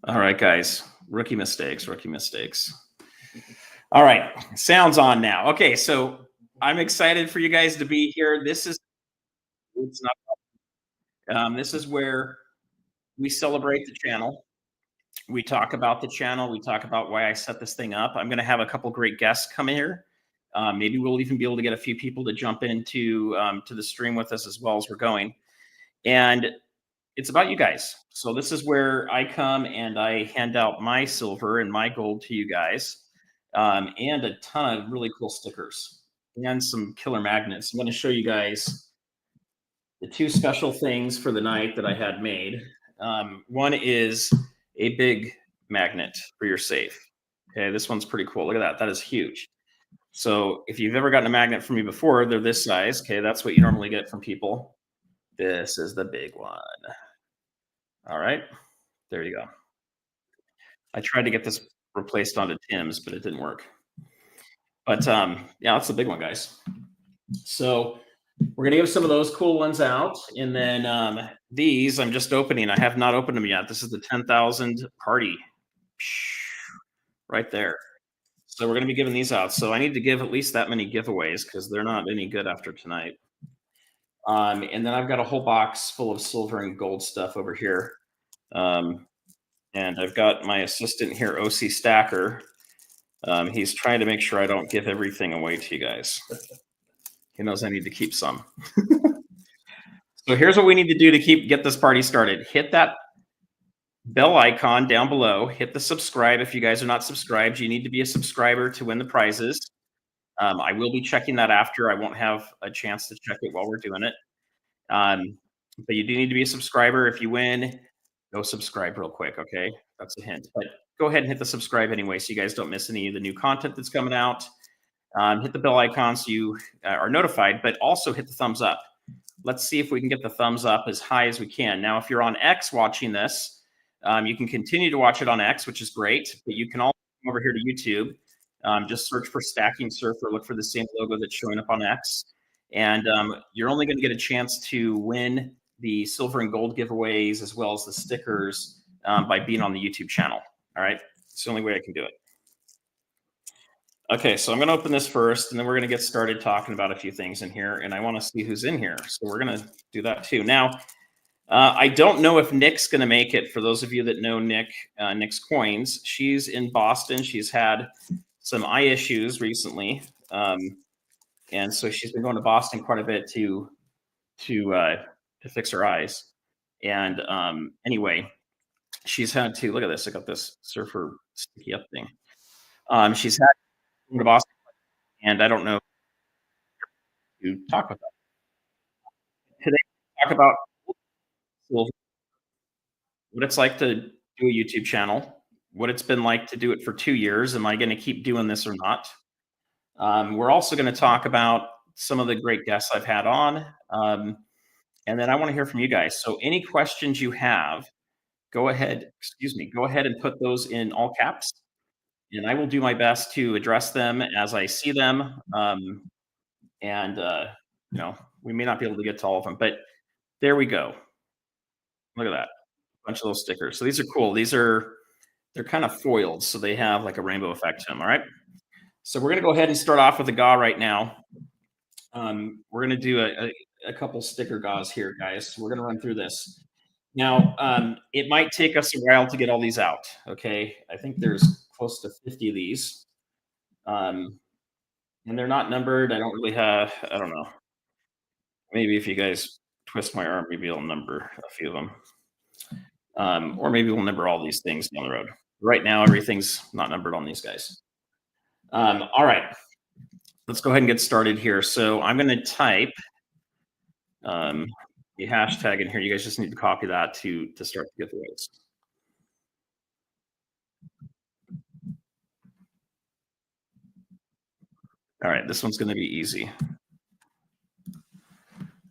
All right, guys. Rookie mistakes, rookie mistakes. All right. Sounds on now. Okay, so I'm excited for you guys to be here. It's not this is where we celebrate the channel. We talk about the channel. We talk about why I set this thing up. I'm going to have a couple great guests come in here. Maybe we'll even be able to get a few people to jump into to the stream with us as well as we're going. And it's about you guys. So this is where I come and I hand out my silver and my gold to you guys, and a ton of really cool stickers and some killer magnets. I'm going to show you guys the two special things for the night that I had made. One is a big magnet for your safe. Okay, this one's pretty cool. Look at that. That is huge. So if you've ever gotten a magnet from me before, they're this size. Okay, that's what you normally get from people. This is the big one. All right, there you go. I tried to get this replaced onto Tim's, but it didn't work. But yeah, that's the big one, guys. So we're gonna give some of those cool ones out, and then these I'm just opening. I have not opened them yet. This is the 10,000 party, right there. So we're gonna be giving these out. So I need to give at least that many giveaways because they're not any good after tonight. And then I've got a whole box full of silver and gold stuff over here. And I've got my assistant here, OC Stacker. He's trying to make sure I don't give everything away to you guys. He knows I need to keep some. So here's what we need to do to get this party started. Hit that bell icon down below. Hit the subscribe. If you guys are not subscribed, you need to be a subscriber to win the prizes. I will be checking that after. I won't have a chance to check it while we're doing it. But you do need to be a subscriber. If you win, go subscribe real quick, okay? That's a hint. But go ahead and hit the subscribe anyway so you guys don't miss any of the new content that's coming out. Hit the bell icon so you are notified, but also hit the thumbs up. Let's see if we can get the thumbs up as high as we can. Now, if you're on X watching this, you can continue to watch it on X, which is great, but you can also come over here to YouTube. Just search for Stacking Surfer, look for the same logo that's showing up on X. And you're only going to get a chance to win the silver and gold giveaways as well as the stickers by being on the YouTube channel. All right. It's the only way I can do it. Okay, so I'm going to open this first, and then we're going to get started talking about a few things in here, and I want to see who's in here. So we're going to do that too. Now, I don't know if Nick's going to make it. For those of you that know Nick, Nick's Coins, she's in Boston. She's had some eye issues recently, and so she's been going to Boston quite a bit to fix her eyes. And anyway, she's had to look at this. I got this surfer sticky up thing. She's had to go to Boston, and I don't know to talk about that today. Talk about what it's like to do a YouTube channel, what it's been like to do it for 2 years. Am I going to keep doing this or not? We're also going to talk about some of the great guests I've had on. And then I want to hear from you guys. So any questions you have, go ahead and put those in all caps. And I will do my best to address them as I see them. You know, we may not be able to get to all of them, but there we go. Look at that. A bunch of those stickers. So these are cool. They're kind of foiled, so they have like a rainbow effect to them. All right. So we're going to go ahead and start off with a GAW right now. We're going to do a couple sticker GAWs here, guys. So we're going to run through this. Now, it might take us a while to get all these out. Okay. I think there's close to 50 of these. And they're not numbered. I don't really have, I don't know. Maybe if you guys twist my arm, maybe I'll number a few of them. Or maybe we'll number all these things down the road. Right now, everything's not numbered on these guys. All right. Let's go ahead and get started here. So I'm going to type the hashtag in here. You guys just need to copy that to start the giveaways. All right, this one's going to be easy.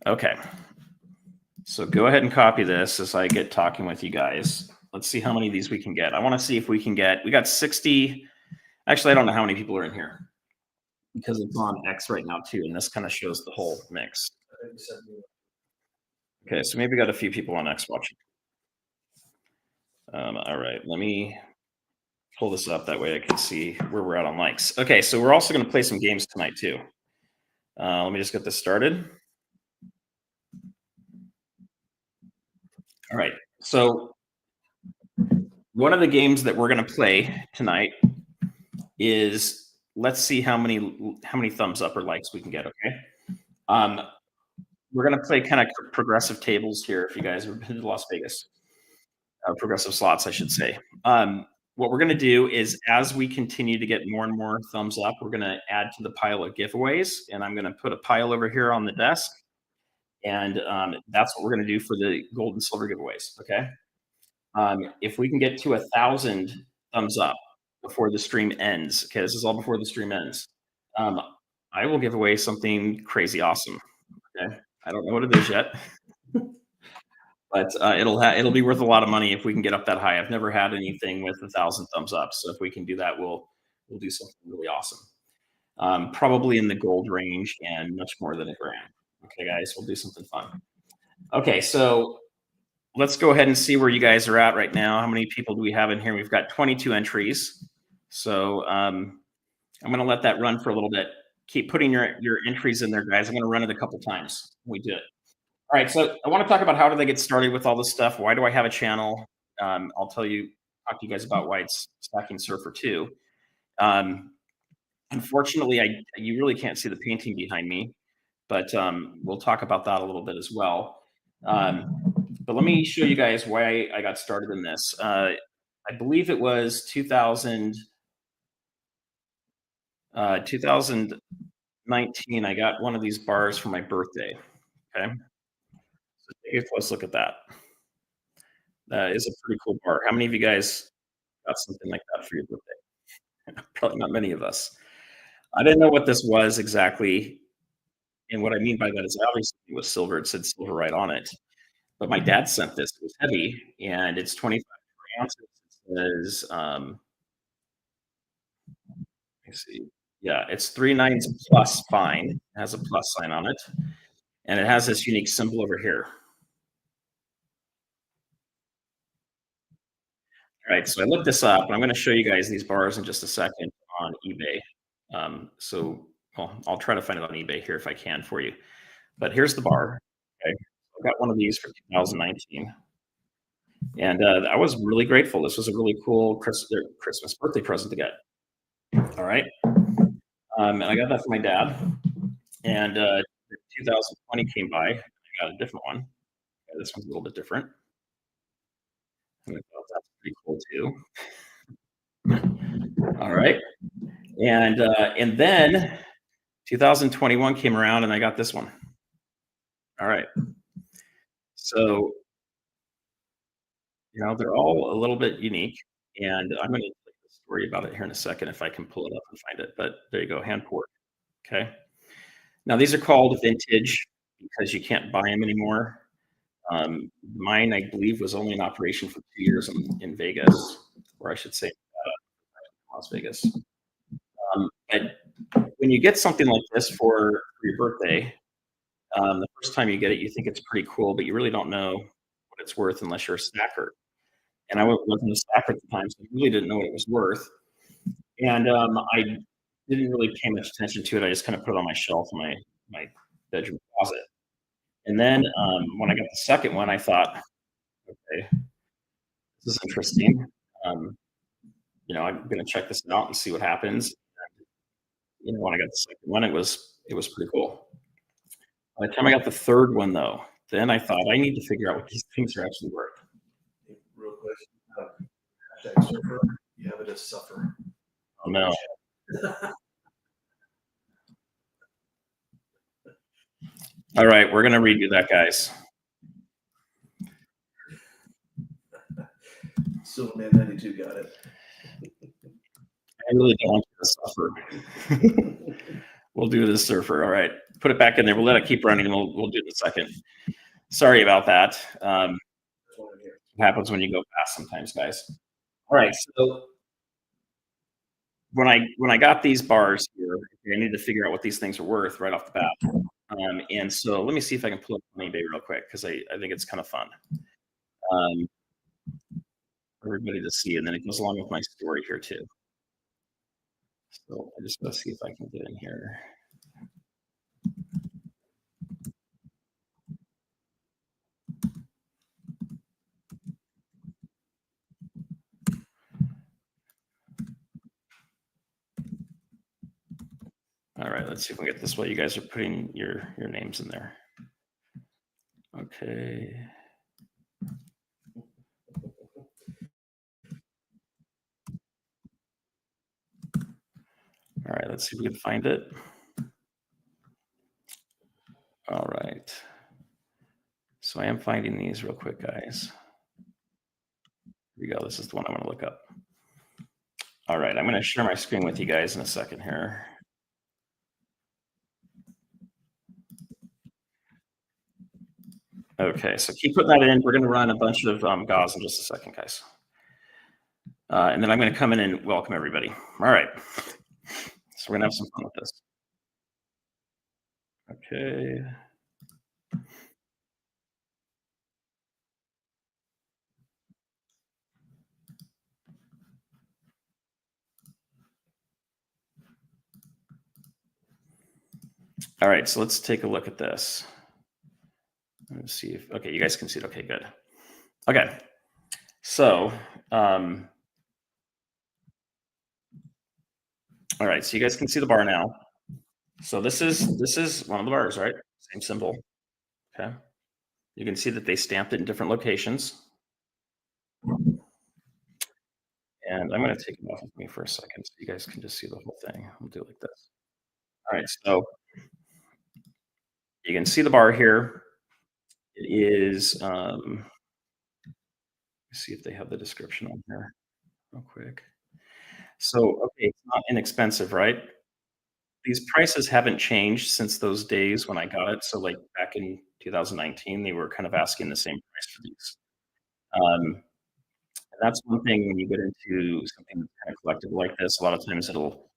Okay. So go ahead and copy this as I get talking with you guys. Let's see how many of these we can get. I want to see if we can get, we got 60. Actually, I don't know how many people are in here because it's on X right now too. And this kind of shows the whole mix. Okay, so maybe we got a few people on X watching. All right, let me pull this up. That way I can see where we're at on likes. Okay, so we're also going to play some games tonight too. Let me just get this started. All right. So one of the games that we're going to play tonight is, let's see how many thumbs up or likes we can get. Okay. Um, we're going to play kind of progressive tables here. If you guys have been to Las Vegas, progressive slots, I should say. What we're going to do is, as we continue to get more and more thumbs up, we're going to add to the pile of giveaways, and I'm going to put a pile over here on the desk, and that's what we're going to do for the gold and silver giveaways. Okay. If we can get to 1,000 thumbs up before the stream ends, okay, this is all before the stream ends, um, I will give away something crazy awesome. Okay, I don't know what it is yet, but it'll be worth a lot of money if we can get up that high. I've never had anything with 1,000 thumbs up, so if we can do that, we'll do something really awesome. Probably in the gold range and much more than $1,000. Okay, guys, we'll do something fun. Okay, so let's go ahead and see where you guys are at right now. How many people do we have in here? We've got 22 entries. So I'm going to let that run for a little bit. Keep putting your entries in there, guys. I'm going to run it a couple times when we do it. All right. So I want to talk about how do they get started with all this stuff? Why do I have a channel? I'll talk to you guys about why it's Stacking Surfer too. Unfortunately, you really can't see the painting behind me, but we'll talk about that a little bit as well. But let me show you guys why I got started in this. I believe it was 2019. I got one of these bars for my birthday. Okay, so take a close look at that. That is a pretty cool bar. How many of you guys got something like that for your birthday? Probably not many of us. I didn't know what this was exactly, and what I mean by that is obviously it was silver. It said silver right on it. But my dad sent this. It was heavy, and it's 25 ounces. It says, let me see. Yeah, it's 3 nines plus fine. It has a plus sign on it, and it has this unique symbol over here. All right, so I looked this up, and I'm going to show you guys these bars in just a second on eBay. Well, I'll try to find it on eBay here if I can for you. But here's the bar. Okay, I got one of these for 2019. And I was really grateful. This was a really cool Christmas birthday present to get. All right. And I got that for my dad. And 2020 came by. I got a different one. Okay, this one's a little bit different. And I thought that's pretty cool too. All right. And then 2021 came around, and I got this one. All right. So they're all a little bit unique, and I'm going to tell you the story about it here in a second if I can pull it up and find it. But there you go, hand poured. Okay. Now these are called vintage because you can't buy them anymore. Mine, I believe, was only in operation for 2 years in Vegas, or I should say, Las Vegas. But when you get something like this for your birthday, the first time you get it, you think it's pretty cool, but you really don't know what it's worth unless you're a stacker. And I wasn't a stacker at the time, so I really didn't know what it was worth. And I didn't really pay much attention to it. I just kind of put it on my shelf in my bedroom closet. And then when I got the second one, I thought, okay, this is interesting. I'm going to check this out and see what happens. When I got the second one, it was pretty cool. By the time I got the third one, though, then I thought I need to figure out what these things are actually worth. Real question. Hashtag surfer. You have it as suffer. Oh no. All right, we're gonna redo that, guys. Silverman 92 got it. I really don't want to suffer. We'll do the surfer. All right, put it back in there. We'll let it keep running, and we'll do it in a second. Sorry about that. It happens when you go fast sometimes, guys. All right, so when I got these bars here, I needed to figure out what these things are worth right off the bat. And so let me see if I can pull up on eBay real quick because I think it's kind of fun. everybody to see, and then it goes along with my story here too. So I just gotta see if I can get in here. All right, let's see if we can get this while you guys are putting your names in there. Okay. All right, let's see if we can find it. All right. So I am finding these real quick, guys. Here we go. This is the one I want to look up. All right, I'm going to share my screen with you guys in a second here. Okay, so keep putting that in. We're going to run a bunch of GAWS in just a second, guys. And then I'm going to come in and welcome everybody. All right. So we're going to have some fun with this. Okay. All right, so let's take a look at this. Let's see if, okay, you guys can see it. Okay, good. Okay, so, all right, so you guys can see the bar now. So this is one of the bars, right? Same symbol. Okay. You can see that they stamped it in different locations. And I'm going to take it off of me for a second so you guys can just see the whole thing. I'll do it like this. All right, so you can see the bar here. It is, let's see if they have the description on here real quick. So, okay, it's not inexpensive, right? These prices haven't changed since those days when I got it. So, like back in 2019, they were kind of asking the same price for these. And that's one thing when you get into something that's kind of collectible like this. A lot of times it'll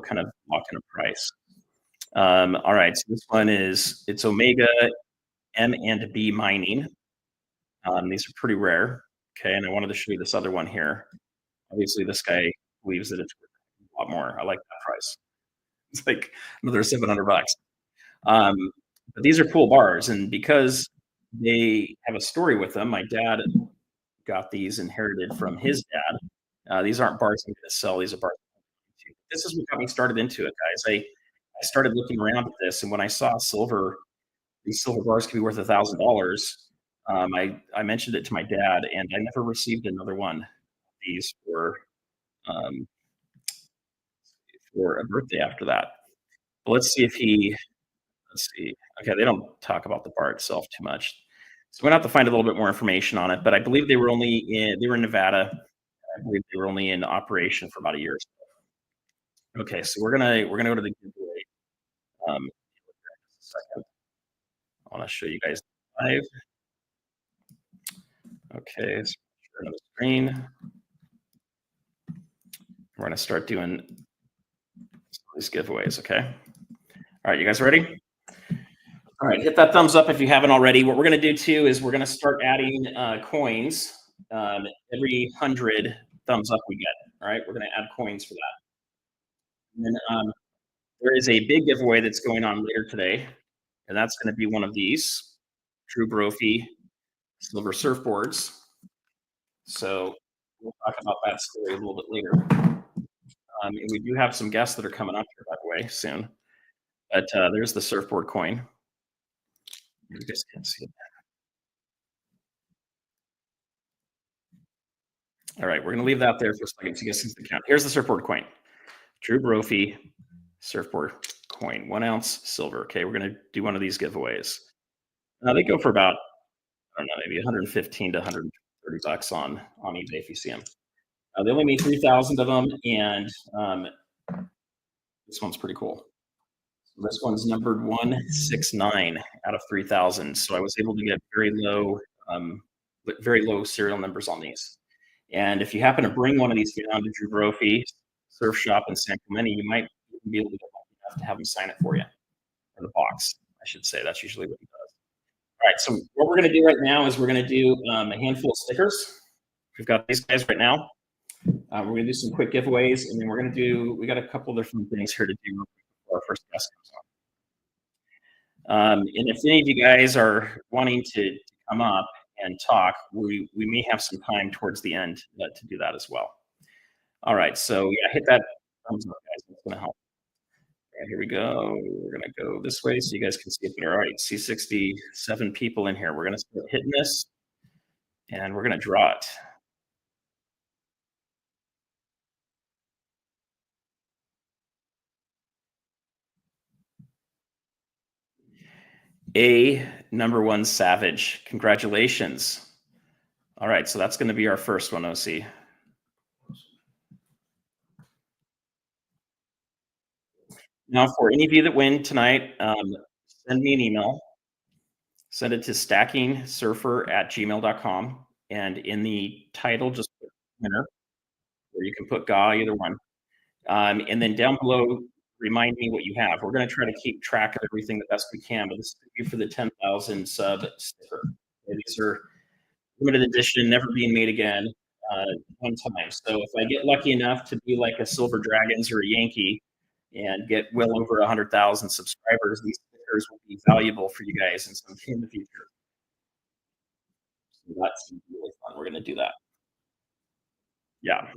kind of lock in a price. All right, so this one it's Omega M and B mining. These are pretty rare. Okay, and I wanted to show you this other one here. Obviously, this guy believes that it's worth a lot more. I like that price. It's like another 700 bucks. Um, but these are cool bars, and because they have a story with them, my dad got these inherited from his dad. These aren't bars I'm going to sell. These are bars. This is what got me started into it, guys. I started looking around at this, and when I saw these silver bars could be worth $1,000. I mentioned it to my dad, and I never received another one of these um, for a birthday after that. But let's see if he. Let's see. Okay, they don't talk about the bar itself too much, so we're gonna have to find a little bit more information on it. But I believe they were in Nevada. I believe they were only in operation for about a year. Okay, so we're gonna go to the giveaway. Um, second. I want to show you guys live. Okay, so share another screen. We're gonna start doing these giveaways. Okay. All right, you guys ready? All right, hit that thumbs up if you haven't already. What we're gonna do too is we're gonna start adding coins every 100 thumbs up we get. All right, we're gonna add coins for that. And then there is a big giveaway that's going on later today, and that's going to be one of these True Brophy silver surfboards. So we'll talk about that story a little bit later. And we do have some guests that are coming up here, by the way, soon. But there's the surfboard coin. You guys can't see it. All right, we're going to leave that there for a second so you guys can see the count. Here's the surfboard coin. True Brophy surfboard coin, 1 ounce silver. Okay, we're going to do one of these giveaways. They go for about, I don't know, maybe 115 to 130 bucks on eBay if you see them. They only made 3,000 of them, and this one's pretty cool. So this one's numbered 169 out of 3,000. So I was able to get very low serial numbers on these. And if you happen to bring one of these down to Drew Brophy Surf Shop in San Clemente, you might even be able to get lucky enough to have them sign it for you, or the box, I should say. That's usually what he does. All right, so what we're going to do right now is we're going to do a handful of stickers. we've got these guys right now. We're going to do some quick giveaways, and then we got a couple different things here to do before our first guest comes on. And if any of you guys are wanting to come up and talk, we may have some time towards the end to do that as well. All right, so yeah, hit that thumbs up, guys. That's going to help. All right, here we go. We're going to go this way so you guys can see it better. All right, see 67 people in here. We're going to start hitting this, and we're going to draw it. A number 1 Savage. Congratulations. All right, so that's going to be our first one, OC. Now, for any of you that win tonight, send me an email. Send it to stackingsurfer@gmail.com. And in the title, just put winner, or you can put GA, either one. And then down below, remind me what you have. We're going to try to keep track of everything the best we can, but this is going to be for the 10,000 sub sticker. Okay, these are limited edition, never being made again, one time. So if I get lucky enough to be like a Silver Dragons or a Yankee and get well over 100,000 subscribers, these stickers will be valuable for you guys in the future. So that's really fun. We're going to do that. Yeah.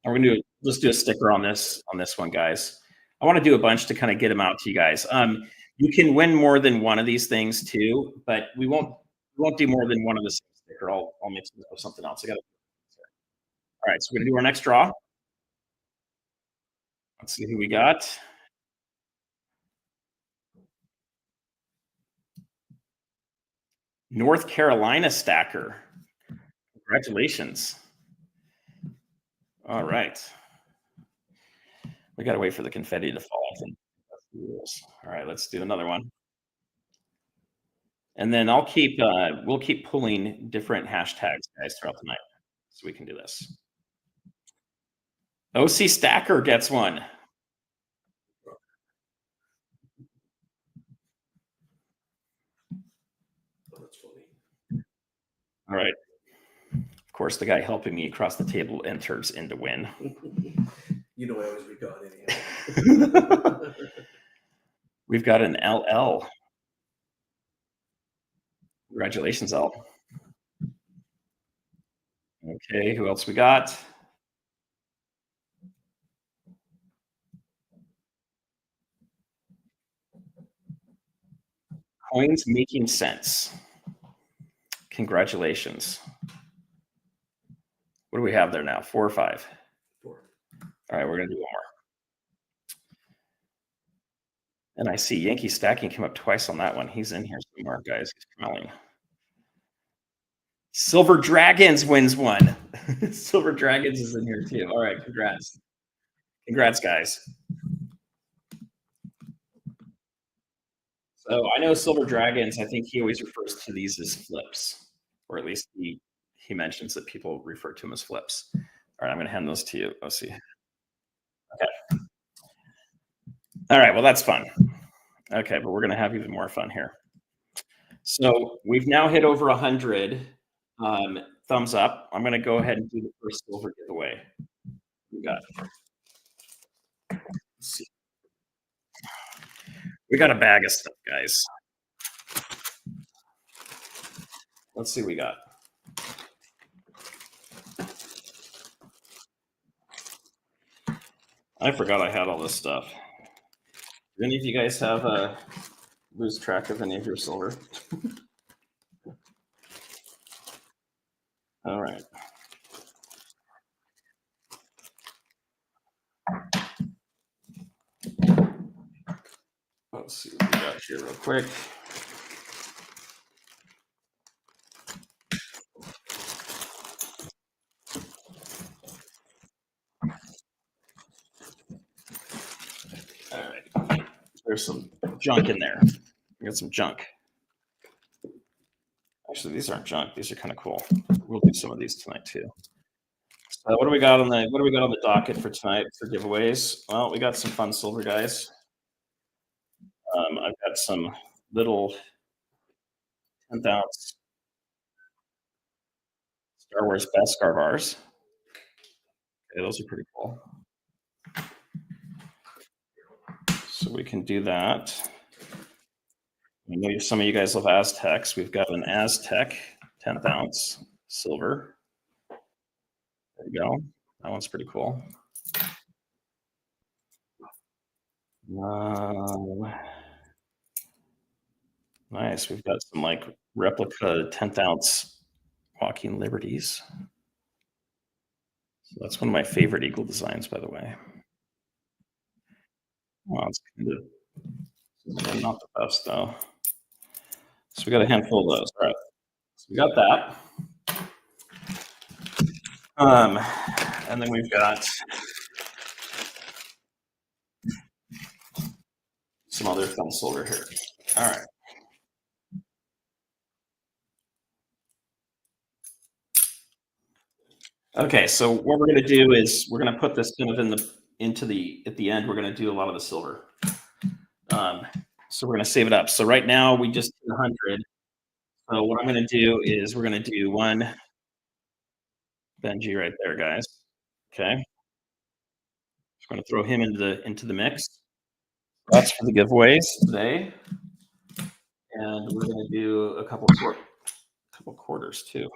We're going to let's do a sticker on this one, guys. I want to do a bunch to kind of get them out to you guys. You can win more than one of these things too, but we won't do more than one of the same sticker. I'll mix it with something else. All right, so we're gonna do our next draw. Let's see who we got. North Carolina stacker. Congratulations. All right. We got to wait for the confetti to fall, I think. All right, let's do another one. And then we'll keep pulling different hashtags, guys, throughout the night, so we can do this. OC Stacker gets one. Oh, that's funny. All right. Of course, the guy helping me across the table enters in to win. You know I always be gone anyhow. We've got an LL. Congratulations, L. Okay, who else we got? Coins making sense. Congratulations. What do we have there now? 4 or 5? 4. All right, we're going to do one more. And I see Yankee Stacking came up twice on that one. He's in here somewhere, guys. He's smelling. Silver Dragons wins one. Silver Dragons is in here too. All right, congrats. Congrats, guys. So I know Silver Dragons, I think he always refers to these as flips, or at least he mentions that people refer to them as flips. All right, I'm going to hand those to you. Let's see. Okay. All right, well, that's fun. Okay, but we're going to have even more fun here. So we've now hit over 100 thumbs up. I'm going to go ahead and do the first silver giveaway. We got. Let's see. We got a bag of stuff, guys. Let's see what we got. I forgot I had all this stuff. Do any of you guys have lose track of any of your silver? All right. Let's see what we got here real quick. All right. There's some junk in there. We got some junk. Actually, these aren't junk. These are kind of cool. We'll do some of these tonight too. So what do we got on the docket for tonight for giveaways? Well, we got some fun silver, guys. I've got some little 10th ounce Star Wars Beskar bars. Okay, those are pretty cool. So we can do that. I know some of you guys love Aztecs. We've got an Aztec 10th ounce silver. There you go. That one's pretty cool. Nice. We've got some like replica 10th ounce Walking Liberties. So that's one of my favorite Eagle designs, by the way. Oh, it's kind of not the best though. So we got a handful of those. All right. So we got that. And then we've got some other thin silver here. All right. Okay, so what we're going to do is we're going to put this kind of at the end. We're going to do a lot of the silver. So we're going to save it up. So right now we just did 100. So what I'm going to do is we're going to do one Benji right there, guys. Okay. Just going to throw him into the mix. That's for the giveaways today. And we're going to do a couple quarters too.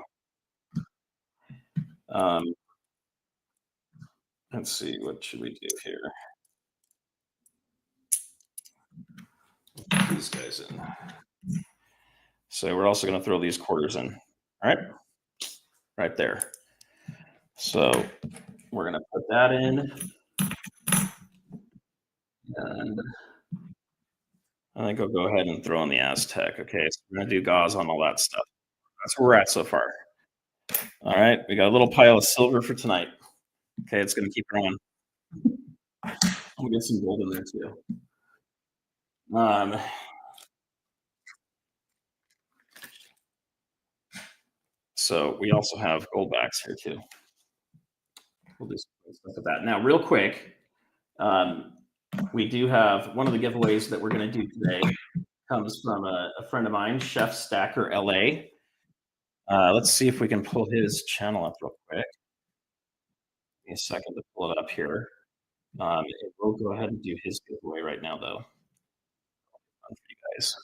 Let's see, what should we do here? Put these guys in. So we're also going to throw these quarters in. All right, right there. So we're going to put that in. And I think I'll go ahead and throw in the Aztec. Okay, so we're going to do GAWS on all that stuff. That's where we're at so far. All right, we got a little pile of silver for tonight. Okay, it's going to keep growing. We'll get some gold in there too. So we also have gold backs here too. We'll do stuff with that. Now, real quick, we do have one of the giveaways that we're going to do today comes from a friend of mine, Chef Stacker LA. Let's see if we can pull his channel up real quick. Give me a second to pull it up here. We'll go ahead and do his giveaway right now, though. For you guys.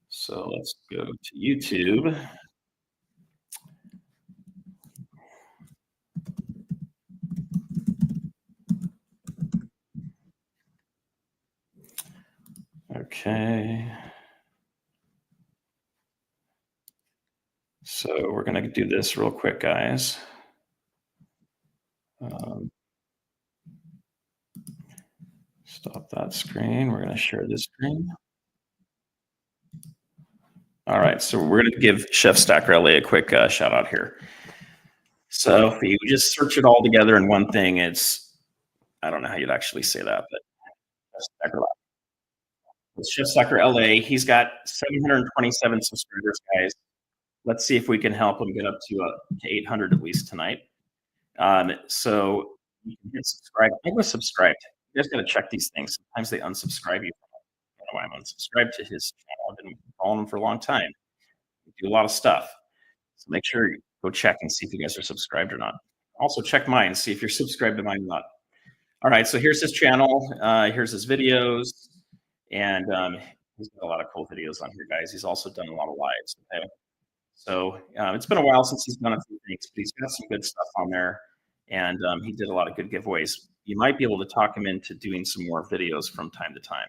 So let's go to YouTube. Okay. So we're going to do this real quick, guys. Stop that screen. We're going to share this screen. All right, so we're going to give Chef Stacker LA a quick shout out here. So if you just search it all together in one thing, it's, I don't know how you'd actually say that, but Chef Stacker LA, he's got 727 subscribers, guys. Let's see if we can help him get up to 800 at least tonight. So you can hit subscribe. I was subscribed. You guys got to check these things. Sometimes they unsubscribe you. I don't know why I'm unsubscribed to his channel. I've been following him for a long time. We do a lot of stuff. So make sure you go check and see if you guys are subscribed or not. Also check mine, see if you're subscribed to mine or not. All right, so here's his channel. Here's his videos. And he's got a lot of cool videos on here, guys. He's also done a lot of lives. Okay? So it's been a while since he's done a few things, but he's got some good stuff on there. And he did a lot of good giveaways. You might be able to talk him into doing some more videos from time to time,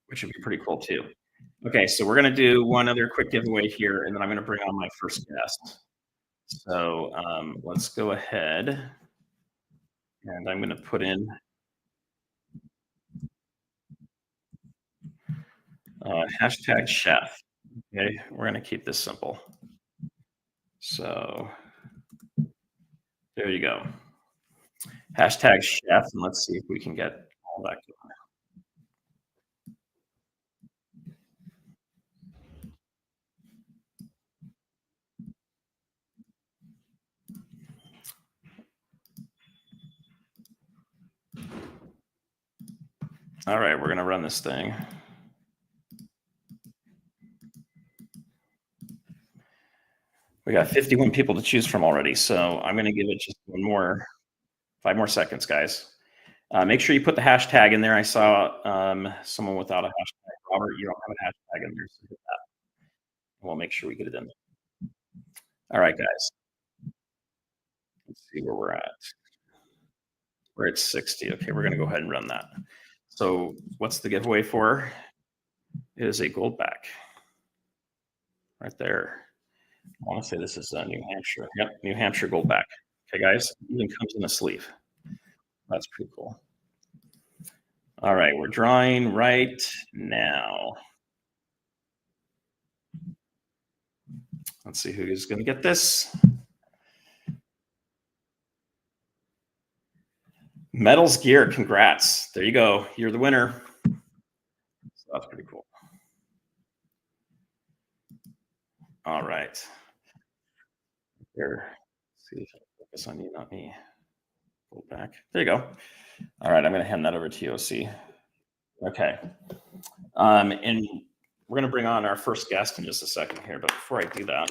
which would be pretty cool too. Okay, so we're going to do one other quick giveaway here, and then I'm going to bring on my first guest. So let's go ahead, and I'm going to put in hashtag chef. Okay, we're going to keep this simple. So there you go. Hashtag chef, and let's see if we can get all that going. All right, we're going to run this thing. We got 51 people to choose from already, so I'm going to give it just 5 more seconds, guys. Make sure you put the hashtag in there. I saw someone without a hashtag. Robert, you don't have a hashtag in there, so hit that. We'll make sure we get it in. All right, guys. Let's see where we're at. We're at 60. Okay, we're going to go ahead and run that. So what's the giveaway for? It is a gold back. Right there. I want to say this is New Hampshire. Yep, New Hampshire gold back. Okay, guys, even comes in a sleeve. That's pretty cool. All right, we're drawing right now. Let's see who's going to get this. Metals Gear, congrats. There you go. You're the winner. So that's pretty cool. All right. Here, see if I focus on you, not me. Pull back. There you go. All right, I'm going to hand that over to you, OC. Okay. And we're going to bring on our first guest in just a second here. But before I do that,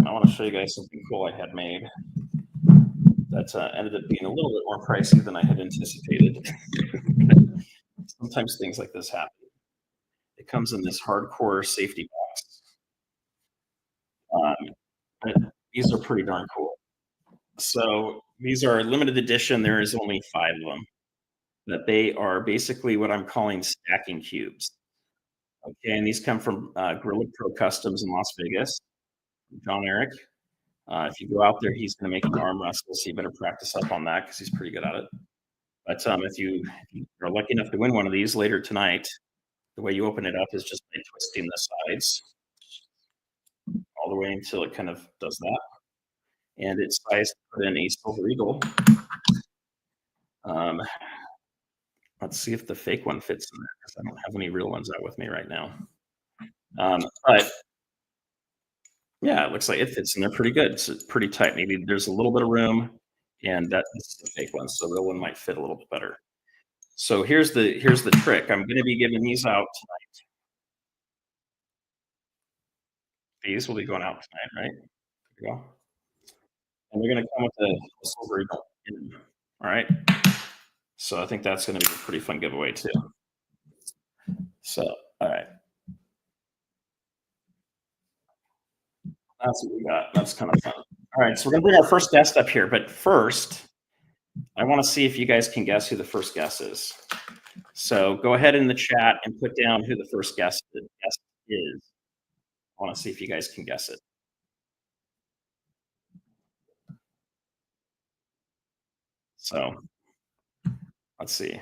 I want to show you guys something cool I had made that ended up being a little bit more pricey than I had anticipated. Sometimes things like this happen. It comes in this hardcore safety box. These are pretty darn cool. So these are limited edition. There is only 5 of them. But they are basically what I'm calling stacking cubes. Okay, and these come from Gorilla Pro Customs in Las Vegas. John Eric. If you go out there, he's going to make an arm wrestle, so you better practice up on that because he's pretty good at it. But if you are lucky enough to win one of these later tonight, the way you open it up is just by twisting the sides all the way until it kind of does that. And it's sized to put in a silver eagle. Let's see if the fake one fits in there because I don't have any real ones out with me right now. But yeah, it looks like it fits in there pretty good. It's pretty tight. Maybe there's a little bit of room, and this is the fake one, so the real one might fit a little bit better. So here's the trick. I'm going to be giving these out tonight. These will be going out tonight, right? There you go. And they're going to come with a silver eagle in them. All right. So I think that's going to be a pretty fun giveaway too. So, all right. That's what we got. That's kind of fun. All right. So we're going to bring our first guest up here. But first, I want to see if you guys can guess who the first guest is. So go ahead in the chat and put down who the first guest is. I want to see if you guys can guess it. So let's see.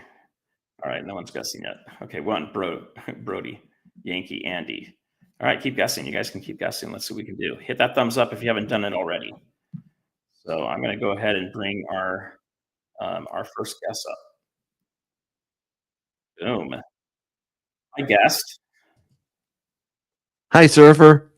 All right, no one's guessing yet. Okay, one, Brody, Yankee, Andy. All right, keep guessing. You guys can keep guessing. Let's see what we can do. Hit that thumbs up if you haven't done it already. So I'm going to go ahead and bring our first guest up. Boom. I guessed. Hi, Surfer.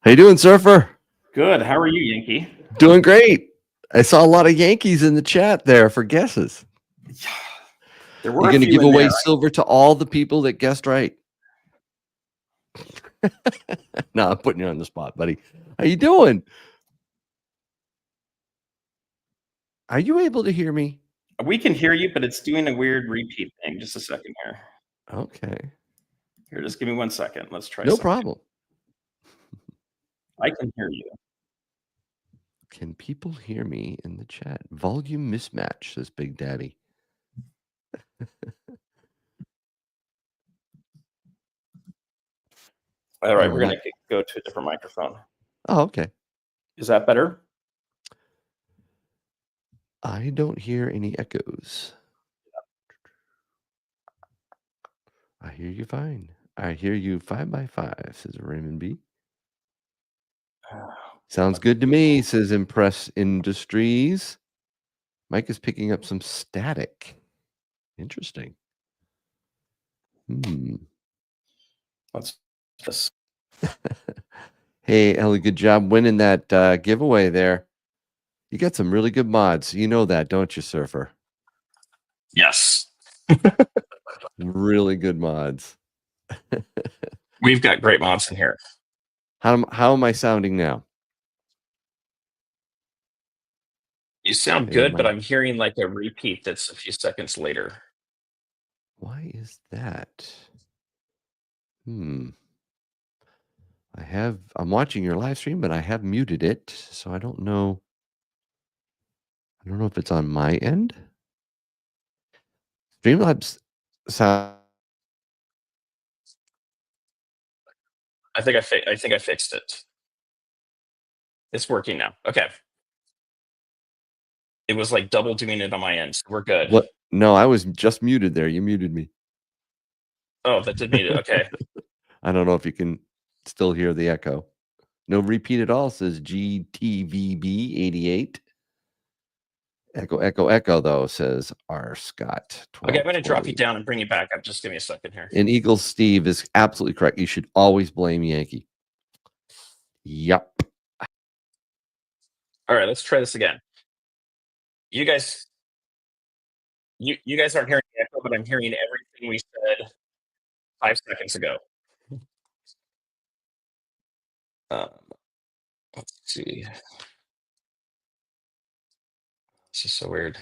How you doing, Surfer? Good. How are you, Yankee? Doing great. I saw a lot of Yankees in the chat there for guesses. There were You're going to give away there, silver to all the people that guessed right. No, I'm putting you on the spot, buddy. How you doing? Are you able to hear me? We can hear you, but it's doing a weird repeat thing. Just a second here. Okay. Here, just give me 1 second. Let's try No something. problem. I can hear you. Can people hear me in the chat? Volume mismatch, says Big Daddy. All right, we're going to go to a different microphone. Oh, okay. Is that better? I don't hear any echoes. I hear you fine. I hear you 5 by 5, says Raymond B. Sounds good to me, says Impress Industries. Mike is picking up some static. Interesting. Let's just. Hey, Ellie, good job winning that giveaway there. You got some really good mods. You know that, don't you, Surfer? Yes. Really good mods. We've got great mods in here. How am I sounding now? You sound Hey, good, but I'm hearing like a repeat that's a few seconds later. Why is that? I'm watching your live stream, but I have muted it, so I don't know. I don't know if it's on my end. Streamlabs sound. I think I fixed it. It's working now. Okay. It was like double doing it on my end. So we're good. What? No, I was just muted there. You muted me. Oh, that did me. Okay. I don't know if you can still hear the echo. No repeat at all, says GTVB88. Echo, echo, echo, though, says R. Scott. Okay, I'm going to drop you down and bring you back up. Just give me a second here. And Eagle Steve is absolutely correct. You should always blame Yankee. Yep. All right, let's try this again. You guys aren't hearing the echo, but I'm hearing everything we said 5 seconds ago. Let's see. This is so weird.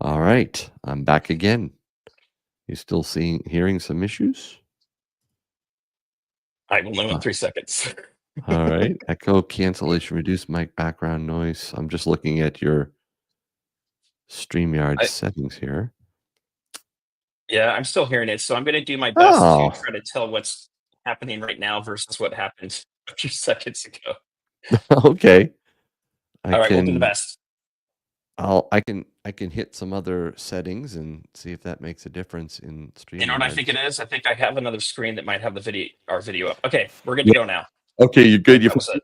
All right. I'm back again. You still hearing some issues? I will know in 3 seconds. All right. Echo cancellation, reduce mic background noise. I'm just looking at your StreamYard settings here. Yeah, I'm still hearing it. So I'm going to do my best to try to tell what's happening right now versus what happened a few seconds ago. Okay. All right, we'll do the best. I can hit some other settings and see if that makes a difference in StreamYard. You know what I think it is? I think I have another screen that might have our video up. Okay, we're good to go now. Okay, you're good. That was it.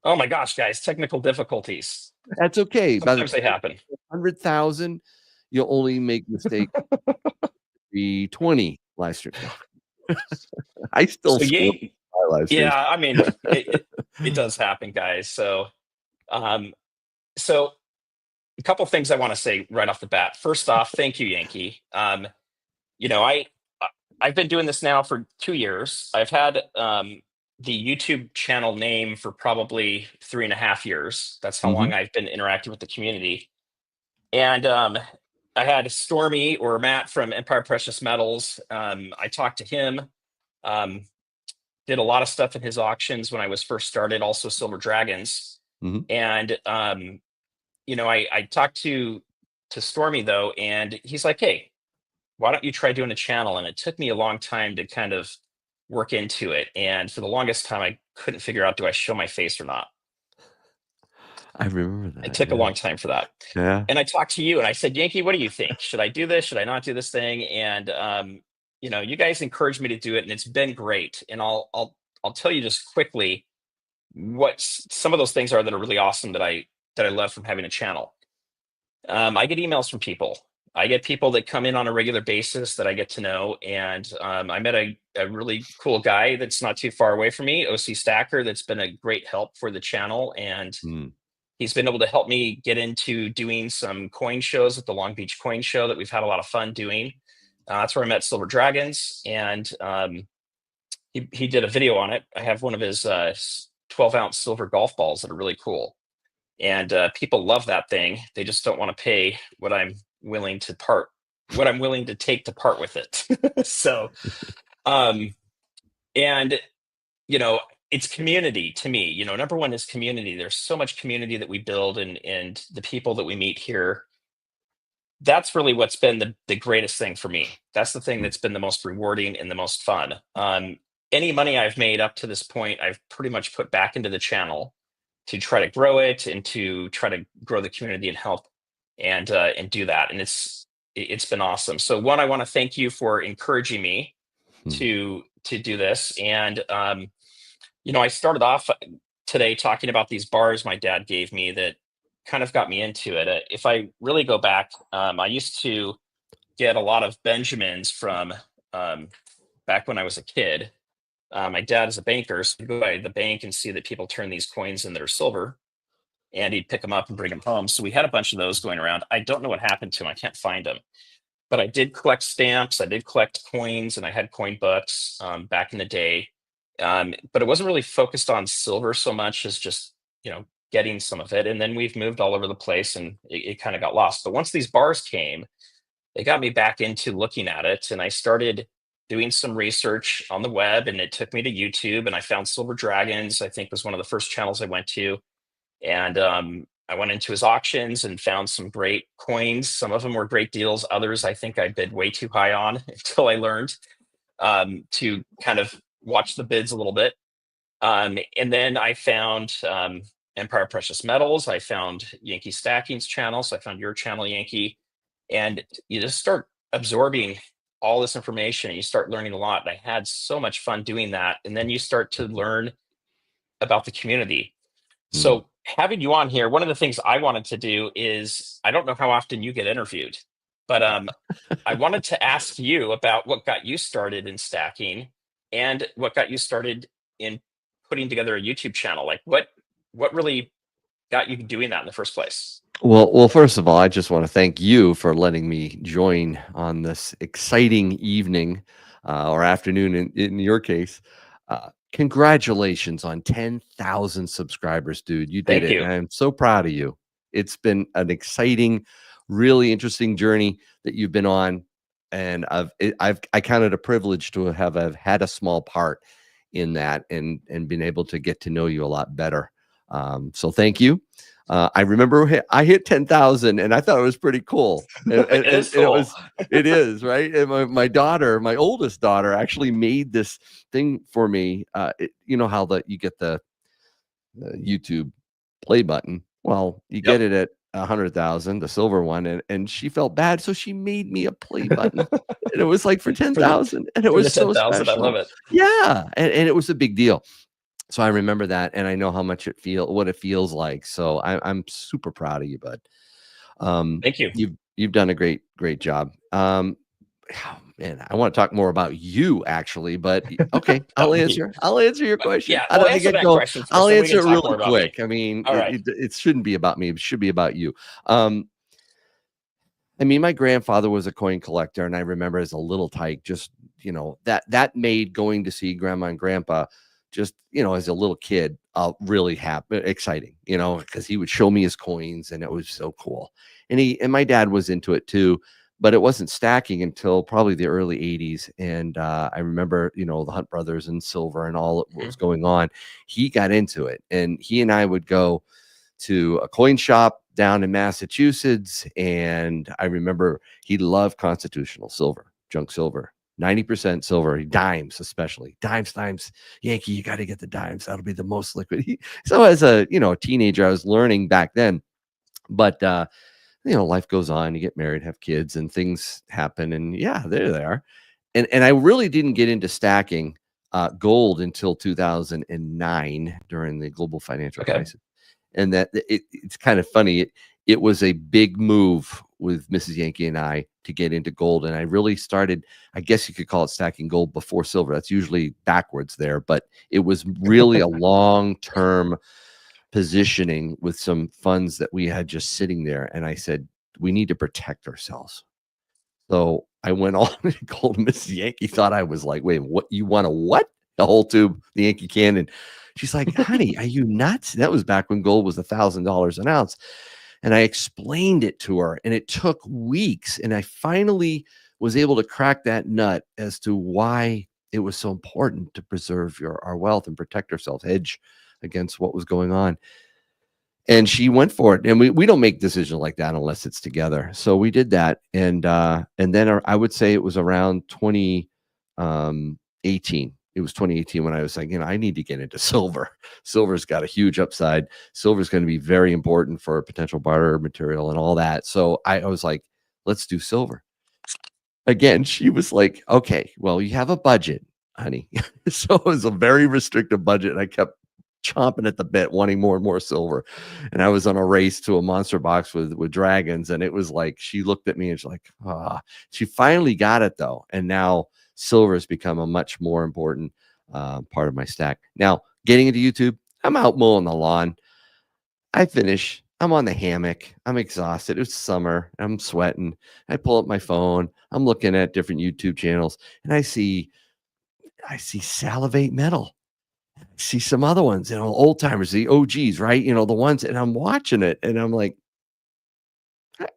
Oh my gosh, guys, technical difficulties. That's okay. Sometimes they happen. 100,000, you'll only make mistake 20 live stream. I still live stream. Yeah, I mean, it does happen, guys. So a couple things I want to say right off the bat. First off, thank you, Yankee. I've been doing this now for 2 years. I've had the YouTube channel name for probably 3.5 years. That's how long I've been interacting with the community. And I had Stormy or Matt from Empire Precious Metals. I talked to him. Did a lot of stuff in his auctions when I was first started. Also Silver Dragons. And I talked to Stormy though, and he's like, "Hey, why don't you try doing a channel?" And it took me a long time to kind of work into it. And for the longest time, I couldn't figure out, do I show my face or not? I remember that. It took a long time for that. Yeah. And I talked to you and I said, "Yankee, what do you think? Should I do this? Should I not do this thing?" And you guys encouraged me to do it, and it's been great. And I'll tell you just quickly what some of those things are that are really awesome that I love from having a channel. I get emails from people. I get people that come in on a regular basis that I get to know. And I met a really cool guy that's not too far away from me, OC Stacker, that's been a great help for the channel. And he's been able to help me get into doing some coin shows at the Long Beach Coin Show that we've had a lot of fun doing. That's where I met Silver Dragons. And he did a video on it. I have one of his 12-ounce silver golf balls that are really cool. And people love that thing. They just don't want to pay what I'm willing to take to part with it. So, it's community to me. Number one is community. There's so much community that we build, and the people that we meet here. That's really what's been the greatest thing for me. That's the thing that's been the most rewarding and the most fun. Any money I've made up to this point, I've pretty much put back into the channel to try to grow it and to try to grow the community and help and do that. And it's been awesome. So one, I want to thank you for encouraging me to do this. And I started off today talking about these bars my dad gave me that kind of got me into it. If I really go back, I used to get a lot of Benjamins from back when I was a kid. My dad is a banker, so he'd go by the bank and see that people turn these coins in their silver, and he'd pick them up and bring them home. So we had a bunch of those going around. I don't know what happened to them. I can't find them. But I did collect stamps. I did collect coins, and I had coin books back in the day. But it wasn't really focused on silver so much as just, getting some of it. And then we've moved all over the place, and it kind of got lost. But once these bars came, they got me back into looking at it, and I started doing some research on the web, and it took me to YouTube, and I found Silver Dragons, I think was one of the first channels I went to. And I went into his auctions and found some great coins. Some of them were great deals. Others I think I bid way too high on until I learned to kind of watch the bids a little bit. And then I found Empire Precious Metals. I found Yankee Stacking's channel. So I found your channel, Yankee. And you just start absorbing all this information, and you start learning a lot. And I had so much fun doing that. And then you start to learn about the community. So having you on here, one of the things I wanted to do is, I don't know how often you get interviewed, but I wanted to ask you about what got you started in stacking and what got you started in putting together a YouTube channel. Like what really got you doing that in the first place? Well, first of all, I just want to thank you for letting me join on this exciting evening or afternoon in your case. Congratulations on 10,000 subscribers, dude. You did Thank it. you. And I'm so proud of you. It's been an exciting, really interesting journey that you've been on. And I count it a privilege to have had a small part in that and been able to get to know you a lot better. So thank you. I remember I hit 10,000 and I thought it was pretty cool. It is cool. It is, right? And my daughter, my oldest daughter, actually made this thing for me. You know how you get the YouTube play button. Well, you get it at 100,000, the silver one, and she felt bad, so she made me a play button, and it was like for 10,000, and it For was the so 10,000, I special. love it. Yeah, and it was a big deal. So I remember that, and I know how much what it feels like. So I'm super proud of you, bud. Thank you. You've done a great job. Man, I want to talk more about you actually, but okay, I'll answer your question. Yeah, I don't answer think that go. question first, I'll then we answer can it talk more really about me. quick. I mean, All right. it shouldn't be about me. It should be about you. I mean, my grandfather was a coin collector, and I remember as a little tyke, just that made going to see grandma and grandpa, just as a little kid, really happy, exciting, because he would show me his coins, and it was so cool. And my dad was into it too, but it wasn't stacking until probably the early '80s. And I remember, the Hunt brothers and silver and all what was going on. He got into it, and he and I would go to a coin shop down in Massachusetts. And I remember he loved constitutional silver, junk silver, 90% silver, dimes, especially dimes, Yankee, you got to get the dimes. That'll be the most liquid. So as a teenager, I was learning back then, but life goes on, you get married, have kids, and things happen. And yeah, there they are. And I really didn't get into stacking gold until 2009 during the global financial crisis. And that it's kind of funny. It was a big move with Mrs. Yankee and I to get into gold. And I really started, I guess you could call it stacking gold before silver. That's usually backwards there, but it was really a long-term positioning with some funds that we had just sitting there. And I said, we need to protect ourselves. So I went all gold. Mrs. Yankee thought I was like, wait, what? You want a what? The whole tube, the Yankee can. And she's like, honey, are you nuts? That was back when gold was $1,000 an ounce. And I explained it to her, and it took weeks. And I finally was able to crack that nut as to why it was so important to preserve our wealth and protect ourselves, hedge against what was going on. And she went for it. And we don't make decisions like that unless it's together. So we did that. And then I would say it was around 2018. It was 2018 when I was like, I need to get into silver. Silver's got a huge upside. Silver's going to be very important for potential barter material and all that. So I was like, let's do silver. Again, she was like, okay, well, you have a budget, honey. So it was a very restrictive budget. And I kept chomping at the bit, wanting more and more silver. And I was on a race to a monster box with dragons. And it was like, she looked at me and she's like, she finally got it though. And now silver has become a much more important part of my stack. Now, getting into YouTube, I'm out mowing the lawn. I finish. I'm on the hammock. I'm exhausted. It's summer. I'm sweating. I pull up my phone. I'm looking at different YouTube channels, and I see Salivate Metal. I see some other ones, old timers, the OGs, right? The ones, and I'm watching it, and I'm like, I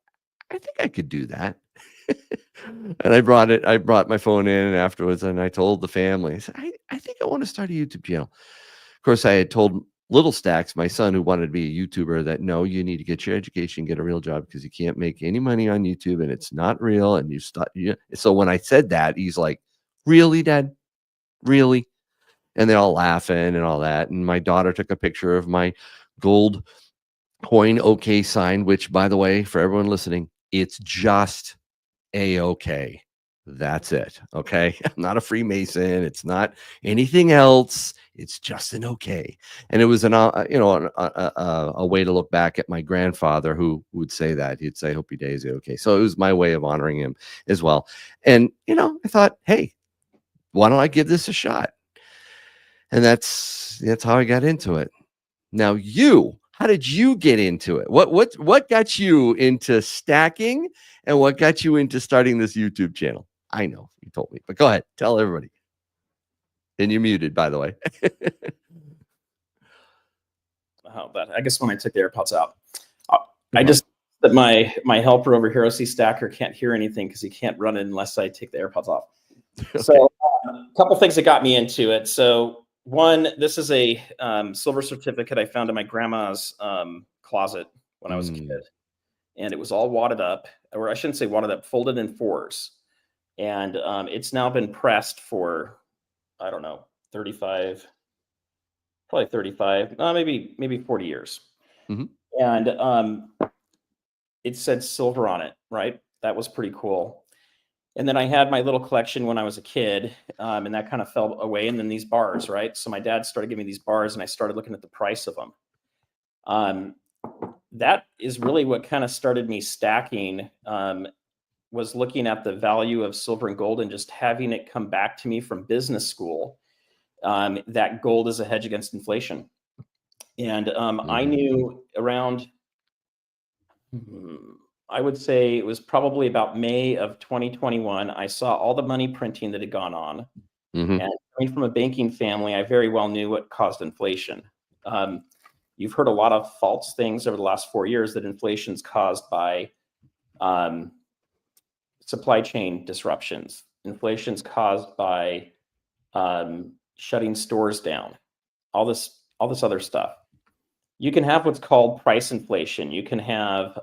think I could do that. And I brought my phone in afterwards, and I told the family, I said, I think I want to start a YouTube channel. Of course, I had told Little Stacks, my son, who wanted to be a YouTuber, that no, you need to get your education, get a real job, because you can't make any money on YouTube, and it's not real. And so when I said that, he's like, really, Dad? Really? And they're all laughing and all that. And my daughter took a picture of my gold coin OK sign, which, by the way, for everyone listening, it's just A-OK. That's it. Okay. I'm not a Freemason. It's not anything else. It's just an OK. And it was a way to look back at my grandfather, who would say that. He'd say, hope your day is OK. So it was my way of honoring him as well. And, I thought, hey, why don't I give this a shot? And that's how I got into it. Now, how did you get into it? What got you into stacking, and what got you into starting this YouTube channel? I know you told me, but go ahead, tell everybody. And you're muted, by the way. I guess when I took the AirPods out, I just that my helper over here, OC Stacker, can't hear anything because he can't run it unless I take the AirPods off. Okay. So a couple things that got me into it. So one, this is a silver certificate I found in my grandma's closet when I was a kid, and it was all wadded up, or I shouldn't say wadded up, folded in fours, and it's now been pressed for, I don't know, 35, maybe 40 years. Mm-hmm. And it said silver on it, right? That was pretty cool. And then I had my little collection when I was a kid, and that kind of fell away. And then these bars, right? So my dad started giving me these bars, and I started looking at the price of them. That is really what kind of started me stacking, was looking at the value of silver and gold and just having it come back to me from business school, that gold is a hedge against inflation. And I knew around, I would say it was probably about May of 2021, I saw all the money printing that had gone on. Mm-hmm. And coming from a banking family, I very well knew what caused inflation. You've heard a lot of false things over the last 4 years that inflation's caused by supply chain disruptions. Inflation's caused by shutting stores down, all this other stuff. You can have what's called price inflation. You can have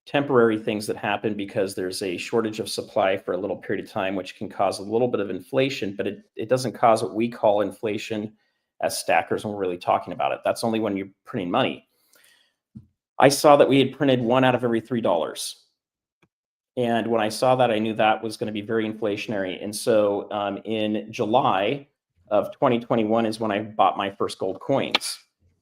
temporary things that happen because there's a shortage of supply for a little period of time, which can cause a little bit of inflation, but it doesn't cause what we call inflation as stackers when we're really talking about it. That's only when you're printing money. I saw that we had printed 1 out of every $3. And when I saw that, I knew that was going to be very inflationary. And so in July of 2021 is when I bought my first gold coins.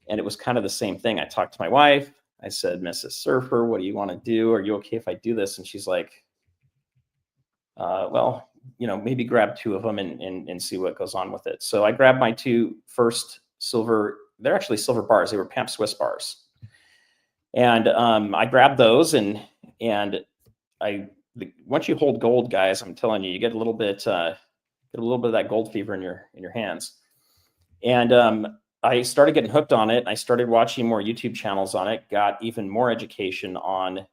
And it was kind of the same thing. I talked to my wife. I said, Mrs. Surfer, what do you want to do? Are you okay if I do this? And she's like, well, maybe grab 2 of them and see what goes on with it. So I grabbed my 2 first silver. They're actually silver bars. They were Pamp Swiss bars. And I grabbed those and once you hold gold, guys, I'm telling you, you get a little bit of that gold fever in your hands. And I started getting hooked on it. I started watching more YouTube channels on it, got even more education on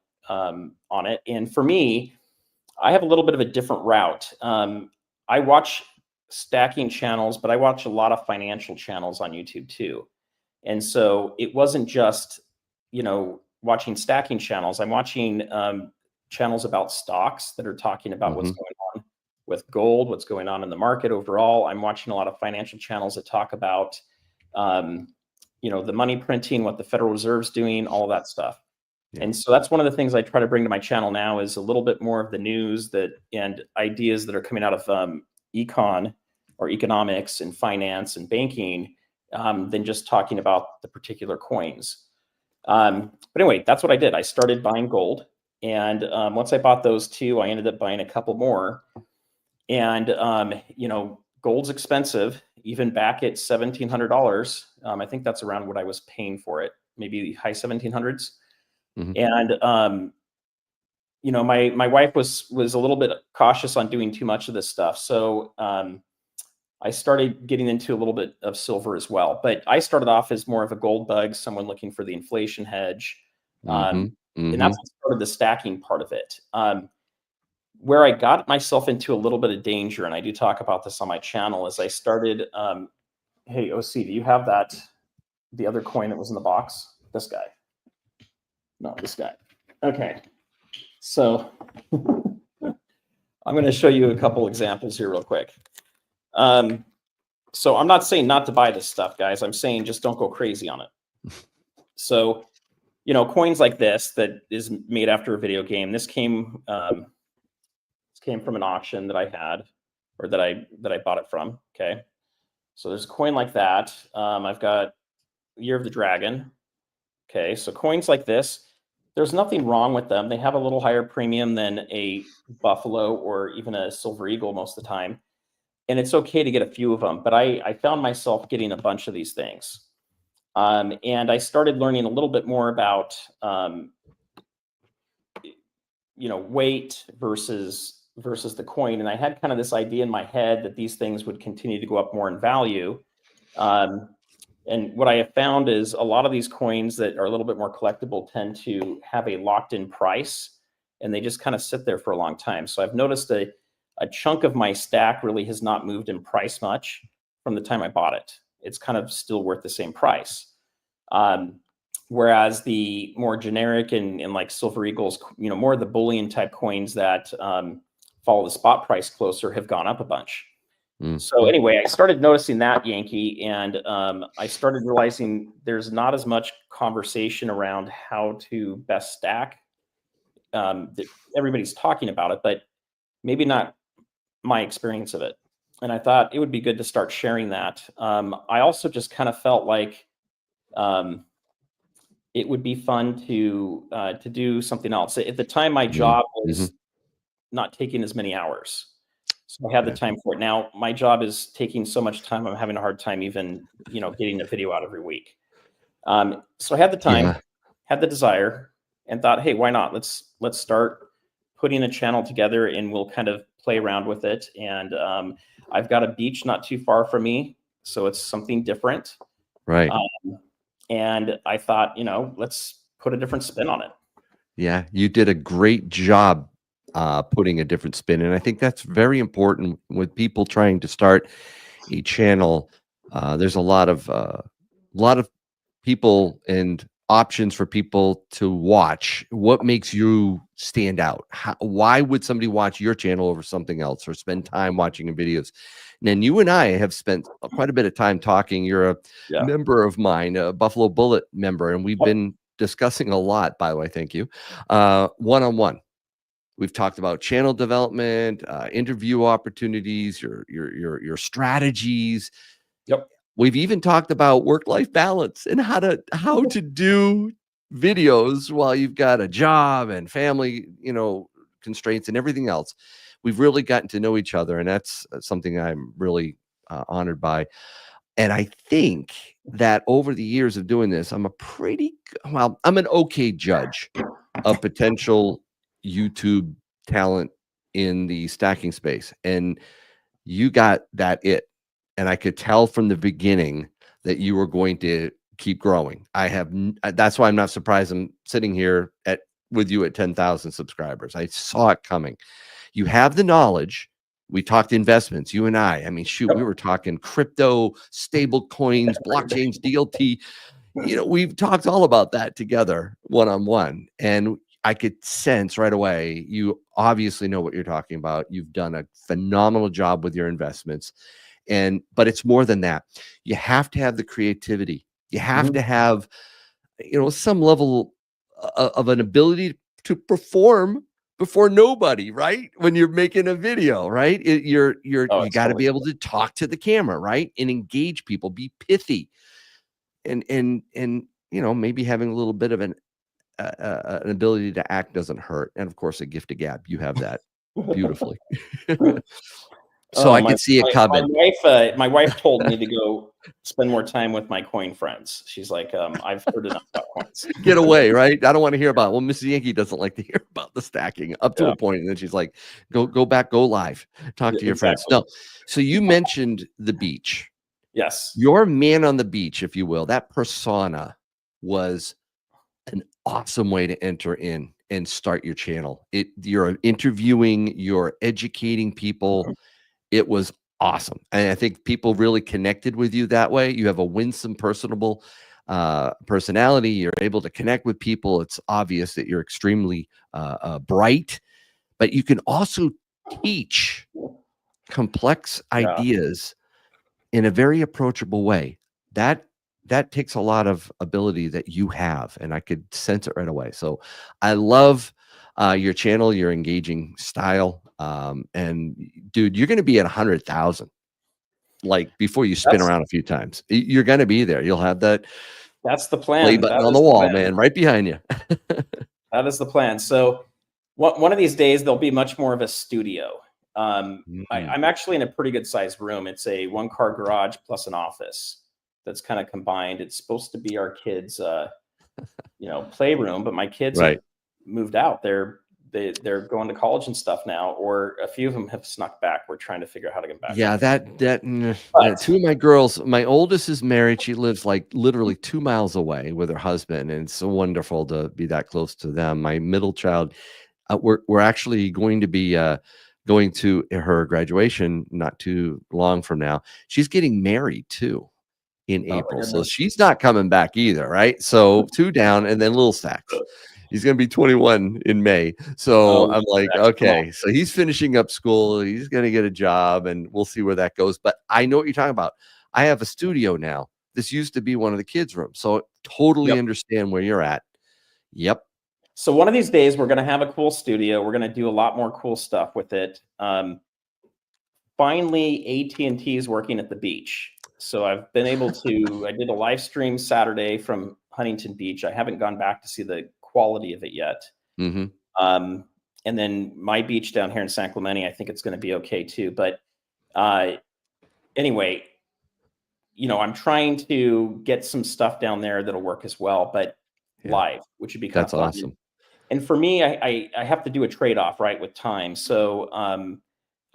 it. And for me, I have a little bit of a different route. I watch stacking channels, but I watch a lot of financial channels on YouTube too. And so it wasn't just, watching stacking channels. I'm watching channels about stocks that are talking about what's going on with gold, what's going on in the market overall. I'm watching a lot of financial channels that talk about the money printing, what the Federal Reserve's doing, all of that stuff. Yeah. And so that's one of the things I try to bring to my channel now is a little bit more of the news and ideas that are coming out of econ or economics and finance and banking than just talking about the particular coins. But anyway, that's what I did. I started buying gold. And once I bought those 2, I ended up buying a couple more. And, gold's expensive, even back at $1,700. I think that's around what I was paying for it, maybe high 1700s. Mhm. And you know, my wife was a little bit cautious on doing too much of this stuff, so I started getting into a little bit of silver as well. But I started off as more of a gold bug, someone looking for the inflation hedge, Mhm. and that's Mhm. what started the stacking part of it. Where I got myself into a little bit of danger, and I do talk about this on my channel, is I started. Hey, OC, do you have the other coin that was in the box? This guy. No, this guy. Okay. So I'm going to show you a couple examples here real quick. So I'm not saying not to buy this stuff, guys. I'm saying just don't go crazy on it. So, you know, coins like this that is made after a video game. This came from an auction that I had, or that I bought it from. Okay. So there's a coin like that. I've got Year of the Dragon. Okay. So coins like this, there's nothing wrong with them. They have a little higher premium than a Buffalo or even a Silver Eagle most of the time. And it's okay to get a few of them. But I found myself getting a bunch of these things. And I started learning a little bit more about, you know, weight versus the coin. And I had kind of this idea in my head that these things would continue to go up more in value. And what I have found is a lot of these coins that are a little bit more collectible tend to have a locked in price, and they just kind of sit there for a long time. So I've noticed a chunk of my stack really has not moved in price much from the time I bought it. It's kind of still worth the same price. Whereas the more generic and like Silver Eagles, you know, more of the bullion type coins that follow the spot price closer have gone up a bunch. So anyway, I started noticing that, Yankee, and I started realizing there's not as much conversation around how to best stack. That everybody's talking about it, but maybe not my experience of it. And I thought it would be good to start sharing that. I also just kind of felt like it would be fun to do something else. At the time, my job was not taking as many hours. So I had the time for it. Now my job is taking so much time. I'm having a hard time even, you know, getting a video out every week. So I had the time, had the desire, and thought, hey, why not? Let's start putting a channel together, and we'll kind of play around with it. And I've got a beach not too far from me, so it's something different. Right. And I thought, you know, let's put a different spin on it. Yeah, you did a great job putting a different spin, and I think that's very important with people trying to start a channel. There's a lot of people and options for people to watch. What makes you stand out? Why would somebody watch your channel over something else or spend time watching your videos? And then you and I have spent quite a bit of time talking. You're a member of mine, a Buffalo Bullet member, and we've been discussing a lot, by the way, thank you, one-on-one. We've talked about channel development, interview opportunities, your strategies. Yep. We've even talked about work-life balance and how to do videos while you've got a job and family, you know, constraints and everything else. We've really gotten to know each other, and that's something I'm really honored by. And I think that over the years of doing this, I'm I'm an okay judge of potential YouTube talent in the stacking space. And you got that it. And I could tell from the beginning that you were going to keep growing. That's why I'm not surprised I'm sitting here with you at 10,000 subscribers. I saw it coming. You have the knowledge. We talked investments, you and I. I mean, shoot, we were talking crypto, stable coins, blockchains, DLT. You know, we've talked all about that together one-on-one. And I could sense right away, you obviously know what you're talking about. You've done a phenomenal job with your investments. But it's more than that. You have to have the creativity. You have to have, you know, some level of an ability to perform before nobody, right? When you're making a video, right? You got to be able to talk to the camera, right? And engage people, be pithy. And you know, maybe having a little bit of an ability to act doesn't hurt. And of course, a gift of gab. You have that beautifully. So I could see it coming. My wife told me to go spend more time with my coin friends. She's like, I've heard enough about coins. Get away, right? I don't want to hear about it. Well, Mrs. Yankee doesn't like to hear about the stacking up to Yeah. a point, and then she's like, go back, go live, talk to your friends. Exactly. No. So you mentioned the beach. Yes. Your man on the beach, if you will, that persona was an awesome way to enter in and start your channel. You're interviewing, you're educating people. It was awesome. And I think people really connected with you that way. You have a winsome, personable personality. You're able to connect with people. It's obvious that you're extremely bright, but you can also teach complex Yeah. ideas in a very approachable way. That takes a lot of ability that you have, and I could sense it right away. So I love your channel, your engaging style. And dude, you're going to be at 100,000 like before you spin around a few times. You're going to be there. You'll have that That's the play plan. button That on is the the wall, plan. man, right behind you. That is the plan. So one of these days, there'll be much more of a studio. I'm actually in a pretty good sized room. It's a 1-car garage plus an office that's kind of combined. It's supposed to be our kids' playroom, but my kids have moved out. They're going to college and stuff now, or a few of them have snuck back. We're trying to figure out how to get back. Yeah, two of my girls, my oldest is married. She lives like literally 2 miles away with her husband, and it's so wonderful to be that close to them. My middle child, we're actually going to be going to her graduation not too long from now. She's getting married too in April, so she's not coming back either, right? So 2 down, and then little Stacks. He's going to be 21 in May. So I'm like, okay, so he's finishing up school. He's going to get a job, and we'll see where that goes. But I know what you're talking about. I have a studio now. This used to be one of the kids' rooms. So totally understand where you're at. Yep. So one of these days, we're going to have a cool studio. We're going to do a lot more cool stuff with it. Finally, AT&T is working at the beach. So I've been able to, I did a live stream Saturday from Huntington Beach. I haven't gone back to see the quality of it yet. And then my beach down here in San Clemente, I think it's going to be okay too. But anyway, I'm trying to get some stuff down there that'll work as well, but live, which would be kind of fun. Awesome. And for me, I have to do a trade-off, right, with time. So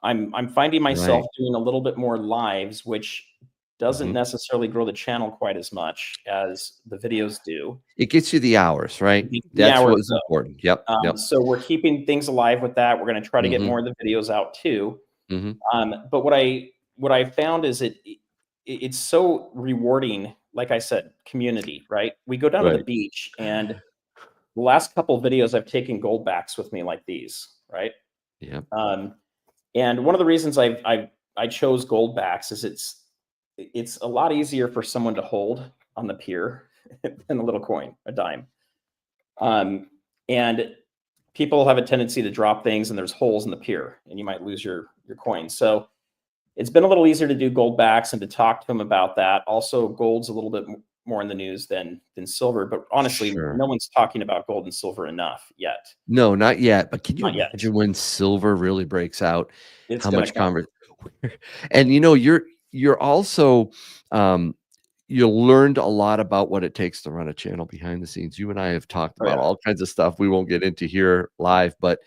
I'm finding myself doing a little bit more lives, which doesn't necessarily grow the channel quite as much as the videos do. It gets you the hours, right? That's what's important. Yep. So we're keeping things alive with that. We're going to try to get more of the videos out too. But what I found is it's so rewarding. Like I said, community, right? We go down to the beach, and the last couple of videos I've taken gold backs with me like these, right? Yeah. And one of the reasons I chose gold backs is it's a lot easier for someone to hold on the pier than a little coin, a dime. And people have a tendency to drop things, and there's holes in the pier, and you might lose your coin. So it's been a little easier to do gold backs and to talk to them about that. Also, gold's a little bit more in the news than silver, but honestly, no one's talking about gold and silver enough yet. No, not yet. But can you imagine when silver really breaks out? It's how much conversation? And you're also you learned a lot about what it takes to run a channel behind the scenes. You and I have talked about all kinds of stuff we won't get into here live, but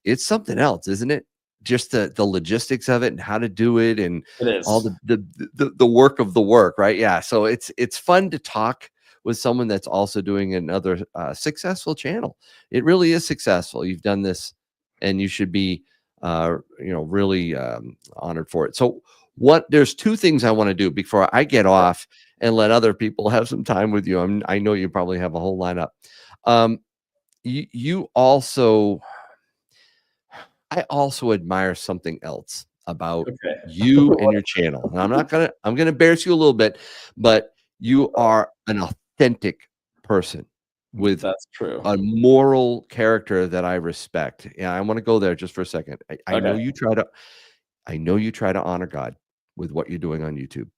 it's something else, isn't it? Just the logistics of it and how to do it, and all the work of the work, right? Yeah. So it's fun to talk with someone that's also doing another successful channel. It really is successful. You've done this, and you should be really honored for it. So there's 2 things I want to do before I get off and let other people have some time with you. I know you probably have a whole lineup. I also admire something else about you and your channel. And I'm going to embarrass you a little bit, but you are an authentic person with a moral character that I respect. Yeah, I want to go there just for a second. I know you try to honor God with what you're doing on YouTube.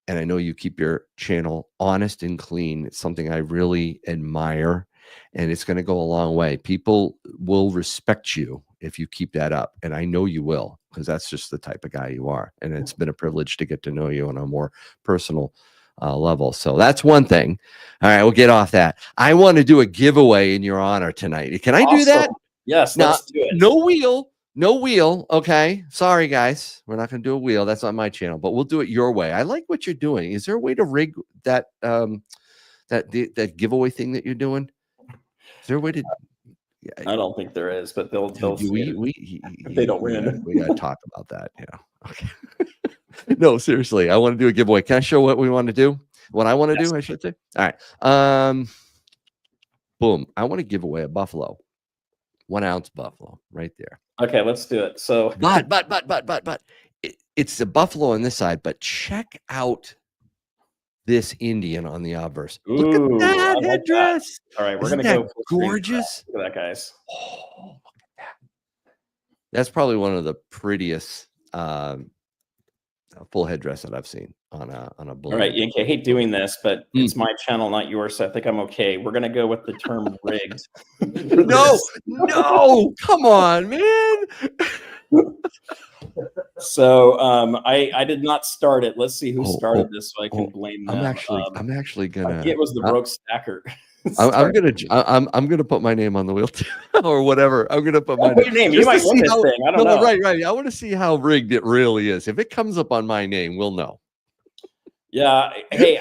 And I know you keep your channel honest and clean. It's something I really admire, and it's going to go a long way. People will respect you if you keep that up, and I know you will, because that's just the type of guy you are. And it's been a privilege to get to know you on a more personal level. So that's one thing. All right, we'll get off that. I want to do a giveaway in your honor tonight. Can I do that? Yes, Now, let's do it. no wheel. No wheel. Okay. Sorry, guys. We're not going to do a wheel. That's not my channel, but we'll do it your way. I like what you're doing. Is there a way to rig that that giveaway thing that you're doing? Is there a way to? I don't think there is, but they'll Dude, if they don't win. We gotta talk about that. Yeah. Okay. No, seriously. I want to do a giveaway. Can I show what we want to do? What I want to do, I should say. All right. Boom. I want to give away a buffalo. 1 ounce buffalo right there. Okay, let's do it. So But it's the buffalo on this side, but check out this Indian on the obverse. Look Ooh, at that I like that. headdress. All right, we're Isn't gonna that go full screen for gorgeous. that. Look at that, guys. Oh, look at that. That's probably one of the prettiest full headdress that I've seen on a All bullion. right, Yankee, I hate doing this, but it's my channel, not yours, so I think I'm okay. We're gonna go with the term rigged. No, come on, man. So I did not start it. Let's see who started this so I can blame them. I'm actually gonna. It was the broke stacker. I'm gonna put my name on the wheel too, or whatever. I'm gonna put my name. You might win this thing. I don't know. Right. I want to see how rigged it really is. If it comes up on my name, we'll know. Yeah. Hey,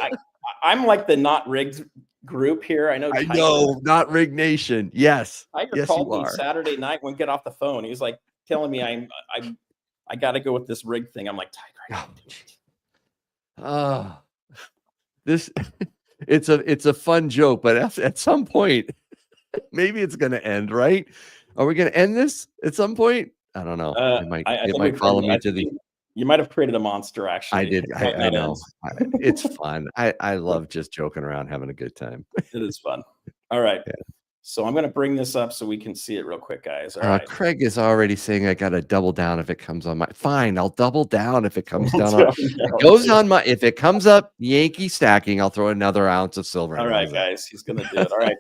I'm like the not rigged group here. I know. I know, not rigged nation. Yes. Tiger called me Saturday night when we get off the phone. He was like telling me I got to go with this rig thing. I'm like, Tiger. This it's a fun joke, but at some point, maybe it's gonna end, right? Are we gonna end this at some point? I don't know. It might follow me to the. You might have created a monster, actually. I did. I know. It's fun. I love just joking around, having a good time. It is fun. All right. Yeah. So I'm going to bring this up so we can see it real quick, guys. All right. Craig is already saying I got to double down if it comes on my. Fine, I'll double down if it comes down on. It goes on my. If it comes up Yankee stacking, I'll throw another ounce of silver. All right, guys. He's going to do it. All right.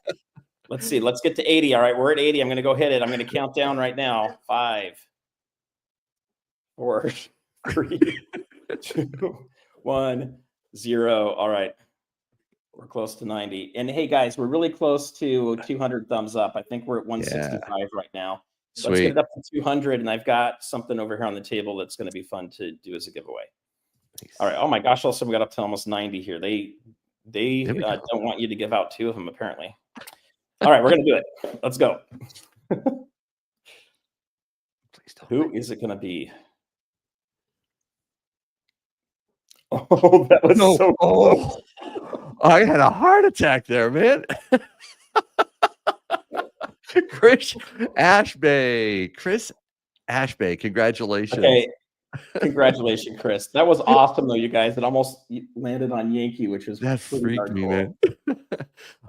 Let's see. Let's get to 80. All right. We're at 80. I'm going to go hit it. I'm going to count down right now. 5, 4, 3, 2, 1, 0. All right. We're close to 90. And hey, guys, we're really close to 200 thumbs up. I think we're at 165 right now. So let's get it up to 200. And I've got something over here on the table that's going to be fun to do as a giveaway. Nice. All right. Oh my gosh. Also, we got up to almost 90 here. They don't want you to give out 2 of them, apparently. All right. We're going to do it. Let's go. Who is it going to be? Oh, that was so close. I had a heart attack there, man. Chris Ashbay. Congratulations. Okay. Congratulations, Chris. That was awesome, though, you guys. It almost landed on Yankee, which was that freaked me, man.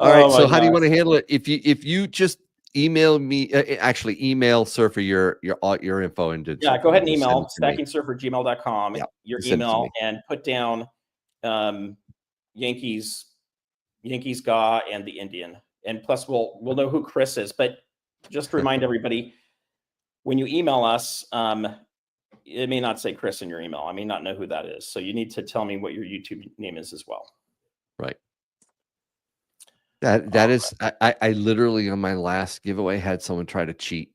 All right. So how do you want to handle it? If you just email me, actually email Surfer your info into. Yeah, go ahead and email stackingsurfer@gmail.com. Yep. Your email and put down Yankees GAW and the Indian, and plus we'll know who Chris is. But just to remind everybody, when you email us, it may not say Chris in your email. I may not know who that is, so you need to tell me what your YouTube name is as well. Right. That is. I literally on my last giveaway had someone try to cheat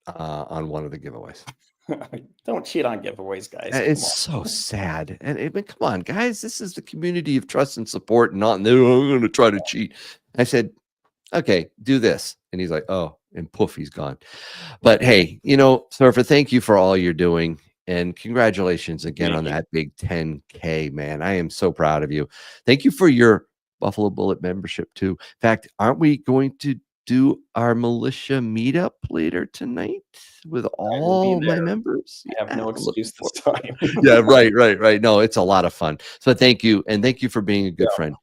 on one of the giveaways. Don't cheat on giveaways, guys. It's so sad. And come on, guys, this is the community of trust and support, and not no, I'm going to try to cheat. I said, okay, do this. And he's like, oh, and poof, he's gone. But hey, Surfer, thank you for all you're doing. And congratulations again on that big 10K, man. I am so proud of you. Thank you for your Buffalo Bullet membership too. In fact, aren't we going to do our militia meetup later tonight with all my members? I have no excuse this time. Yeah, right. No, it's a lot of fun. So thank you, and thank you for being a good friend.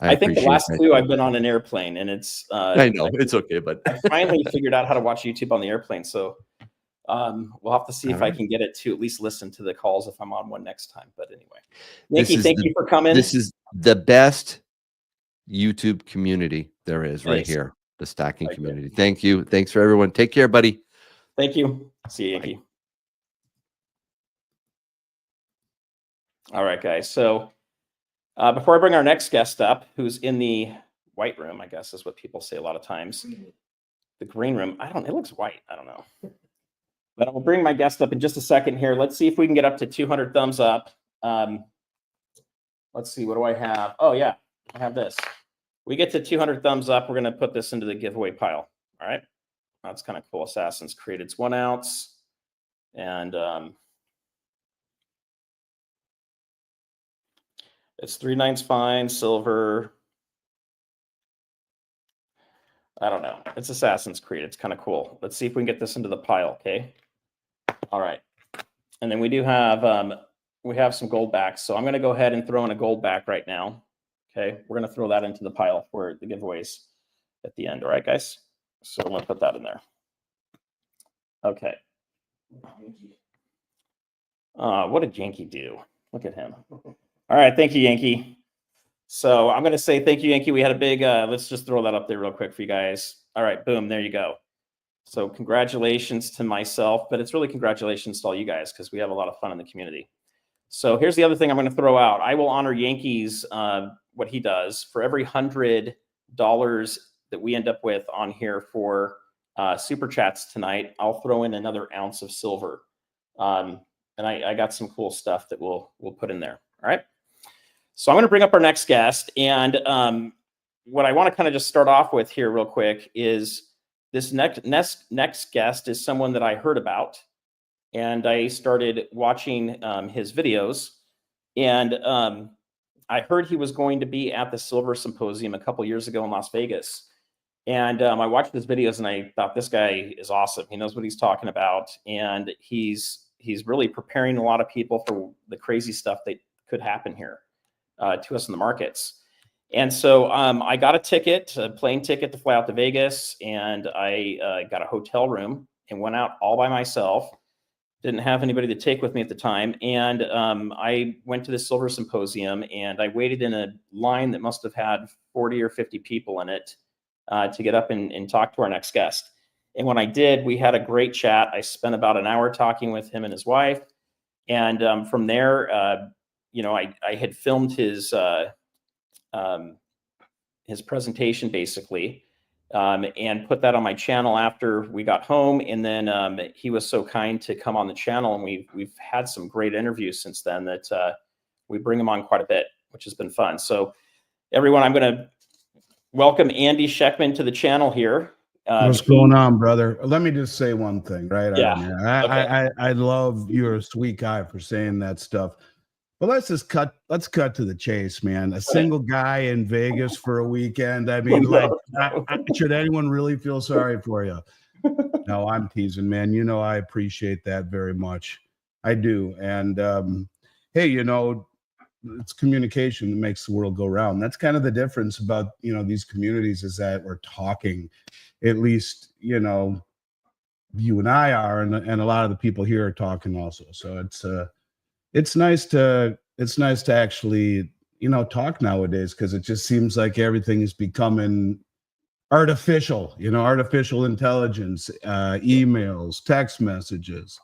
I think the last 2 I've been on an airplane, and it's I know it's okay, but I finally figured out how to watch YouTube on the airplane. So we'll have to see if I can get it to at least listen to the calls if I'm on one next time. But anyway, Yankee, thank you for coming. This is the best YouTube community there is right here. The stacking community. Thank you. Thanks for everyone. Take care, buddy. Thank you. See you, Yankee. Bye. All right, guys. So before I bring our next guest up, who's in the white room, I guess is what people say a lot of times. The green room, it looks white. I don't know. But I'll bring my guest up in just a second here. Let's see if we can get up to 200 thumbs up. Let's see, what do I have? Oh, yeah, I have this. We get to 200 thumbs up, we're going to put this into the giveaway pile. All right. That's kind of cool. Assassin's Creed. It's 1 ounce. And it's 3/9 fine, silver. I don't know. It's Assassin's Creed. It's kind of cool. Let's see if we can get this into the pile. Okay. All right. And then we do have some gold backs. So I'm going to go ahead and throw in a gold back right now. Okay. We're going to throw that into the pile for the giveaways at the end. All right, guys. So I'm going to put that in there. Okay. What did Yankee do? Look at him. All right. Thank you, Yankee. So I'm going to say thank you, Yankee. We had a big, let's just throw that up there real quick for you guys. All right. Boom. There you go. So congratulations to myself, but it's really congratulations to all you guys because we have a lot of fun in the community. So here's the other thing I'm going to throw out. I will honor Yankee's, what he does. For every $100 that we end up with on here for super chats tonight, I'll throw in another ounce of silver. And I got some cool stuff that we'll put in there. All right. So I'm going to bring up our next guest. And what I want to kind of just start off with here real quick is this next guest is someone that I heard about. And I started watching his videos. And I heard he was going to be at the Silver Symposium a couple years ago in Las Vegas. And I watched his videos and I thought, this guy is awesome. He knows what he's talking about. And he's really preparing a lot of people for the crazy stuff that could happen here to us in the markets. And so I got a plane ticket to fly out to Vegas, and I got a hotel room and went out all by myself. Didn't have anybody to take with me at the time. And I went to the Silver Symposium, and I waited in a line that must have had 40 or 50 people in it to get up and talk to our next guest. And when I did, we had a great chat. I spent about an hour talking with him and his wife. And from there, I had filmed his presentation basically, and put that on my channel after we got home. And then he was so kind to come on the channel, and we've had some great interviews since then that we bring him on quite a bit, which has been fun. So everyone, I'm going to welcome Andy Schectman to the channel here. What's going on, brother? Let me just say one thing, right? Yeah. I love you're a sweet guy for saying that stuff. But let's cut to the chase, man. A single guy in Vegas for a weekend. I mean, should anyone really feel sorry for you? No, I'm teasing, man. You know, I appreciate that very much. I do. And hey, it's communication that makes the world go round. That's kind of the difference about, these communities, is that we're talking, at least, you and I are, and a lot of the people here are talking also. So it's nice to actually, talk nowadays, because it just seems like everything is becoming artificial, artificial intelligence, emails, text messages.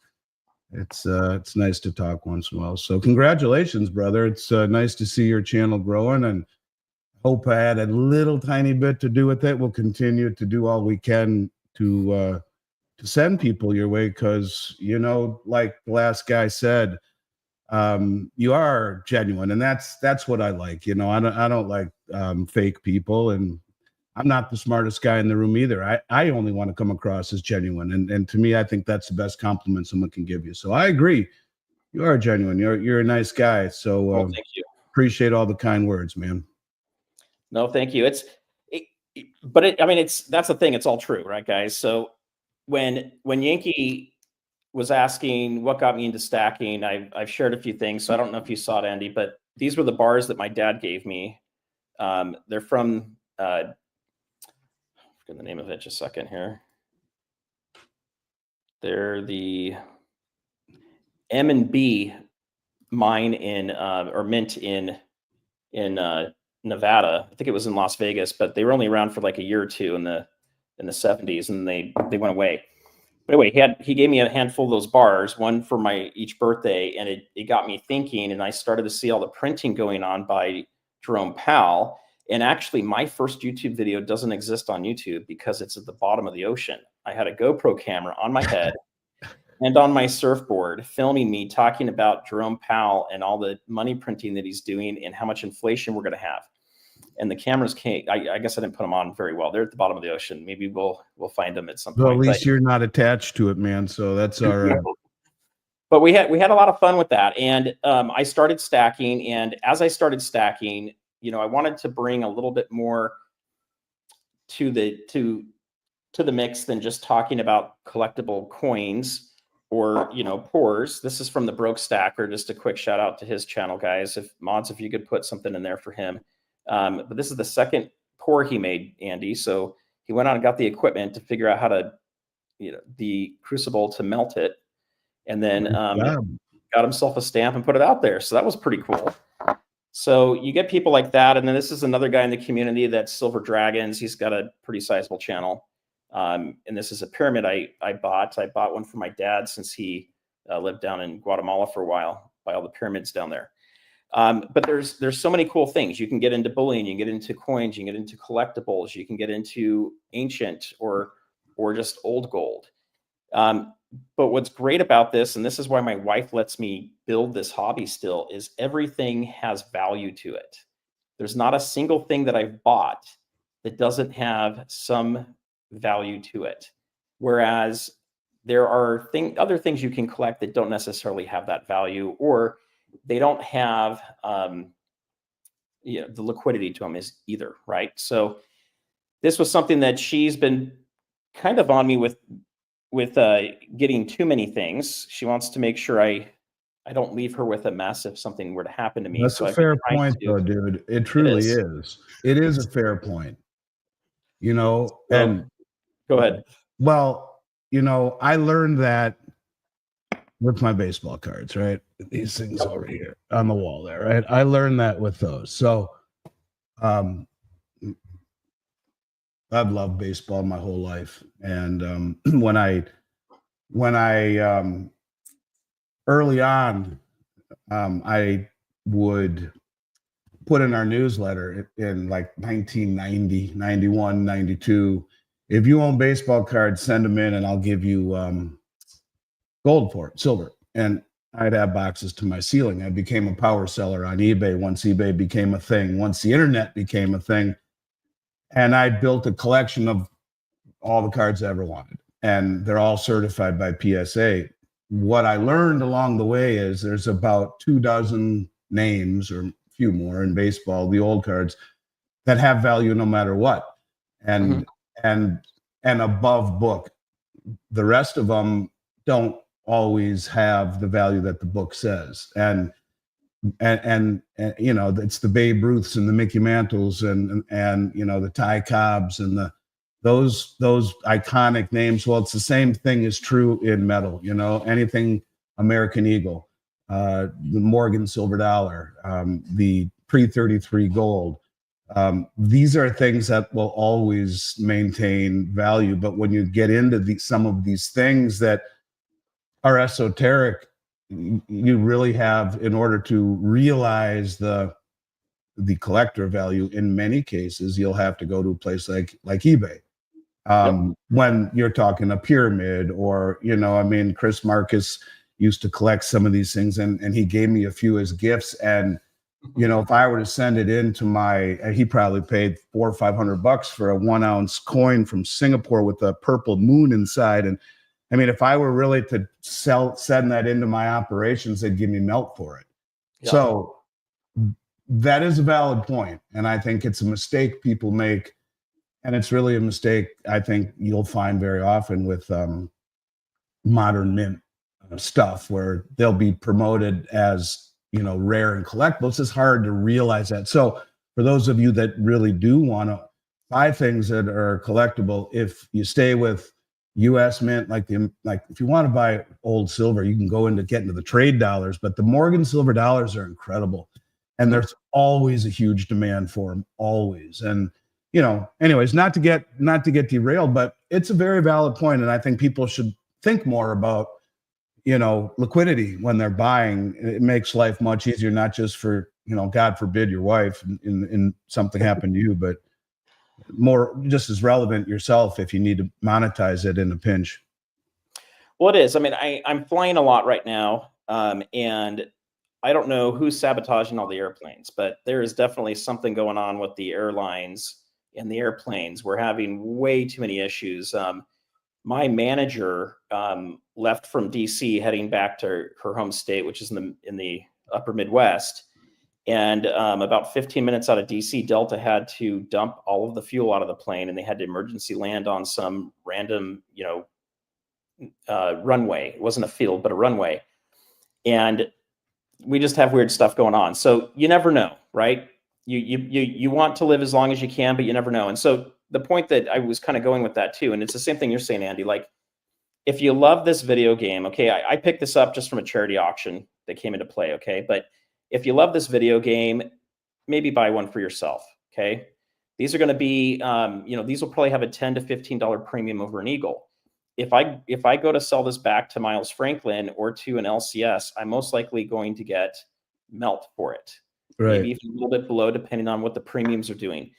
It's nice to talk once in a while. So congratulations, brother. It's nice to see your channel growing, and hope I had a little tiny bit to do with it. We'll continue to do all we can to send people your way, because, like the last guy said, you are genuine, and that's what I like. I don't like fake people, and I'm not the smartest guy in the room either. I only want to come across as genuine, and to me, I think that's the best compliment someone can give you. So I agree, you are genuine. You're a nice guy. So thank you. Appreciate all the kind words, man. No, thank you. That's the thing. It's all true, right, guys? So when Yankee was asking what got me into stacking, I've shared a few things. So I don't know if you saw it, Andy, but these were the bars that my dad gave me. They're from, I forget the name of it, just a second here. They're the M&B mine or mint in Nevada. I think it was in Las Vegas, but they were only around for like a year or two in the 70s, and they went away. But anyway, he gave me a handful of those bars, one for my each birthday, and it got me thinking, and I started to see all the printing going on by Jerome Powell. And actually, my first YouTube video doesn't exist on YouTube because it's at the bottom of the ocean. I had a GoPro camera on my head and on my surfboard filming me talking about Jerome Powell and all the money printing that he's doing and how much inflation we're going to have. And the cameras can't, I guess I didn't put them on very well. They're at the bottom of the ocean. Maybe we'll find them at some Well, point. at least you're not attached to it, man. So that's all right. But we had a lot of fun with that. And I started stacking. And as I started stacking, you know, I wanted to bring a little bit more to the mix than just talking about collectible coins or, you know, pours. This is from the Broke Stacker. Just a quick shout out to his channel, guys. If you could put something in there for him. But this is the second pour he made, Andy. So he went on and got the equipment to figure out how to, you know, the crucible to melt it, and then got himself a stamp and put it out there. So that was pretty cool. So you get people like that. And then this is another guy in the community that's Silver Dragons. He's got a pretty sizable channel. And this is a pyramid I bought. I bought one for my dad since he lived down in Guatemala for a while, by all the pyramids down there. But there's so many cool things. You can get into bullion, you can get into coins, you can get into collectibles, you can get into ancient or just old gold. But what's great about this, and this is why my wife lets me build this hobby still, is everything has value to it. There's not a single thing that I've bought that doesn't have some value to it. Whereas there are other things you can collect that don't necessarily have that value, or they don't have you know, the liquidity to them is either, right? So this was something that she's been kind of on me with getting too many things. She wants to make sure I don't leave her with a mess if something were to happen to me. That's so a fair point, though, dude. It truly is. It is a fair point. You know, and go ahead. Well, you know, I learned that with my baseball cards, right? These things over here on the wall there, right? I learned that with those. So I've loved baseball my whole life. And when I early on, I would put in our newsletter in like 1990, 91, 92. If you own baseball cards, send them in and I'll give you gold for it, silver. And I'd have boxes to my ceiling. I became a power seller on eBay once eBay became a thing, once the internet became a thing. And I built a collection of all the cards I ever wanted. And they're all certified by PSA. What I learned along the way is there's about 24 names or a few more in baseball, the old cards, that have value no matter what. And and above book. The rest of them don't always have the value that the book says. And you know, it's the Babe Ruths and the Mickey Mantles and you know, the Ty Cobbs and those iconic names. Well, it's the same thing is true in metal, you know, anything American Eagle, the Morgan Silver Dollar, the pre-33 gold. These are things that will always maintain value. But when you get into some of these things that are esoteric, you really have, in order to realize the collector value, in many cases, you'll have to go to a place like eBay. When you're talking a pyramid, or, you know, I mean, Chris Marcus used to collect some of these things, and he gave me a few as gifts. And, you know, if I were to send it into he probably paid $400 or $500 for a 1 ounce coin from Singapore with a purple moon inside. And I mean, if I were really to send that into my operations, they'd give me milk for it. Yeah. So that is a valid point. And I think it's a mistake people make. And it's really a mistake I think you'll find very often with modern mint stuff, where they'll be promoted as, you know, rare and collectibles. It's hard to realize that. So for those of you that really do want to buy things that are collectible, if you stay with U.S. Mint, like if you want to buy old silver, you can go get into the trade dollars, but the Morgan silver dollars are incredible, and there's always a huge demand for them, always. And, you know, anyways, not to get derailed, but it's a very valid point, and I think people should think more about, liquidity when they're buying. It makes life much easier, not just for, God forbid, your wife and something happened to you, but more just as relevant yourself if you need to monetize it in a pinch. Well, it is. I mean, I'm flying a lot right now, and I don't know who's sabotaging all the airplanes, but there is definitely something going on with the airlines and the airplanes. We're having way too many issues. My manager left from DC heading back to her home state, which is in the upper Midwest. And about 15 minutes out of DC, Delta had to dump all of the fuel out of the plane, and they had to emergency land on some random, runway. It wasn't a field, but a runway. And we just have weird stuff going on. So you never know, right? You want to live as long as you can, but you never know. And so the point that I was kind of going with that too, and it's the same thing you're saying, Andy, like if you love this video game, okay, I picked this up just from a charity auction that came into play, okay? But if you love this video game, maybe buy one for yourself, okay? These are going to be, these will probably have a $10 to $15 premium over an Eagle. If I go to sell this back to Miles Franklin or to an LCS, I'm most likely going to get melt for it. Right. Maybe even a little bit below, depending on what the premiums are doing.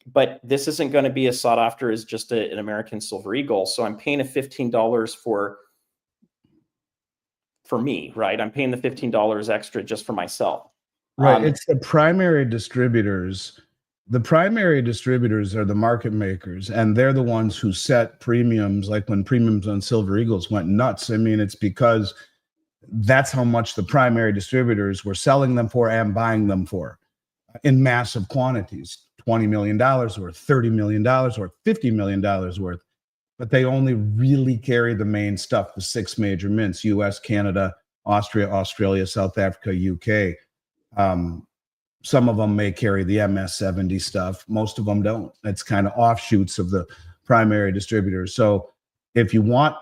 But this isn't going to be as sought after as just an American Silver Eagle. So I'm paying a $15 for me, right? I'm paying the $15 extra just for myself. Right. It's the primary distributors. The primary distributors are the market makers, and they're the ones who set premiums. Like when premiums on Silver Eagles went nuts. I mean, it's because that's how much the primary distributors were selling them for and buying them for in massive quantities. $20 million worth, $30 million worth, $50 million worth. But they only really carry the main stuff, the 6 major mints: US, Canada, Austria, Australia, South Africa, UK. Some of them may carry the MS-70 stuff. Most of them don't. It's kind of offshoots of the primary distributors. So if you want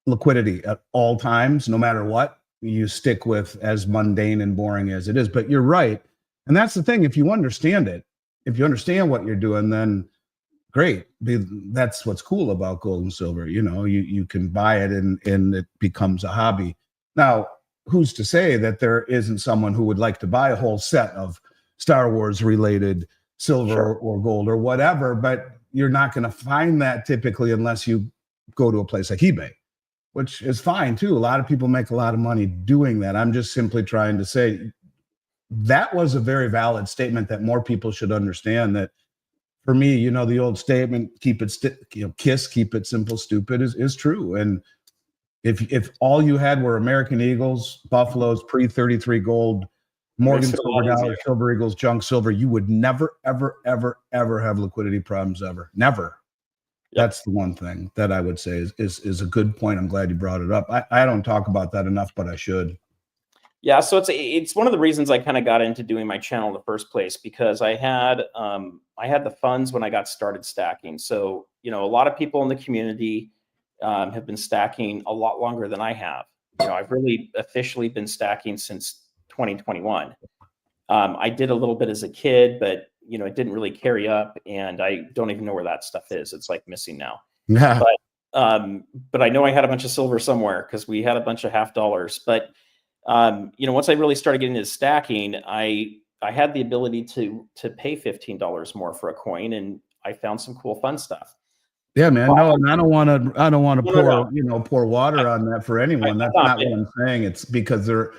liquidity at all times, no matter what, you stick with as mundane and boring as it is. But you're right. And that's the thing. If you understand it, if you understand what you're doing, then great. That's what's cool about gold and silver. You can buy it and it becomes a hobby. Now, who's to say that there isn't someone who would like to buy a whole set of Star Wars related silver or gold or whatever, but you're not going to find that typically unless you go to a place like eBay, which is fine too. A lot of people make a lot of money doing that. I'm just simply trying to say that was a very valid statement that more people should understand. That for me, the old statement, keep it simple, stupid is true. And if all you had were American Eagles, Buffaloes, pre-33 gold, Morgan Silver Dollar, Silver Eagles, junk silver, you would never, ever, ever, ever have liquidity problems ever. Never. Yep. That's the one thing that I would say is a good point. I'm glad you brought it up. I don't talk about that enough, but I should. Yeah, so it's one of the reasons I kind of got into doing my channel in the first place, because I had the funds when I got started stacking. So a lot of people in the community have been stacking a lot longer than I have. I've really officially been stacking since 2021. I did a little bit as a kid, but it didn't really carry up, and I don't even know where that stuff is. It's like missing now. Yeah. But I know I had a bunch of silver somewhere because we had a bunch of $50. But once I really started getting into stacking, I had the ability to pay $15 more for a coin, and I found some cool fun stuff. Yeah, man. No, and I don't want to pour water on that for anyone. That's not what I'm saying. It's because there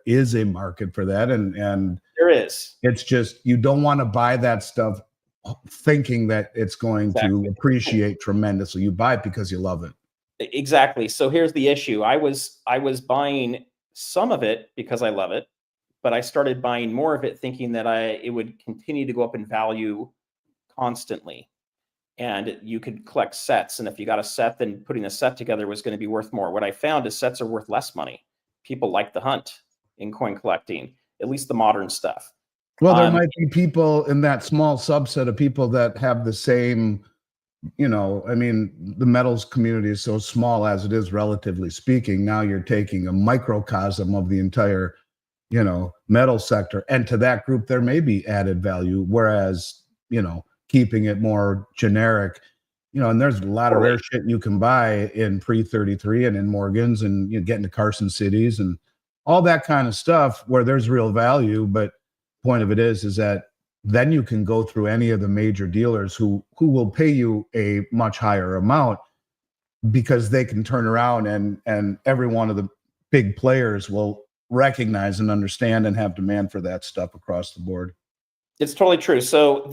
is a market for that, and there is. It's just you don't want to buy that stuff thinking that it's going to appreciate tremendously. You buy it because you love it. Exactly. So here's the issue. I was buying some of it because I love it, but I started buying more of it thinking that it would continue to go up in value constantly. And you could collect sets. And if you got a set, then putting a set together was going to be worth more. What I found is sets are worth less money. People like the hunt in coin collecting, at least the modern stuff. Well, there might be people in that small subset of people that have the same, the metals community is so small as it is, relatively speaking. Now you're taking a microcosm of the entire, metal sector. And to that group, there may be added value. Whereas, keeping it more generic, you know, and there's a lot of rare shit you can buy in pre-33 and in Morgan's, and you know, get into Carson Cities and all that kind of stuff where there's real value. But point of it is that then you can go through any of the major dealers who will pay you a much higher amount, because they can turn around and every one of the big players will recognize and understand and have demand for that stuff across the board. It's totally true. So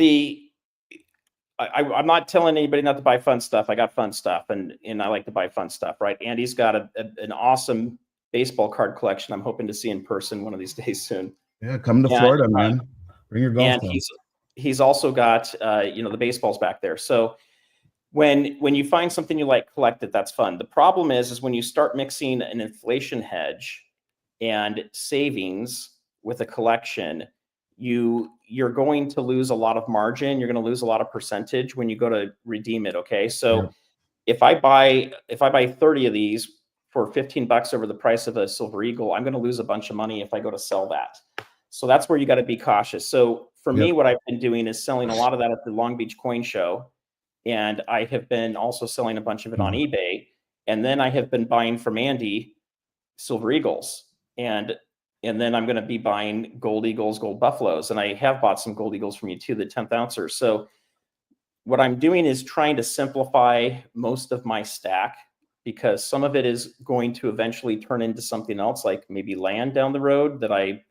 I'm not telling anybody not to buy fun stuff. I got fun stuff, and I like to buy fun stuff, right? Andy's got an awesome baseball card collection. I'm hoping to see in person one of these days soon. Yeah, come to Florida, man. Bring your golf. And he's also got you know, the baseballs back there. So when you find something you like, collect it. That's fun. The problem is when you start mixing an inflation hedge and savings with a collection, you're going to lose a lot of margin. You're going to lose a lot of percentage when you go to redeem it. Okay. So if I buy 30 of these for $15 over the price of a Silver Eagle, I'm going to lose a bunch of money if I go to sell that. So that's where you got to be cautious. So for me, what I've been doing is selling a lot of that at the Long Beach Coin Show. And I have been also selling a bunch of it on eBay. And then I have been buying from Andy Silver Eagles. And then I'm going to be buying Gold Eagles, Gold Buffaloes. And I have bought some Gold Eagles from you too, the 10th ouncers. So what I'm doing is trying to simplify most of my stack, because some of it is going to eventually turn into something else, like maybe land down the road that I,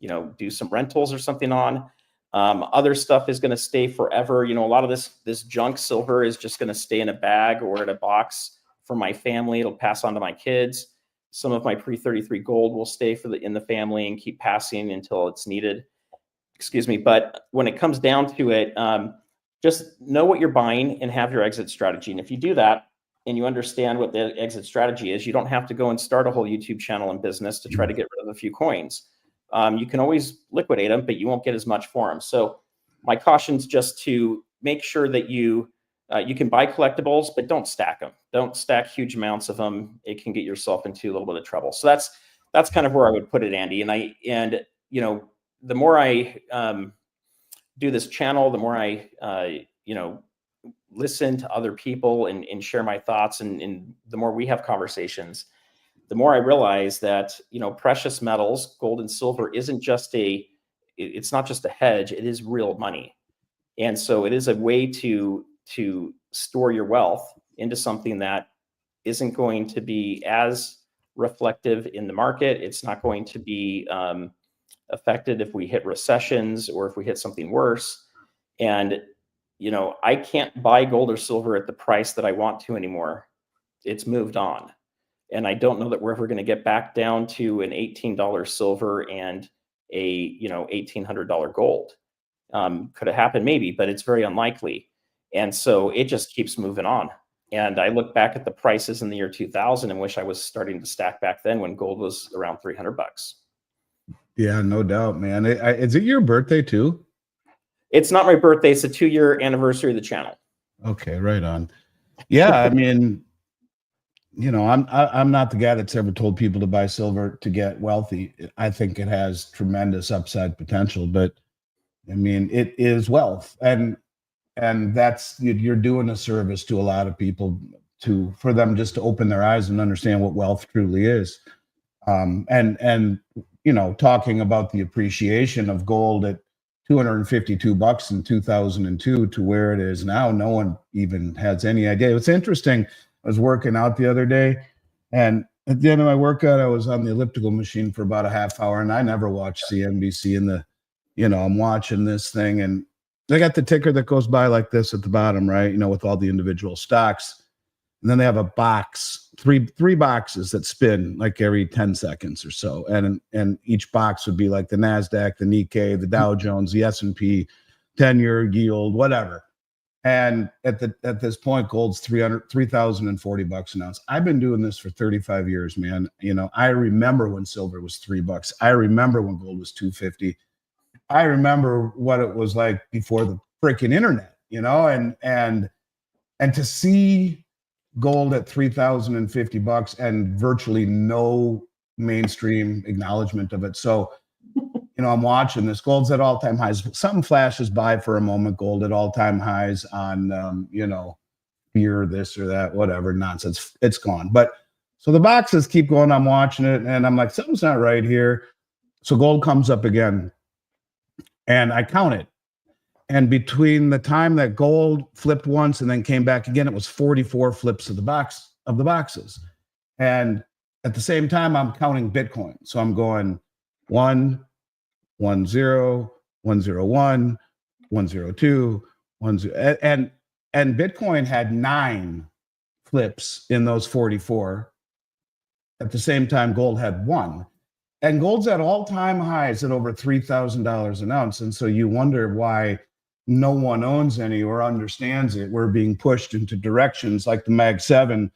you know, do some rentals or something on. Other stuff is going to stay forever. You know, a lot of this junk silver is just going to stay in a bag or in a box for my family. It'll pass on to my kids. Some of my pre-33 gold will stay in the family and keep passing until it's needed. Excuse me. But when it comes down to it, just know what you're buying and have your exit strategy. And if you do that and you understand what the exit strategy is, you don't have to go and start a whole YouTube channel and business to try to get rid of a few coins. You can always liquidate them, but you won't get as much for them. So my caution is just to make sure that you can buy collectibles, but don't stack them. Don't stack huge amounts of them. It can get yourself into a little bit of trouble. So that's kind of where I would put it, Andy. And you know, the more I do this channel, the more I you know, listen to other people and share my thoughts, and the more we have conversations, the more I realize that, you know, precious metals, gold and silver, it's not just a hedge, it is real money. And so it is a way to store your wealth into something that isn't going to be as reflective in the market. It's not going to be affected if we hit recessions or if we hit something worse. And, you know, I can't buy gold or silver at the price that I want to anymore. It's moved on. And I don't know that we're ever going to get back down to an $18 silver and a, you know, $1,800 gold. Could have happened maybe, but it's very unlikely. And so it just keeps moving on. And I look back at the prices in the year 2000 and wish I was starting to stack back then when gold was around $300. Yeah, no doubt, man. Is it your birthday too? It's not my birthday. It's a 2-year anniversary of the channel. Okay, right on. Yeah, I mean, you know, I'm not the guy that's ever told people to buy silver to get wealthy. I think it has tremendous upside potential, but I mean, it is wealth, and that's, you're doing a service to a lot of people for them just to open their eyes and understand what wealth truly is. And you know, talking about the appreciation of gold at $252 in 2002 to where it is now, no one even has any idea. It's interesting. I was working out the other day, and at the end of my workout, I was on the elliptical machine for about a half hour, and I never watch CNBC. You know, I'm watching this thing, and they got the ticker that goes by like this at the bottom, right? You know, with all the individual stocks. And then they have a box, three boxes that spin like every 10 seconds or so. And each box would be like the NASDAQ, the Nikkei, the Dow Jones, the S&P, 10-year yield, whatever. And at this point, gold's $3,040 an ounce. I've been doing this for 35 years, man. You know, I remember when silver was $3. I remember when gold was $250. I remember what it was like before the freaking internet, you know, and to see gold at $3,050 and virtually no mainstream acknowledgement of it. So, you know, I'm watching this. Gold's at all-time highs. Something flashes by for a moment. Gold at all-time highs on, you know, fear this or that, whatever nonsense. It's gone. But so the boxes keep going. I'm watching it and I'm like, something's not right here. So gold comes up again and I count it. And between the time that gold flipped once and then came back again, it was 44 flips of the boxes. And at the same time, I'm counting Bitcoin. So I'm going 1, 1, 0, 1, 0, 1, 1, 0, 2, 1, 0. And Bitcoin had 9 flips in those 44. At the same time, gold had 1. And gold's at all-time highs at over $3,000 an ounce. And so you wonder why no one owns any or understands it. We're being pushed into directions like the Mag 7.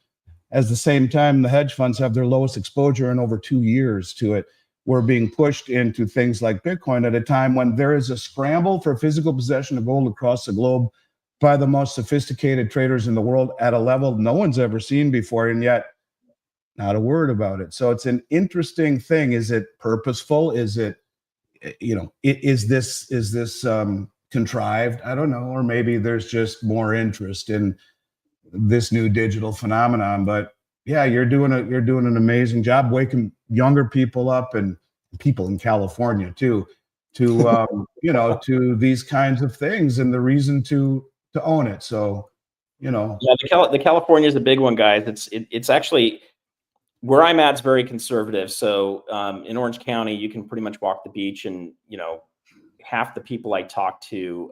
At the same time, the hedge funds have their lowest exposure in over 2 years to it. We're being pushed into things like Bitcoin at a time when there is a scramble for physical possession of gold across the globe by the most sophisticated traders in the world at a level no one's ever seen before, and yet not a word about it. So it's an interesting thing. Is it purposeful? Is it, is this contrived? I don't know. Or maybe there's just more interest in this new digital phenomenon. But yeah, you're doing an amazing job waking younger people up and people in California too, to to these kinds of things and the reason to own it. So, yeah, the California is a big one, guys. It's actually where I'm at is very conservative. So in Orange County, you can pretty much walk the beach, and half the people I talk to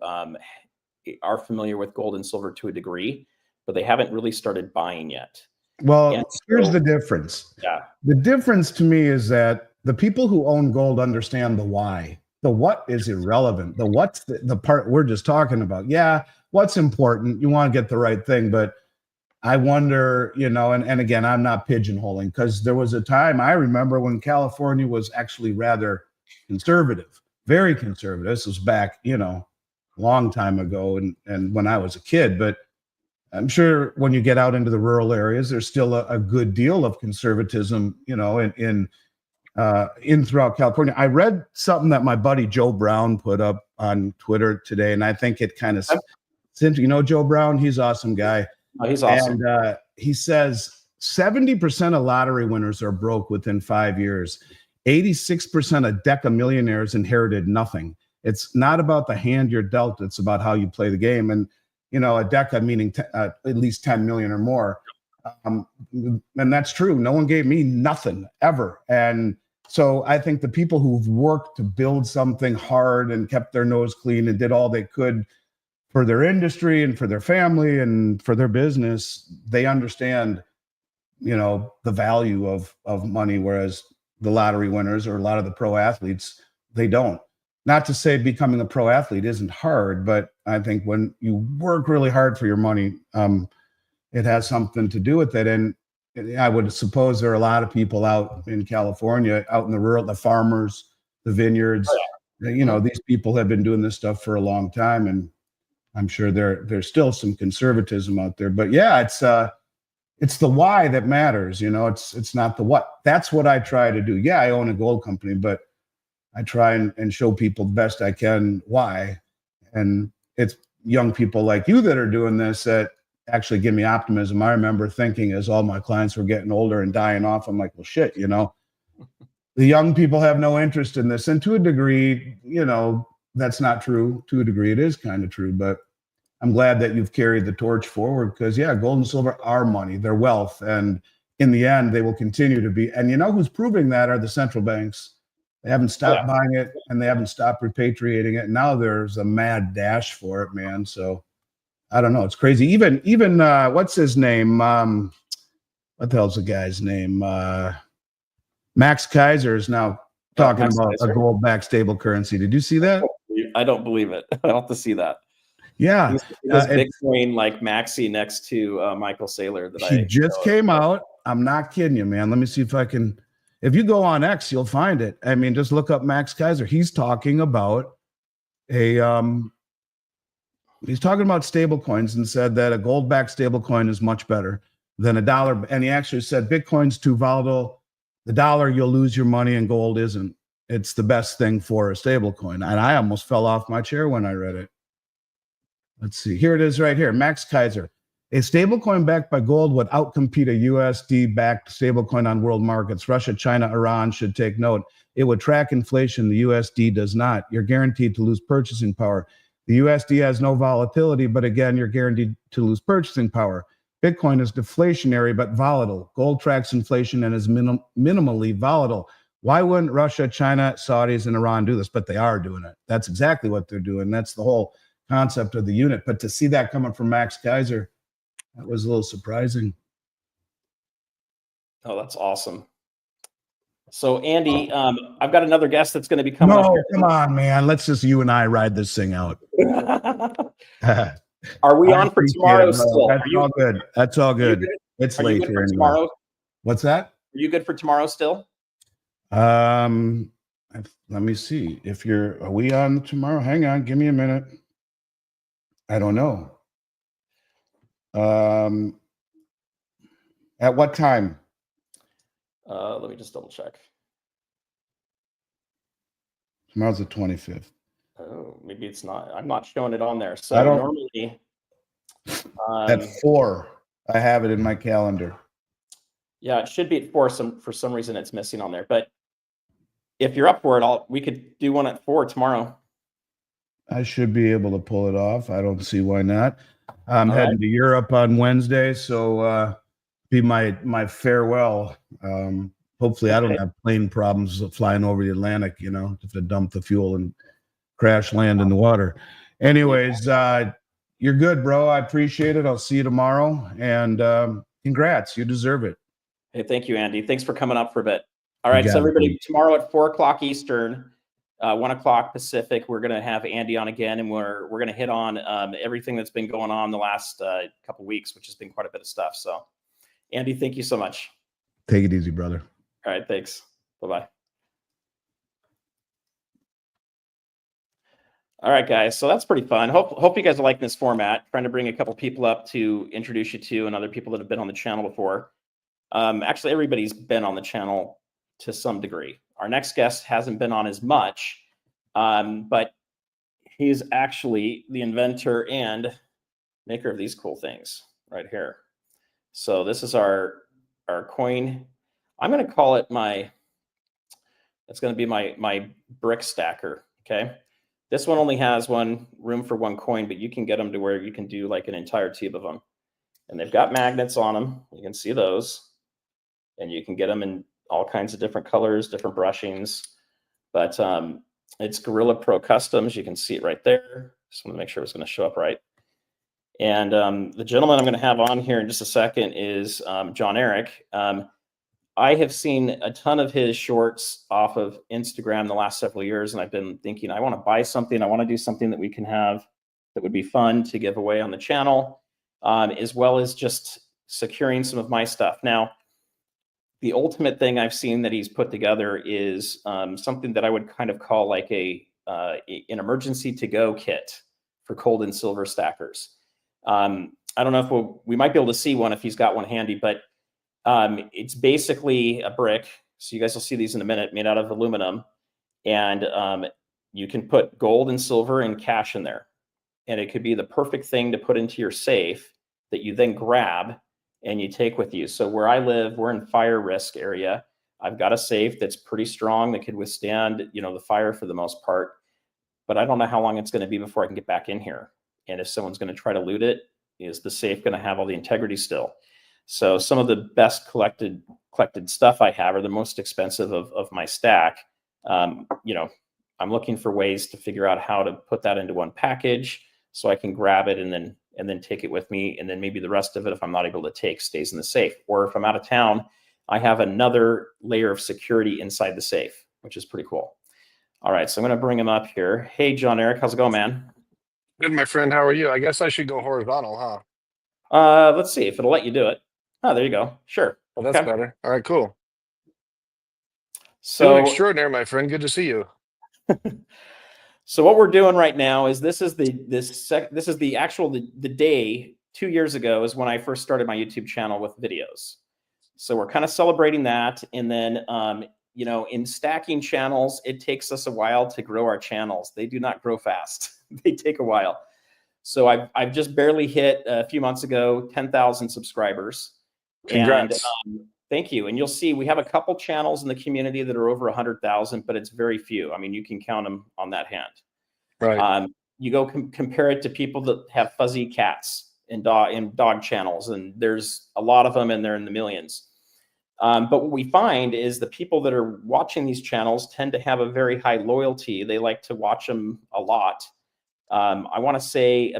are familiar with gold and silver to a degree, but they haven't really started buying yet. Well, here's the difference. Yeah. The difference to me is that the people who own gold understand the why. The what is irrelevant. The what's the part we're just talking about. Yeah, what's important. You want to get the right thing, but I wonder, and again, I'm not pigeonholing, because there was a time I remember when California was actually rather conservative, very conservative. This was back, long time ago and when I was a kid. But I'm sure when you get out into the rural areas, there's still a good deal of conservatism, in throughout California. I read something that my buddy Joe Brown put up on Twitter today, and I think it kind of, Joe Brown, he's an awesome guy. Oh, he's awesome. And he says 70% of lottery winners are broke within 5 years. 86% of Deca millionaires inherited nothing. It's not about the hand you're dealt. It's about how you play the game. And, a Deca meaning at least 10 million or more. And that's true. No one gave me nothing ever. And so I think the people who've worked to build something hard and kept their nose clean and did all they could for their industry and for their family and for their business, they understand, the value of money, whereas the lottery winners or a lot of the pro athletes, they don't. Not to say becoming a pro athlete isn't hard, but I think when you work really hard for your money, it has something to do with it. And I would suppose there are a lot of people out in California, out in the rural, the farmers, the vineyards, these people have been doing this stuff for a long time, and I'm sure there's still some conservatism out there, but yeah, it's the why that matters. It's not the what. That's what I try to do. Yeah, I own a gold company, but I try and show people the best I can why. And it's young people like you that are doing this that actually give me optimism. I remember thinking as all my clients were getting older and dying off, I'm like, well, shit, the young people have no interest in this. And to a degree, that's not true. To a degree, it is kind of true, but I'm glad that you've carried the torch forward, because yeah, gold and silver are money, they're wealth. And in the end, they will continue to be. And who's proving that are the central banks. They haven't stopped buying it, and they haven't stopped repatriating it. Now there's a mad dash for it, man. So I don't know. It's crazy. Even what's his name? What the hell's the guy's name? Max Kaiser is now talking about a gold-backed stable currency. Did you see that? I don't believe it. I'll have to see that. Yeah, this Bitcoin like Maxi next to Michael Saylor that he just came out. I'm not kidding you, man. Let me see if I can. If you go on X, you'll find it. I mean, just look up Max Kaiser. He's talking about he's talking about stable coins and said that a gold-backed stable coin is much better than a dollar. And he actually said Bitcoin's too volatile. The dollar, you'll lose your money, and gold isn't. It's the best thing for a stable coin. And I almost fell off my chair when I read it. Let's see. Here it is right here. Max Kaiser. A stablecoin backed by gold would outcompete a USD-backed stablecoin on world markets. Russia, China, Iran should take note. It would track inflation. The USD does not. You're guaranteed to lose purchasing power. The USD has no volatility, but again, you're guaranteed to lose purchasing power. Bitcoin is deflationary but volatile. Gold tracks inflation and is minimally volatile. Why wouldn't Russia, China, Saudis, and Iran do this? But they are doing it. That's exactly what they're doing. That's the whole concept of the unit. But to see that coming from Max Kaiser, that was a little surprising. Oh, that's awesome. So, Andy, I've got another guest that's going to be coming up No, here. come on, man. Let's just you and I ride this thing out. Are we I on for appreciate tomorrow it, bro. still? That's all good. That's all good. good? It's Are you late good here for anyway. tomorrow? What's that? Are you good for tomorrow still? Let me see. Are we on tomorrow? Hang on, give me a minute. I don't know. At what time? Let me just double check. Tomorrow's the 25th. Oh, maybe it's not. I'm not showing it on there. So I don't- normally At 4, I have it in my calendar. yeah, it should be at 4. For some reason it's missing on there. But if you're up for it, we could do one at 4 tomorrow. I should be able to pull it off. I don't see why not. I'm All heading right. to Europe on Wednesday, so be my farewell. Hopefully, I don't Okay. have plane problems flying over the Atlantic. You know, have to dump the fuel and crash land in the water. Anyways, you're good, bro. I appreciate it. I'll see you tomorrow, and congrats. You deserve it. Hey, thank you, Andy. Thanks for coming up for a bit. All You right, got so it, everybody, dude. tomorrow at 4 o'clock Eastern, 1 o'clock Pacific, we're going to have Andy on again, and we're going to hit on everything that's been going on the last couple weeks, which has been quite a bit of stuff. So, Andy, thank you so much. Take it easy, brother. All right, thanks. Bye-bye. All right, guys. So that's pretty fun. Hope you guys are liking this format. Trying to bring a couple people up to introduce you to, and other people that have been on the channel before. Actually, everybody's been on the channel to some degree. Our next guest hasn't been on as much, but he's actually the inventor and maker of these cool things right here. So this is our coin. I'm going to call it it's going to be my brick stacker. Okay. This one only has room for one coin, but you can get them to where you can do like an entire tube of them. And they've got magnets on them. You can see those. And you can get them in all kinds of different colors, different brushings. But it's Gorilla Pro Customs. You can see it right there. Just want to make sure it's going to show up right. And the gentleman I'm going to have on here in just a second is John Eric. I have seen a ton of his shorts off of Instagram the last several years, and I've been thinking, I want to buy something. I want to do something that we can have that would be fun to give away on the channel, as well as just securing some of my stuff. Now, the ultimate thing I've seen that he's put together is something that I would kind of call like an emergency to-go kit for gold and silver stackers. I don't know if we might be able to see one if he's got one handy, but it's basically a brick. So you guys will see these in a minute, made out of aluminum. And you can put gold and silver and cash in there. And it could be the perfect thing to put into your safe that you then grab and you take with you. So where I live, we're in fire risk area. I've got a safe that's pretty strong that could withstand, the fire for the most part. But I don't know how long it's going to be before I can get back in here. And if someone's going to try to loot it, is the safe going to have all the integrity still? So some of the best collected stuff I have are the most expensive of my stack. I'm looking for ways to figure out how to put that into one package so I can grab it and then take it with me. And then maybe the rest of it, if I'm not able to take, stays in the safe. Or if I'm out of town, I have another layer of security inside the safe, which is pretty cool. All right, so I'm going to bring him up here. Hey, John Eric, how's it going, man? Good, my friend. How are you? I guess I should go horizontal, huh? Let's see if it'll let you do it. Oh, there you go. Sure. Well, that's better. All right, cool. So Doing extraordinary, my friend. Good to see you. So what we're doing right now is this is the day 2 years ago is when I first started my YouTube channel with videos. So we're kind of celebrating that, and then in stacking channels, it takes us a while to grow our channels. They do not grow fast. They take a while. So I've just barely hit a few months ago 10,000 subscribers. Congrats. And thank you. And you'll see we have a couple channels in the community that are over 100,000, but it's very few. I mean, you can count them on that hand. Right. You go compare it to people that have fuzzy cats in dog channels, and there's a lot of them, and they're in the millions. But what we find is the people that are watching these channels tend to have a very high loyalty. They like to watch them a lot. I want to say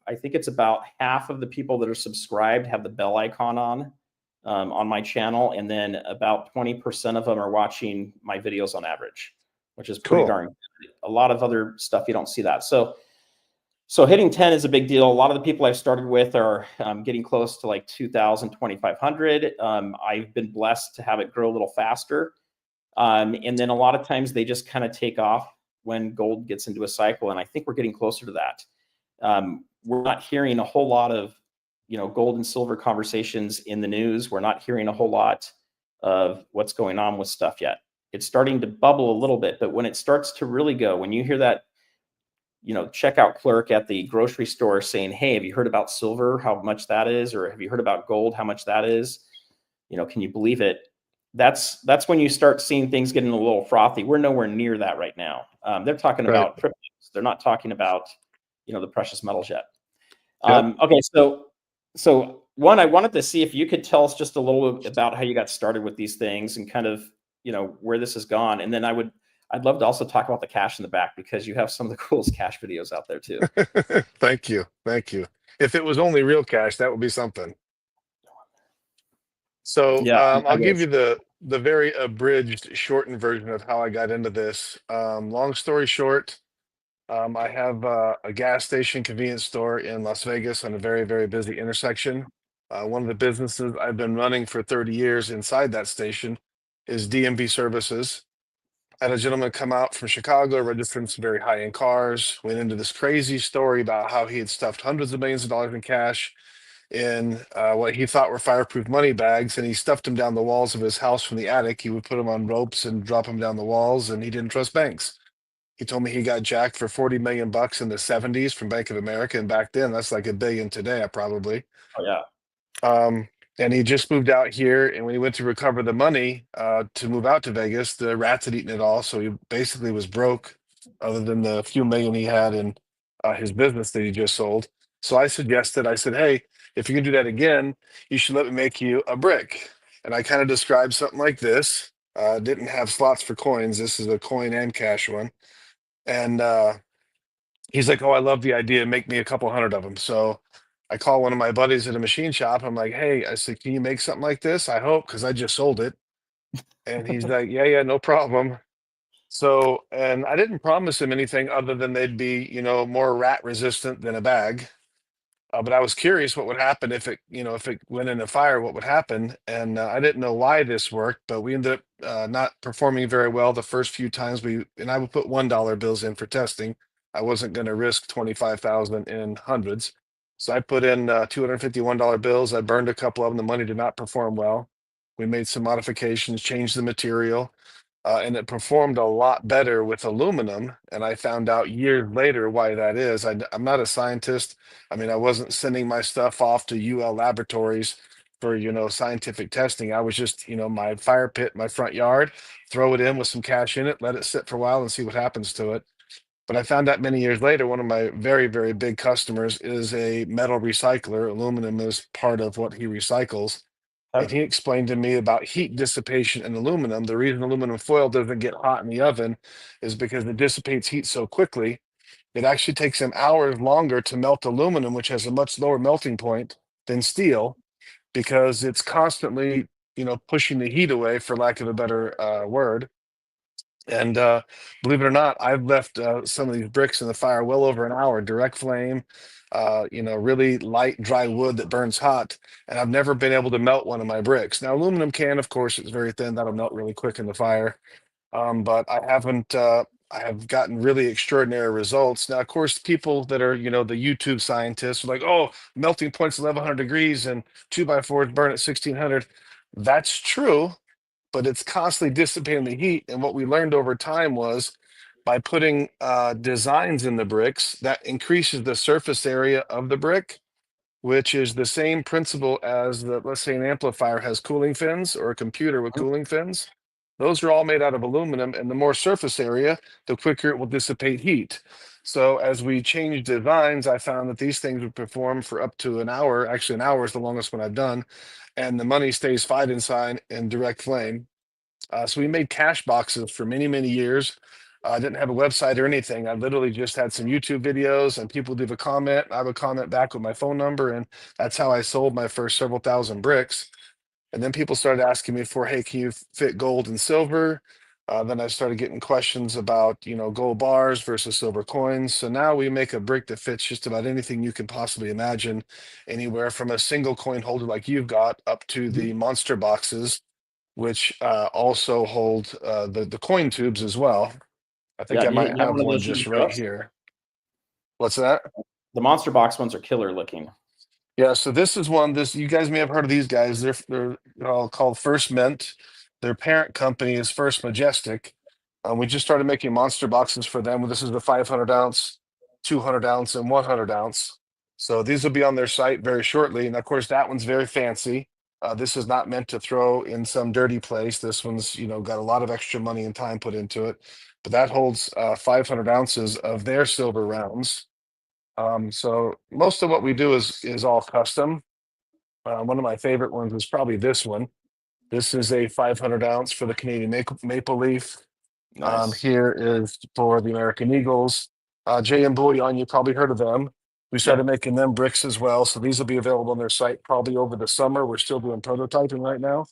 I think it's about half of the people that are subscribed have the bell icon on my channel, and then about 20% of them are watching my videos on average, which is pretty Cool. darn good. A lot of other stuff you don't see that. So hitting 10 is a big deal. A lot of the people I've started with are getting close to like 2,000, 2,500. I've been blessed to have it grow a little faster. And then a lot of times they just kind of take off when gold gets into a cycle. And I think we're getting closer to that. We're not hearing a whole lot of, gold and silver conversations in the news. We're not hearing a whole lot of what's going on with stuff yet. It's starting to bubble a little bit, but when it starts to really go, when you hear that, checkout clerk at the grocery store saying, "Hey, have you heard about silver? How much that is? Or have you heard about gold? How much that is? Can you believe it?" That's when you start seeing things getting a little frothy. We're nowhere near that right now. They're talking Right. about cryptos. They're not talking about, the precious metals yet. Yep. Okay, so one, I wanted to see if you could tell us just a little bit about how you got started with these things and kind of, where this has gone. And then I'd love to also talk about the cash in the back, because you have some of the coolest cash videos out there too. Thank you. Thank you. If it was only real cash, that would be something. So Yeah, I'll give you the very abridged, shortened version of how I got into this. Long story short, I have a gas station convenience store in Las Vegas on a very, very busy intersection. One of the businesses I've been running for 30 years inside that station is DMV Services. I had a gentleman come out from Chicago, registered some very high-end cars, went into this crazy story about how he had stuffed hundreds of millions of dollars in cash in what he thought were fireproof money bags, and he stuffed them down the walls of his house from the attic. He would put them on ropes and drop them down the walls, and he didn't trust banks. He told me he got jacked for 40 million bucks in the 70s from Bank of America, and back then that's like $1 billion today, probably. Oh yeah. And he just moved out here, and when he went to recover the money to move out to Vegas, the rats had eaten it all, so he basically was broke, other than the few million he had in his business that he just sold. So I said, "Hey, if you can do that again, you should let me make you a brick." And I kind of described something like this. Didn't have slots for coins. This is a coin and cash one. And he's like, "Oh, I love the idea. Make me a couple hundred of them." So I call one of my buddies at a machine shop. I'm like, "Hey," I said, "can you make something like this? I hope, because I just sold it." And he's like, "Yeah, no problem." So, and I didn't promise him anything other than they'd be, more rat resistant than a bag. But I was curious what would happen if it went in a fire, what would happen. And I didn't know why this worked, but we ended up not performing very well the first few times and I would put $1 bills in for testing. I wasn't going to risk 25,000 in hundreds. So I put in $251 bills. I burned a couple of them. The money did not perform well. We made some modifications, changed the material, and it performed a lot better with aluminum. And I found out years later why that is. I'm not a scientist. I mean, I wasn't sending my stuff off to UL laboratories for, scientific testing. I was just, my fire pit, my front yard, throw it in with some cash in it, let it sit for a while and see what happens to it. But I found out many years later, one of my very, very big customers is a metal recycler. Aluminum is part of what he recycles. And he explained to me about heat dissipation in aluminum. The reason aluminum foil doesn't get hot in the oven is because it dissipates heat so quickly. It actually takes them hours longer to melt aluminum, which has a much lower melting point than steel, because it's constantly, pushing the heat away, for lack of a better word. And believe it or not, I've left some of these bricks in the fire well over an hour, direct flame, really light, dry wood that burns hot. And I've never been able to melt one of my bricks. Now, aluminum can, of course, it's very thin. That'll melt really quick in the fire. But I haven't, I have gotten really extraordinary results. Now, of course, people that are, the YouTube scientists are like, "Oh, melting point's 1100 degrees and 2x4s burn at 1600. That's true, but it's constantly dissipating the heat. And what we learned over time was by putting designs in the bricks, that increases the surface area of the brick, which is the same principle as let's say an amplifier has cooling fins or a computer with cooling fins. Those are all made out of aluminum, and the more surface area, the quicker it will dissipate heat. So as we change designs, I found that these things would perform for up to an hour. Actually, an hour is the longest one I've done, and the money stays fired inside in direct flame. So we made cash boxes for many, many years. I didn't have a website or anything. I literally just had some YouTube videos, and people leave a comment. I would comment back with my phone number, and that's how I sold my first several thousand bricks. And then people started asking me for, hey, can you fit gold and silver? Then I started getting questions about, gold bars versus silver coins. So now we make a brick that fits just about anything you can possibly imagine, anywhere from a single coin holder like you've got up to the monster boxes, which also hold the coin tubes as well. I think Yeah, I do might you have have one of one those you just can show right us? here. What's that? The monster box ones are killer looking. Yeah, so this is one. You guys may have heard of these guys. They're all called First Mint. Their parent company is First Majestic. We just started making monster boxes for them. This is the 500 ounce, 200 ounce, and 100 ounce. So these will be on their site very shortly. And of course, that one's very fancy. This is not meant to throw in some dirty place. This one's got a lot of extra money and time put into it. But that holds 500 ounces of their silver rounds. So most of what we do is all custom. One of my favorite ones is probably this one. This is a 500 ounce for the Canadian Maple Leaf. Nice. Here is for the American Eagles. J&M Bullion, you probably heard of them. We started making them bricks as well. So these will be available on their site probably over the summer. We're still doing prototyping right now.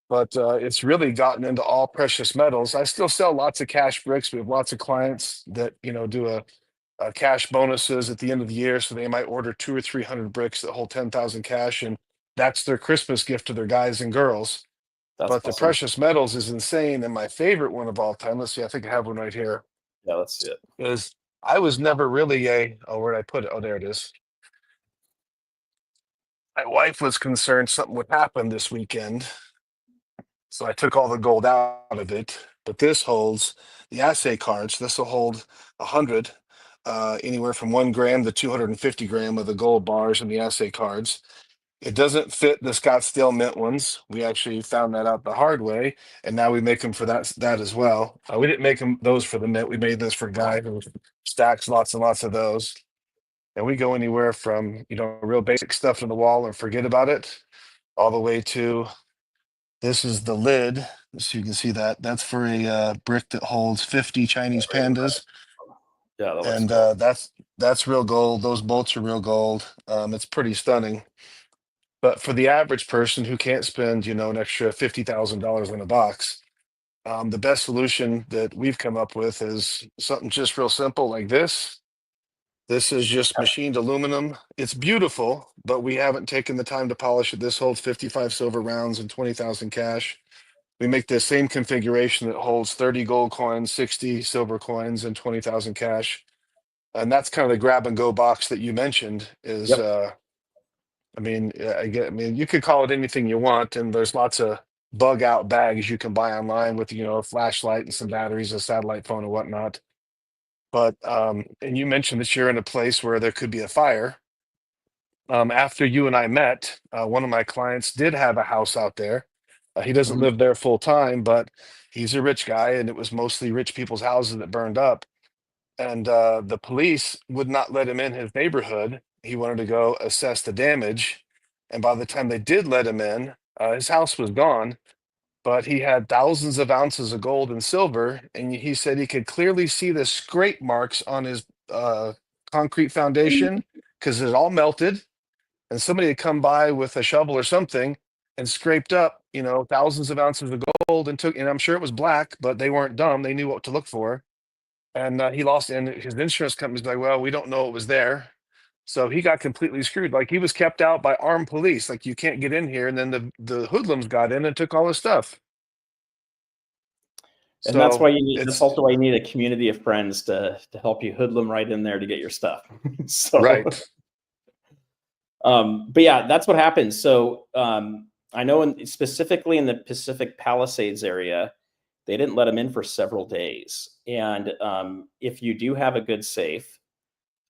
But it's really gotten into all precious metals. I still sell lots of cash bricks. We have lots of clients that, do a cash bonuses at the end of the year. So they might order 200 or 300 bricks that hold 10,000 cash. And that's their Christmas gift to their guys and girls. That's But the awesome. precious metals is insane. And my favorite one of all time, let's see, I think I have one right here, Yeah, let's see it. is I was never really where'd I put it? Oh, there it is. My wife was concerned something would happen this weekend. So I took all the gold out of it. But this holds the assay cards. This will hold 100, anywhere from 1 gram to 250 gram of the gold bars and the assay cards. It doesn't fit the Scottsdale Mint ones. We actually found that out the hard way, and now we make them for that as well. We didn't make those for the Mint. We made this for a guy who stacks lots and lots of those. And we go anywhere from real basic stuff in the wall and forget about it, all the way to this is the lid. So you can see that's for a brick that holds 50 Chinese pandas. Yeah, that looks And cool. that's real gold. Those bolts are real gold. It's pretty stunning. But for the average person who can't spend, an extra $50,000 on a box, the best solution that we've come up with is something just real simple like this. This is just machined aluminum. It's beautiful, but we haven't taken the time to polish it. This holds 55 silver rounds and 20,000 cash. We make the same configuration that holds 30 gold coins, 60 silver coins, and 20,000 cash. And that's kind of the grab and go box that you mentioned is, you could call it anything you want. And there's lots of bug out bags you can buy online with, a flashlight and some batteries, a satellite phone and whatnot. But, and you mentioned that you're in a place where there could be a fire. After you and I met, one of my clients did have a house out there. He doesn't live there full time, but he's a rich guy, and it was mostly rich people's houses that burned up. And the police would not let him in his neighborhood. He wanted to go assess the damage. And by the time they did let him in, his house was gone, but he had thousands of ounces of gold and silver. And he said he could clearly see the scrape marks on his concrete foundation because it all melted. And somebody had come by with a shovel or something and scraped up, thousands of ounces of gold and and I'm sure it was black, but they weren't dumb. They knew what to look for. And he lost, and his insurance company's like, well, we don't know it was there. So he got completely screwed. Like he was kept out by armed police. Like you can't get in here. And then the hoodlums got in and took all his stuff. And that's So why you need. That's it's also why you need a community of friends to help you hoodlum right in there to get your stuff. So right. But yeah, that's what happens. So I know specifically in the Pacific Palisades area, They didn't let them in for several days. And if you do have a good safe,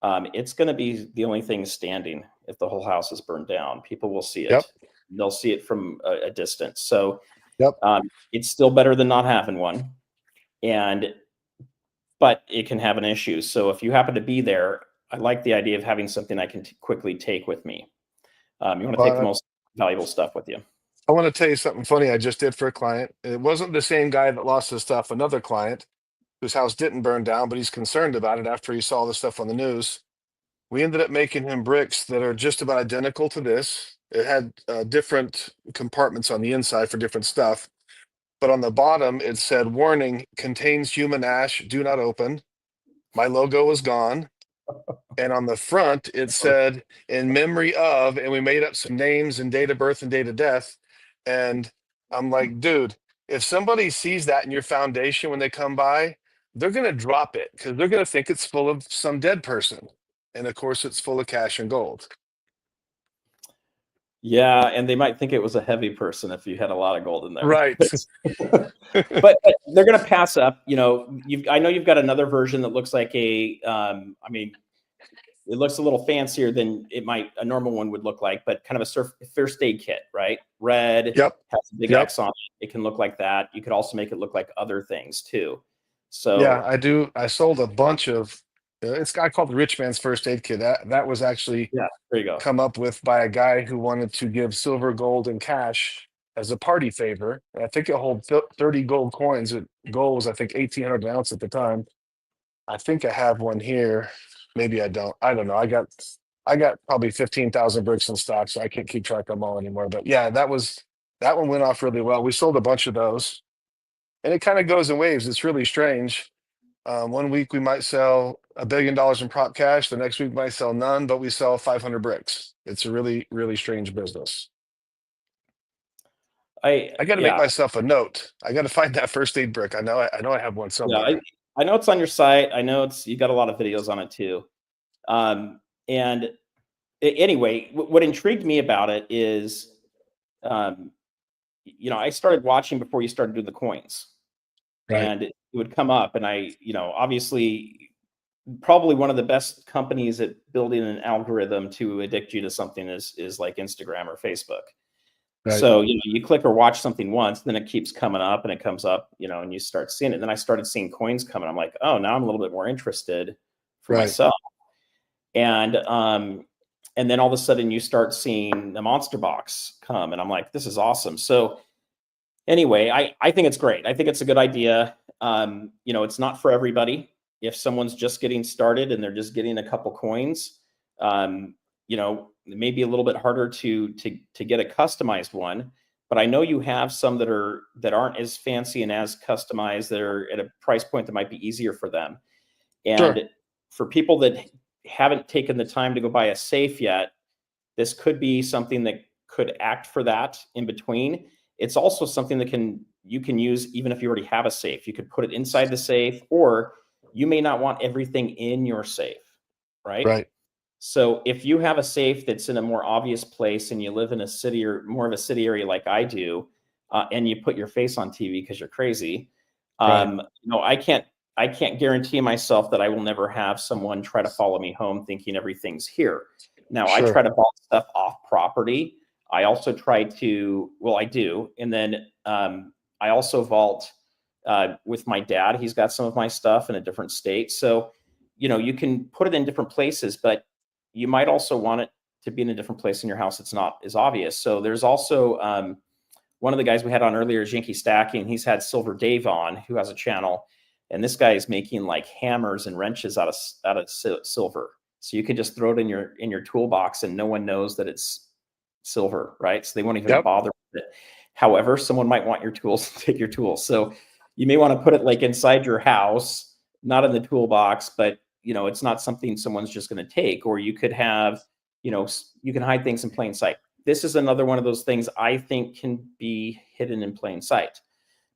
it's going to be the only thing standing if the whole house is burned down. People will see it. Yep. They'll see it from a distance. So Yep. it's still better than not having one. But it can have an issue. So if you happen to be there, I like the idea of having something I can quickly take with me. You want to take the most valuable stuff with you. I want to tell you something funny I just did for a client. It wasn't the same guy that lost his stuff, another client whose house didn't burn down, but he's concerned about it after he saw the stuff on the news. We ended up making him bricks that are just about identical to this. It had different compartments on the inside for different stuff. But on the bottom, it said, warning, contains human ash, do not open. My logo was gone. And on the front, it said, in memory of, and we made up some names and date of birth and date of death. And I'm like, dude, if somebody sees that in your foundation when they come by, they're going to drop it because they're going to think it's full of some dead person. And of course, it's full of cash and gold. Yeah, and they might think it was a heavy person if you had a lot of gold in there. Right. but they're going to pass up. You know, I know you've got another version that looks like a. I mean, it looks a little fancier than a normal one would look like, but kind of a first aid kit, right? Red. Yep. Has a big X on it. It can look like that. You could also make it look like other things too. So yeah, I do. I sold a bunch of. It's a guy called the Rich Man's First Aid Kit. That was actually there you go. Come up with by a guy who wanted to give silver, gold, and cash as a party favor. And I think it holds 30 gold coins. Gold was, I think, 1,800 an ounce at the time. I think I have one here. Maybe I don't. I don't know. I got probably 15,000 bricks in stock, so I can't keep track of them all anymore. But yeah, that one went off really well. We sold a bunch of those, and it kind of goes in waves. It's really strange. 1 week we might sell $1 billion in prop cash. The next week we might sell none, but we sell 500 bricks. It's a really, really strange business. I got to make myself a note. I got to find that first aid brick. I know I have one somewhere. Yeah, I know it's on your site. I know you got a lot of videos on it too. And anyway, what intrigued me about it is, you know, I started watching before you started doing the coins. Right. And it would come up, and obviously probably one of the best companies at building an algorithm to addict you to something is like Instagram or Facebook. Right. So, you click or watch something once, then it keeps coming up and it comes up, and you start seeing it. And then I started seeing coins coming. I'm like, oh, now I'm a little bit more interested for myself. And then all of a sudden you start seeing the monster box come, and I'm like, this is awesome. So anyway, I think it's great. I think it's a good idea. It's not for everybody. If someone's just getting started and they're just getting a couple coins, it may be a little bit harder to get a customized one. But I know you have some that aren't as fancy and as customized, that are at a price point that might be easier for them. And for people that haven't taken the time to go buy a safe yet, this could be something that could act for that in between. It's also something that you can use even if you already have a safe. You could put it inside the safe, or you may not want everything in your safe, right? Right. So if you have a safe that's in a more obvious place and you live in a city or more of a city area like I do, and you put your face on TV because you're crazy, I can't guarantee myself that I will never have someone try to follow me home thinking everything's here. Now, I try to vault stuff off property. I also try to, I do. And then I also vault with my dad. He's got some of my stuff in a different state. So, you can put it in different places, but you might also want it to be in a different place in your house. It's not as obvious. So there's also one of the guys we had on earlier is Yankee Stacking. He's had Silver Dave on, who has a channel. And this guy is making like hammers and wrenches out of silver. So you can just throw it in your toolbox and no one knows that it's silver, right? So they won't even bother with it. However, someone might want your tools, take your tools. So you may want to put it like inside your house, not in the toolbox, but it's not something someone's just going to take. Or you could have, you can hide things in plain sight. This is another one of those things I think can be hidden in plain sight,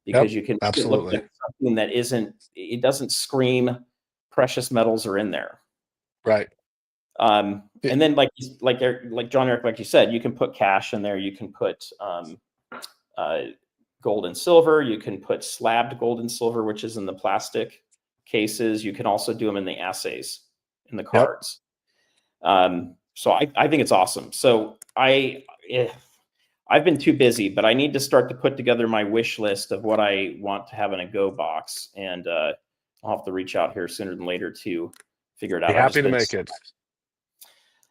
because you can look at something that it doesn't scream precious metals are in there. Right. And then like John Eric, like you said, you can put cash in there. You can put gold and silver. You can put slabbed gold and silver, which is in the plastic cases. You can also do them in the assays, in the cards. So I think it's awesome. So I've been too busy, but I need to start to put together my wish list of what I want to have in a Go box. And I'll have to reach out here sooner than later to figure it out. Be happy to make it.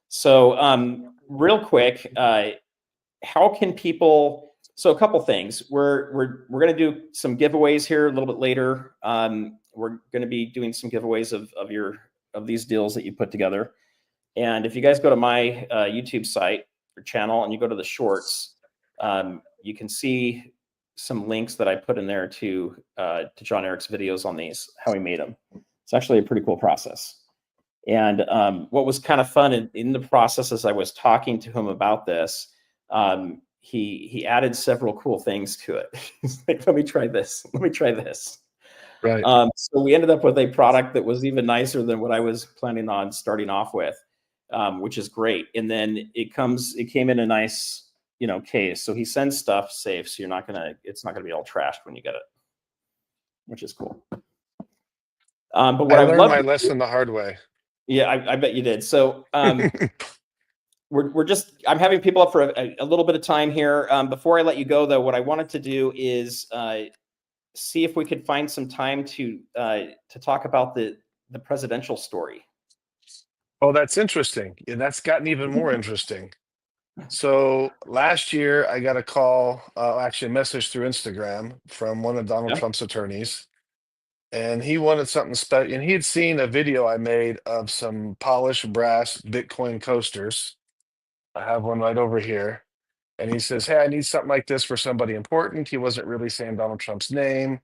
So real quick, how can people, so a couple things. We're going to do some giveaways here a little bit later. We're going to be doing some giveaways of these deals that you put together. And if you guys go to my YouTube site or channel and you go to the shorts, you can see some links that I put in there to John Eric's videos on these, how he made them. It's actually a pretty cool process. And what was kind of fun in the process as I was talking to him about this, he added several cool things to it. He's like, let me try this. Let me try this. Right. So we ended up with a product that was even nicer than what I was planning on starting off with, which is great. And then it came in a nice, case. So he sends stuff safe. So it's not gonna be all trashed when you get it, which is cool. But what I I learned love my lesson the hard way. Yeah, I bet you did. So I'm having people up for a little bit of time here. Before I let you go, though, what I wanted to do is see if we could find some time to talk about the presidential story. Oh, that's interesting. Yeah, that's gotten even more interesting. So last year, I got a call, actually a message through Instagram from one of Donald Yeah. Trump's attorneys, and he wanted something special. And he had seen a video I made of some polished brass Bitcoin coasters. I have one right over here. And he says, "Hey, I need something like this for somebody important." He wasn't really saying Donald Trump's name.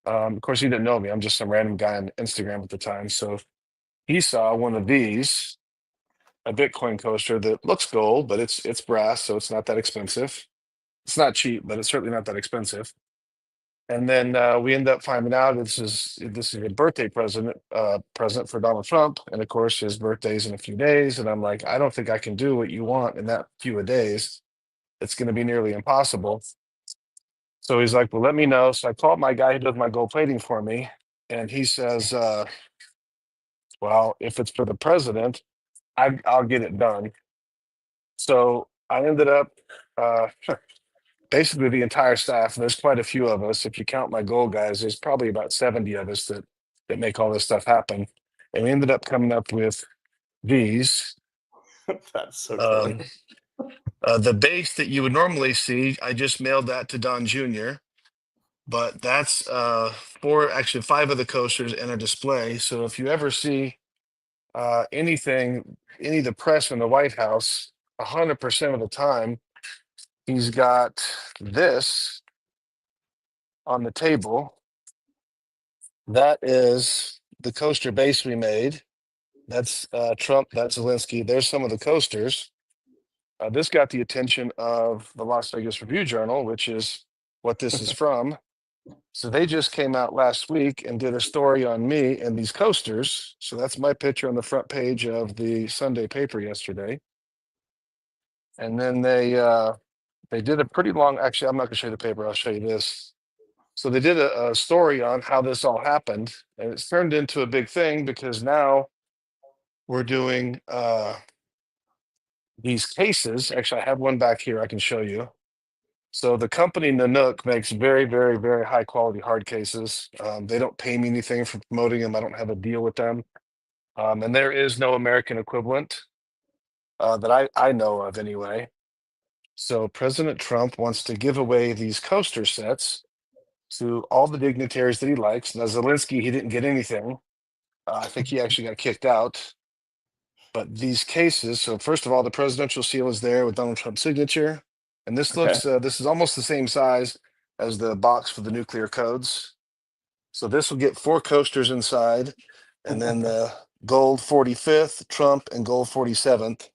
Of course, he didn't know me. I'm just some random guy on Instagram at the time. So he saw one of these, a Bitcoin coaster that looks gold, but it's brass, so it's not that expensive. It's not cheap, but it's certainly not that expensive. And then we end up finding out this is a birthday present for Donald Trump, and of course his birthday's in a few days. And I'm like, I don't think I can do what you want in that few of days. It's going to be nearly impossible. So he's like, well, let me know. So I called my guy who does my gold plating for me, and he says, well, if it's for the president, I'll get it done. So I ended up basically the entire staff. There's quite a few of us. If you count my gold guys, there's probably about 70 of us that make all this stuff happen. And we ended up coming up with these. That's so cool. The base that you would normally see, I just mailed that to Don Jr. But that's 5 of the coasters in a display. So if you ever see any of the press in the White House, 100% of the time, he's got this on the table. That is the coaster base we made. That's Trump, that's Zelensky. There's some of the coasters. This got the attention of the Las Vegas Review-Journal, which is what this is from. So they just came out last week and did a story on me and these coasters. So that's my picture on the front page of the Sunday paper yesterday. And then they did a pretty long, actually, I'm not gonna show you the paper, I'll show you this. So they did a story on how this all happened, and it's turned into a big thing because now we're doing these cases. Actually, I have one back here I can show you. So the company Nanook makes very, very, very high quality hard cases. They don't pay me anything for promoting them. I don't have a deal with them. And there is no American equivalent that I know of anyway. So President Trump wants to give away these coaster sets to all the dignitaries that he likes. Now, Zelensky, he didn't get anything. I think he actually got kicked out. But these cases, so first of all, the presidential seal is there with Donald Trump's signature. And this looks, this is almost the same size as the box for the nuclear codes. So this will get 4 coasters inside. And then the gold 45th, Trump, and gold 47th.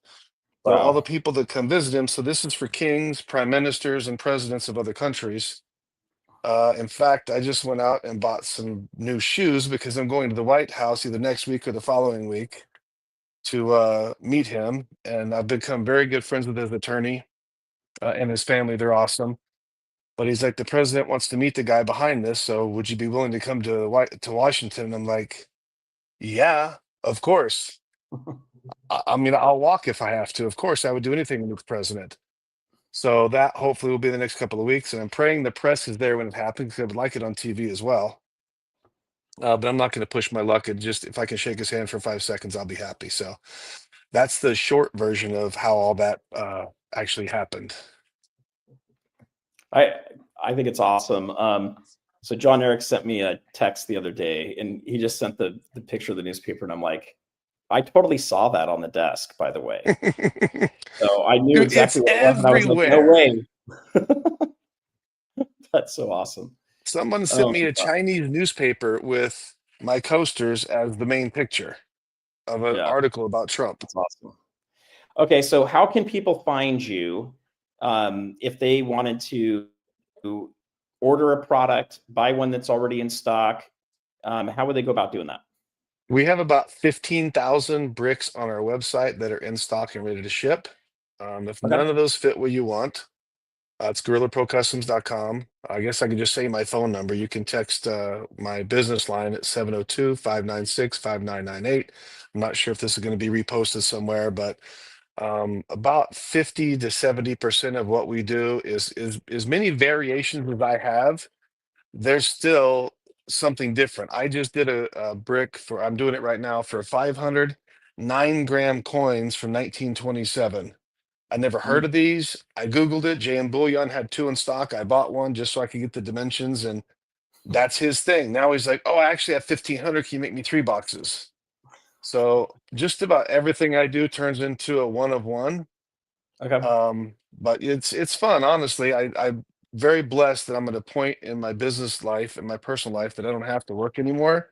So all the people that come visit him. So this is for kings, prime ministers, and presidents of other countries. In fact, I just went out and bought some new shoes because I'm going to the White House either next week or the following week to meet him. And I've become very good friends with his attorney and his family. They're awesome. But he's like, the president wants to meet the guy behind this, so would you be willing to come to Washington? And I'm like, yeah, of course. I mean, I'll walk if I have to. Of course, I would do anything to meet the president. So that hopefully will be the next couple of weeks, and I'm praying the press is there when it happens, because I would like it on TV as well. But I'm not going to push my luck, and just if I can shake his hand for 5 seconds, I'll be happy. So that's the short version of how all that actually happened. I think it's awesome. So John Eric sent me a text the other day, and he just sent the picture of the newspaper, and I'm like, I totally saw that on the desk, by the way. So I knew Dude, exactly it's what it was, and I was like, no everywhere. way. That's so awesome. Someone sent Oh, me a Chinese newspaper with my coasters as the main picture of an yeah, article about Trump. that's awesome. Okay, so how can people find you if they wanted to order a product, buy one that's already in stock? How would they go about doing that? We have about 15,000 bricks on our website that are in stock and ready to ship. If Okay. none of those fit what you want, it's GorillaProCustoms.com. I guess I could just say my phone number. You can text my business line at 702-596-5998. I'm not sure if this is going to be reposted somewhere, but about 50 to 70% of what we do is as many variations as I have. There's still something different. I just did a brick for, I'm doing it right now for 500 9-gram coins from 1927. I never heard of these. I Googled it. JM Bullion had 2 in stock. I bought one just so I could get the dimensions, and that's his thing. Now he's like, oh, I actually have 1,500. Can you make me 3 boxes? So just about everything I do turns into a one of one. Okay. But it's fun, honestly. I'm very blessed that I'm at a point in my business life and my personal life that I don't have to work anymore.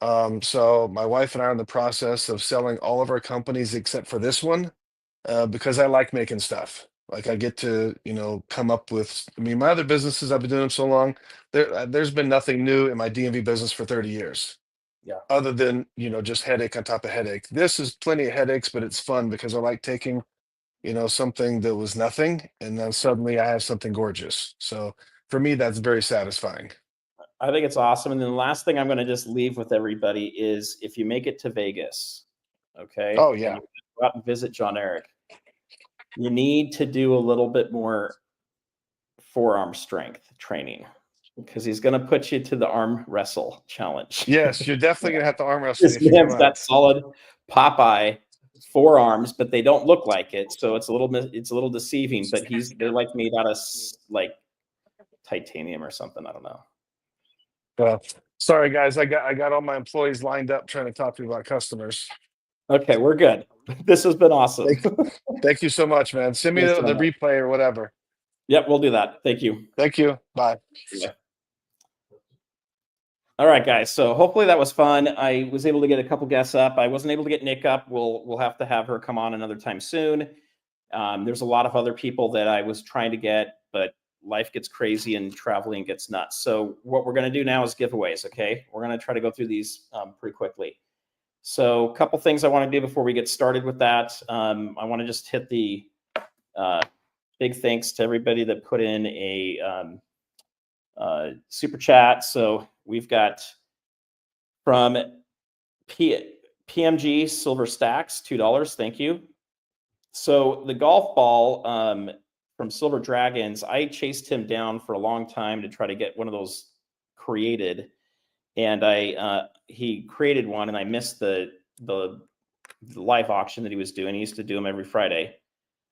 So my wife and I are in the process of selling all of our companies except for this one, because I like making stuff. Like I get to, come up with. I mean, my other businesses, I've been doing them so long. There's been nothing new in my DMV business for 30 years. Yeah. Other than just headache on top of headache. This is plenty of headaches, but it's fun because I like taking something that was nothing, and then suddenly I have something gorgeous. So for me, that's very satisfying. I think it's awesome. And then the last thing I'm going to just leave with everybody is if you make it to Vegas, okay, Oh and yeah. you go out and visit John Eric, you need to do a little bit more forearm strength training because he's going to put you to the arm wrestle challenge. Yes, you're definitely gonna have to arm wrestle me This if you come man's got out. solid Popeye forearms, but they don't look like it, so it's a little deceiving. But they're like made out of like titanium or something. I don't know. Sorry guys, I got all my employees lined up trying to talk to me about customers. Okay, we're good. This has been awesome. Thank you so much, man. Send me Thanks, the John. replay or whatever. Yep, we'll do that. Thank you. Thank you. Bye. Yeah. All right, guys. So hopefully that was fun. I was able to get a couple guests up. I wasn't able to get Nick up. We'll have to have her come on another time soon. There's a lot of other people that I was trying to get, but life gets crazy and traveling gets nuts. So what we're going to do now is giveaways. Okay, we're going to try to go through these pretty quickly. So a couple things I want to do before we get started with that. I want to just hit the big thanks to everybody that put in a super chat. So we've got from PMG Silver Stacks, $2. Thank you. So the golf ball from Silver Dragons, I chased him down for a long time to try to get one of those created, and he created one, and I missed the live auction that he was doing. He used to do them every Friday,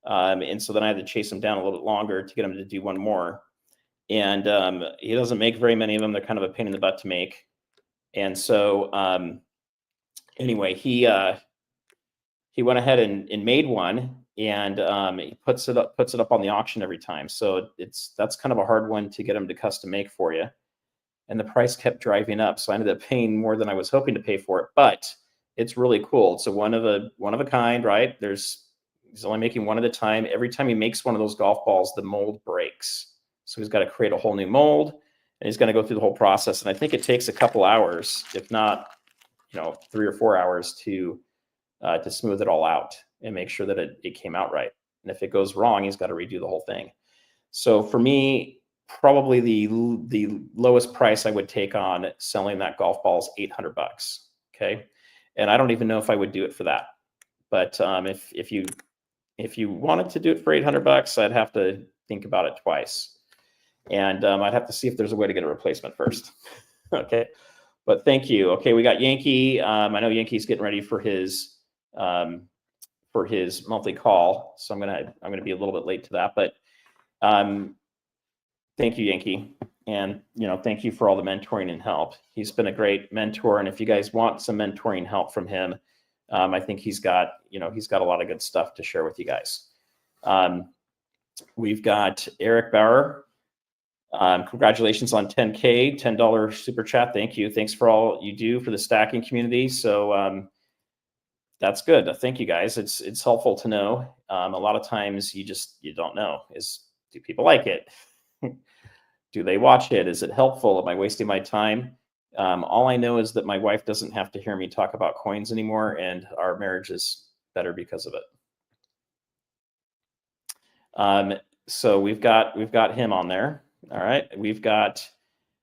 and so then I had to chase him down a little bit longer to get him to do one more. And he doesn't make very many of them. They're kind of a pain in the butt to make. And so anyway, he went ahead and made one, and he puts it up on the auction every time. So that's kind of a hard one to get him to custom make for you. And the price kept driving up, so I ended up paying more than I was hoping to pay for it. But it's really cool. It's a one of a kind, right? He's only making one at a time. Every time he makes one of those golf balls, the mold breaks. So he's got to create a whole new mold, and he's going to go through the whole process. And I think it takes a couple hours, if not, 3 or 4 hours to smooth it all out and make sure that it came out right. And if it goes wrong, he's got to redo the whole thing. So for me, probably the lowest price I would take on selling that golf ball is $800. Okay, and I don't even know if I would do it for that. But if you wanted to do it for $800, I'd have to think about it twice, and I'd have to see if there's a way to get a replacement first. Okay, but thank you. Okay, we got Yankee. I know Yankee's getting ready for his monthly call, so I'm gonna be a little bit late to that, but thank you, Yankee, and thank you for all the mentoring and help. He's been a great mentor, and if you guys want some mentoring help from him, I think he's got a lot of good stuff to share with you guys. We've got Eric Bauer. Congratulations on 10K, $10 super chat. Thank you. Thanks for all you do for the stacking community. So that's good. Thank you, guys. It's helpful to know. A lot of times you don't know. Do people like it? Do they watch it? Is it helpful? Am I wasting my time? All I know is that my wife doesn't have to hear me talk about coins anymore, and our marriage is better because of it. So we've got him on there. All right. We've got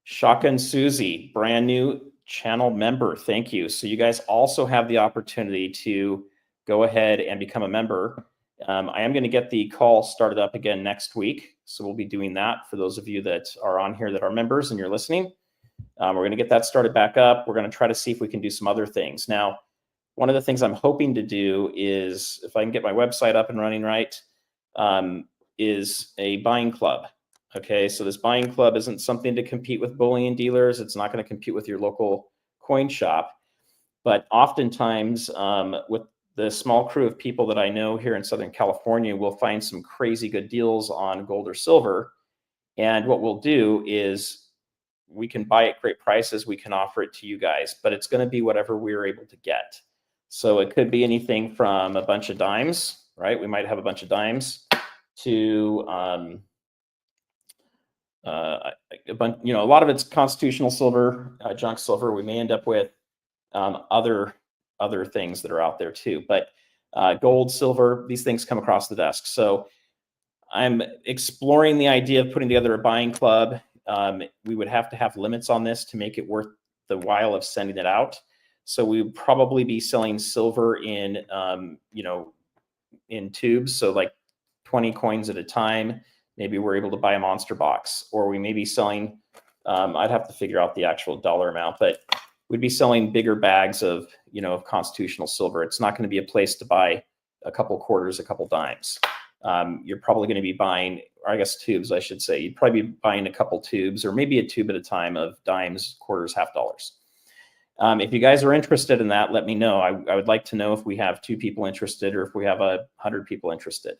Shotgun Susie, brand new channel member. Thank you. So you guys also have the opportunity to go ahead and become a member. I am going to get the call started up again next week. So we'll be doing that for those of you that are on here that are members and you're listening. We're going to get that started back up. We're going to try to see if we can do some other things. Now, one of the things I'm hoping to do is, if I can get my website up and running right, is a buying club. Okay, so this buying club isn't something to compete with bullion dealers. It's not going to compete with your local coin shop. But oftentimes, with the small crew of people that I know here in Southern California, we'll find some crazy good deals on gold or silver. And what we'll do is we can buy at great prices. We can offer it to you guys, but it's going to be whatever we're able to get. So it could be anything from a bunch of dimes, right? We might have a bunch of dimes to a lot of it's constitutional silver, junk silver. We may end up with other things that are out there too, but gold, silver, these things come across the desk. So I'm exploring the idea of putting together a buying club. We would have to have limits on this to make it worth the while of sending it out. So we would probably be selling silver in tubes, so like 20 coins at a time. Maybe we're able to buy a monster box, or we may be selling, I'd have to figure out the actual dollar amount, but we'd be selling bigger bags of constitutional silver. It's not going to be a place to buy a couple quarters, a couple dimes. You're probably going to be buying, or I guess tubes, I should say. You'd probably be buying a couple tubes, or maybe a tube at a time of dimes, quarters, half dollars. If you guys are interested in that, let me know. I would like to know if we have 2 people interested, or if we have 100 people interested.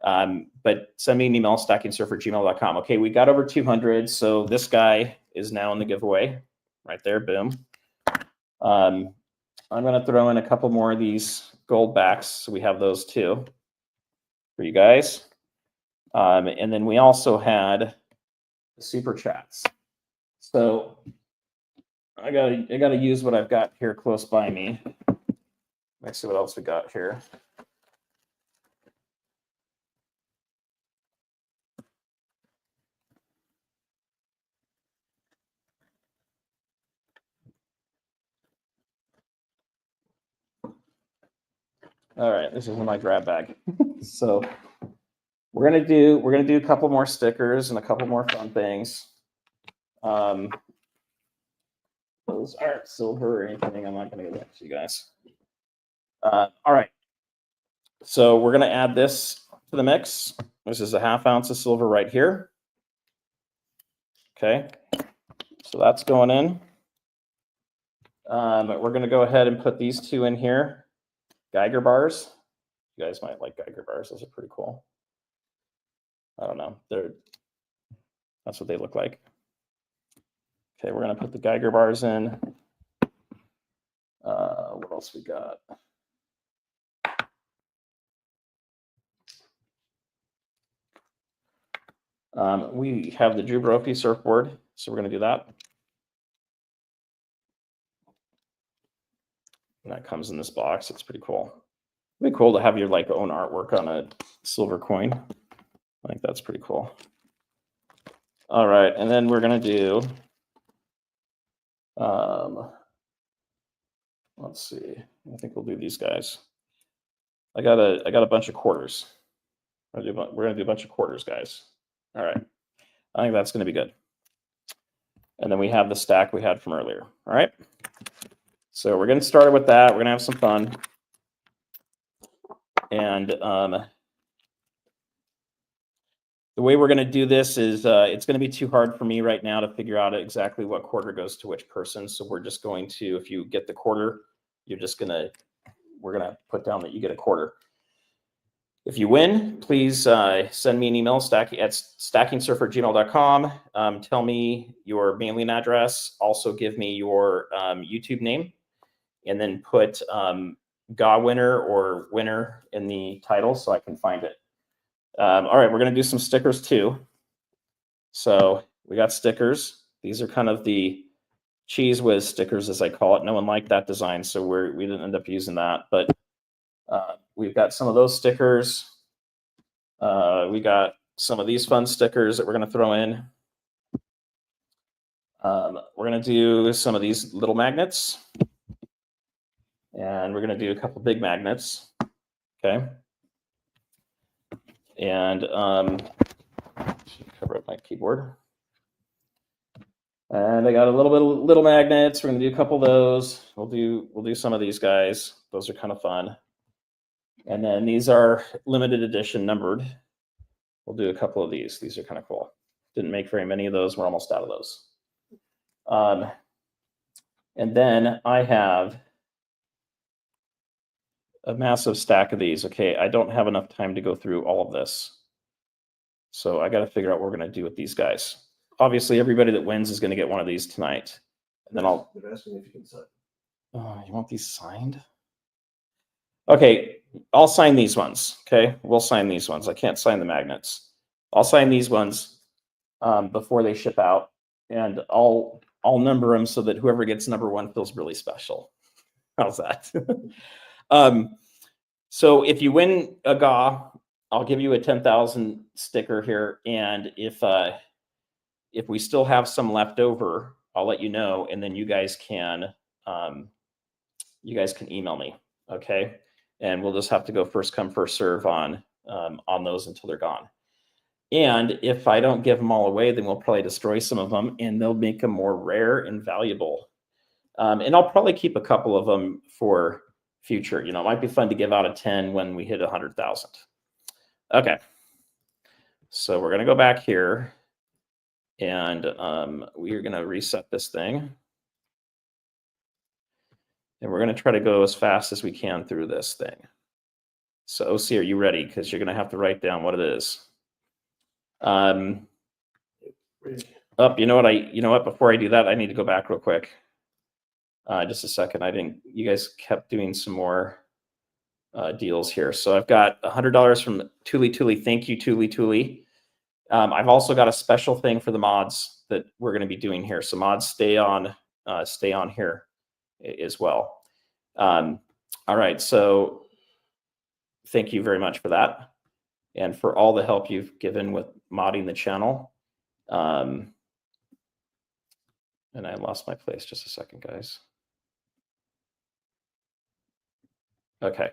But send me an email, stackingsurfer@gmail.com. Okay, we got over 200, so this guy is now in the giveaway. Right there, boom. I'm going to throw in a couple more of these gold backs, so we have those too for you guys. And then we also had the super chats. So I gotta use what I've got here close by me. Let's see what else we got here. All right, this is in my grab bag. So we're gonna do a couple more stickers and a couple more fun things. Those aren't silver or anything. I'm not gonna give that to you guys. All right. So we're gonna add this to the mix. This is a 1/2 ounce of silver right here. Okay. So that's going in. We're gonna go ahead and put these 2 in here. Geiger bars. You guys might like Geiger bars. Those are pretty cool. I don't know. That's what they look like. Okay, we're gonna put the Geiger bars in. What else we got? We have the Drew Brophy surfboard, so we're gonna do that. And that comes in this box. It's pretty cool. It'd be cool to have your own artwork on a silver coin. I think that's pretty cool. All right, and then we're gonna do. Let's see. I think we'll do these guys. I got a bunch of quarters. We're gonna do a bunch of quarters, guys. All right. I think that's gonna be good. And then we have the stack we had from earlier. All right. So we're getting started with that. We're gonna have some fun. And the way we're gonna do this is it's gonna be too hard for me right now to figure out exactly what quarter goes to which person. So we're just going to, if you get the quarter, we're gonna put down that you get a quarter. If you win, please send me an email, stackingsurfer@gmail.com. Tell me your mailing address. Also give me your YouTube name, and then put GA winner or winner in the title so I can find it. All right, we're going to do some stickers too. So we got stickers. These are kind of the cheese whiz stickers, as I call it. No one liked that design, so we didn't end up using that. But we've got some of those stickers. We got some of these fun stickers that we're going to throw in. We're going to do some of these little magnets. And we're going to do a couple big magnets. Okay. And cover up my keyboard. And I got a little bit of little magnets. We're going to do a couple of those. We'll do some of these guys. Those are kind of fun. And then these are limited edition numbered. We'll do a couple of these. These are kind of cool. Didn't make very many of those. We're almost out of those. And then I have a massive stack of these. Okay, I don't have enough time to go through all of this. So I got to figure out what we're going to do with these guys. Obviously, everybody that wins is going to get one of these tonight. And then They're asking if you can sign. Oh, you want these signed? Okay, I'll sign these ones. Okay, we'll sign these ones. I can't sign the magnets. I'll sign these ones before they ship out, and I'll number them so that whoever gets number one feels really special. How's that? So if you win a GA, I'll give you a 10,000 sticker here, and if we still have some left over, I'll let you know, and then you guys can email me, okay? And we'll just have to go first come first serve on those until they're gone. And if I don't give them all away, then we'll probably destroy some of them, and they'll make them more rare and valuable. And I'll probably keep a couple of them for future. You know, it might be fun to give out a 10 when we hit 100,000. Okay. So we're going to go back here, and we are going to reset this thing. And we're going to try to go as fast as we can through this thing. So OC, are you ready? Because you're going to have to write down what it is. You know what? Before I do that, I need to go back real quick. Just a second. You guys kept doing some more deals here. So I've got $100 from Tuli. Thank you, Tuli. I've also got a special thing for the mods that we're going to be doing here. So mods, stay on here as well. All right. So thank you very much for that, and for all the help you've given with modding the channel. And I lost my place. Just a second, guys. Okay.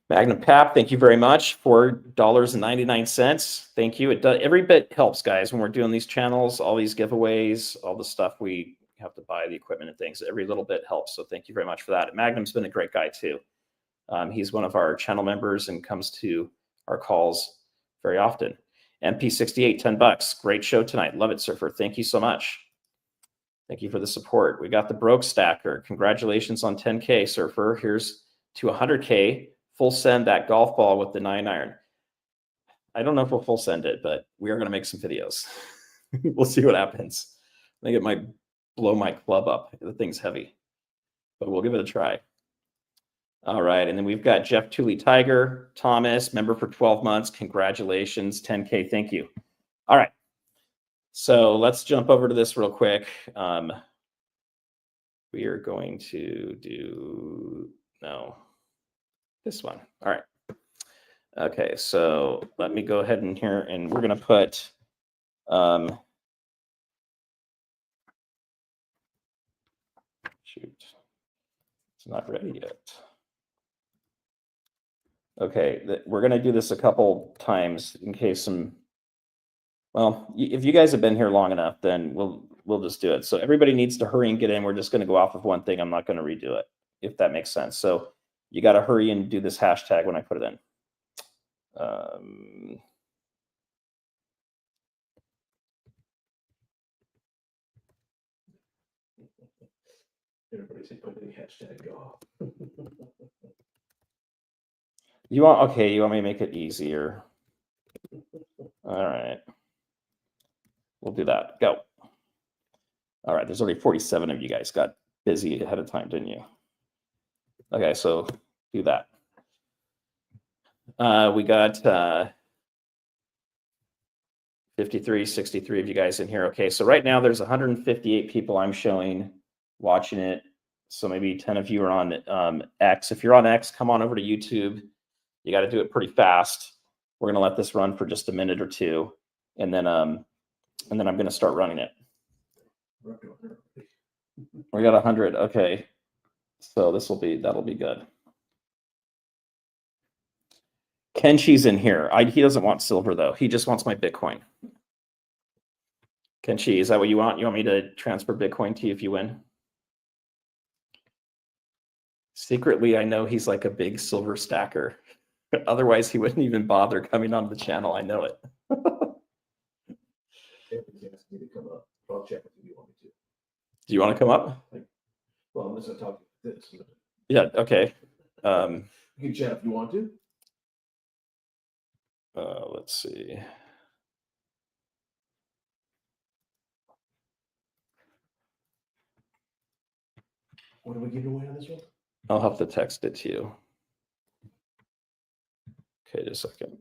Magnum Pap, thank you very much. $4.99. Thank you. It does, every bit helps, guys, when we're doing these channels, all these giveaways, all the stuff we have to buy, the equipment and things. Every little bit helps. So thank you very much for that. Magnum's been a great guy too. He's one of our channel members and comes to our calls very often. MP68, $10. Great show tonight. Love it, Surfer. Thank you so much. Thank you for the support. We got the Broke Stacker. Congratulations on 10K, Surfer. Here's to 100K. Full send that golf ball with the 9-iron. I don't know if we'll full send it, but we are going to make some videos. We'll see what happens. I think it might blow my club up. The thing's heavy, but we'll give it a try. All right. And then we've got Jeff Tooley Tiger, Thomas, member for 12 months. Congratulations. 10K. Thank you. All right. So let's jump over to this real quick. We are going to do, this one. All right. Okay. So let me go ahead in here, and we're going to put Shoot, it's not ready yet. Okay, we're going to do this a couple times in case some. Well, if you guys have been here long enough, then we'll just do it. So everybody needs to hurry and get in. We're just going to go off of one thing. I'm not going to redo it, if that makes sense. So you got to hurry and do this hashtag when I put it in. Everybody say put the hashtag off. You want me to make it easier? All right. We'll do that. Go. All right, there's already 47 of you guys got busy ahead of time, didn't you? Okay, so do that. We got 53, 63 of you guys in here. Okay, so right now there's 158 people I'm showing watching it. So maybe 10 of you are on X. If you're on X, come on over to YouTube. You got to do it pretty fast. We're going to let this run for just a minute or two, and then I'm going to start running it. We got 100. Okay, so that'll be good. Kenshi's in here. He doesn't want silver though. He just wants my Bitcoin. Kenshi, is that what you want? You want me to transfer Bitcoin to you if you win? Secretly, I know he's like a big silver stacker. Otherwise, he wouldn't even bother coming on the channel. I know it. Asked me to come up. I'll check if you want me to. Do you want to come up? Well, I'm just gonna talk this. Yeah. Okay. You can chat if you want to. Let's see. What are we giving away on this one? I'll have to text it to you. Okay, just a second.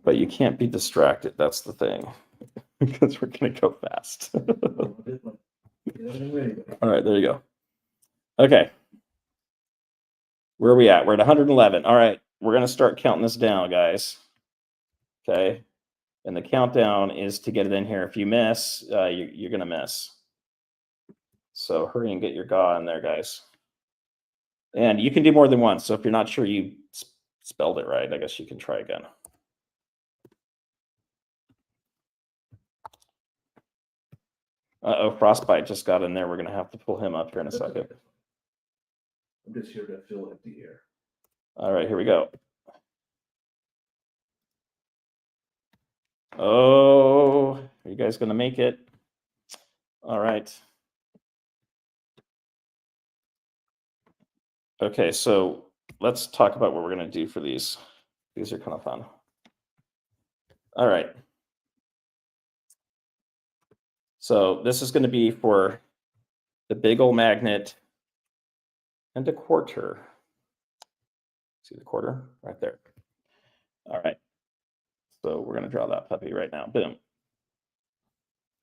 But you can't be distracted. That's the thing. Because we're going to go fast. All right, there you go. Okay. Where are we at? We're at 111. All right, we're going to start counting this down, guys. Okay. And the countdown is to get it in here. If you miss, you're going to miss. So hurry and get your GAW in there, guys. And you can do more than once. So if you're not sure you spelled it right, I guess you can try again. Uh-oh, Frostbite just got in there. We're going to have to pull him up here in a second. I'm just here to fill up the air. All right, here we go. Oh, are you guys going to make it? All right. Okay, so let's talk about what we're going to do for these. These are kind of fun. All right. So this is going to be for the big old magnet and a quarter. See the quarter right there. All right. So we're going to draw that puppy right now. Boom.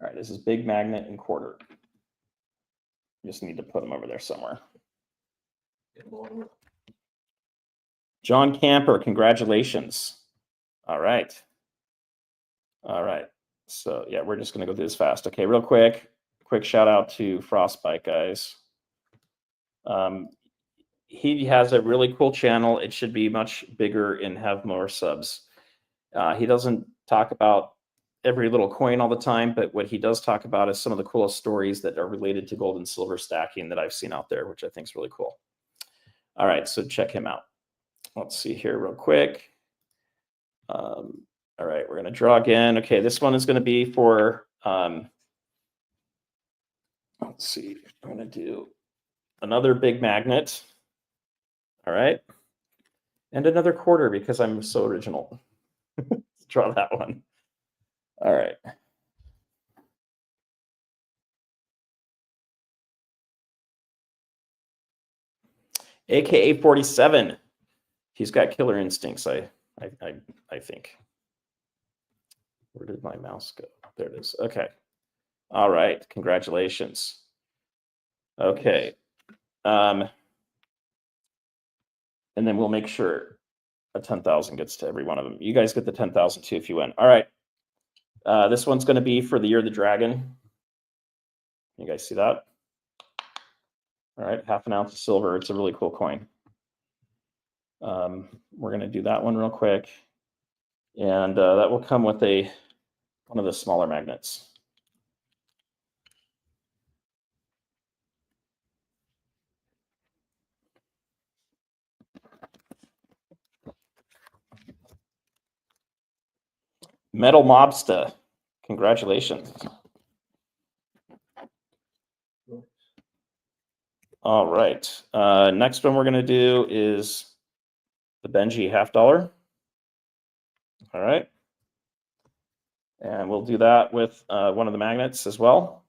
All right, this is big magnet and quarter. Just need to put them over there somewhere. John Camper, congratulations. All right. All right. So yeah, we're just going to go through this fast. Okay, real quick shout out to Frostbite, guys. He has a really cool channel. It should be much bigger and have more subs. He doesn't talk about every little coin all the time, but what he does talk about is some of the coolest stories that are related to gold and silver stacking that I've seen out there, which I think is really cool. All right, so check him out. Let's see here real quick. All right, we're going to draw again. Okay, this one is going to be for, let's see, I'm going to do another big magnet. All right, and another quarter because I'm so original. Let's draw that one. All right. AKA 47. He's got killer instincts, I think. Where did my mouse go? There it is. Okay. All right. Congratulations. Okay. and then we'll make sure a 10,000 gets to every one of them. You guys get the 10,000 too if you win. All right. This one's going to be for the Year of the Dragon. You guys see that? All right, half an ounce of silver. It's a really cool coin. We're going to do that one real quick. And that will come with one of the smaller magnets. Metal Mobsta. Congratulations. All right. Next one we're going to do is the Benji $50. All right. And we'll do that with one of the magnets as well.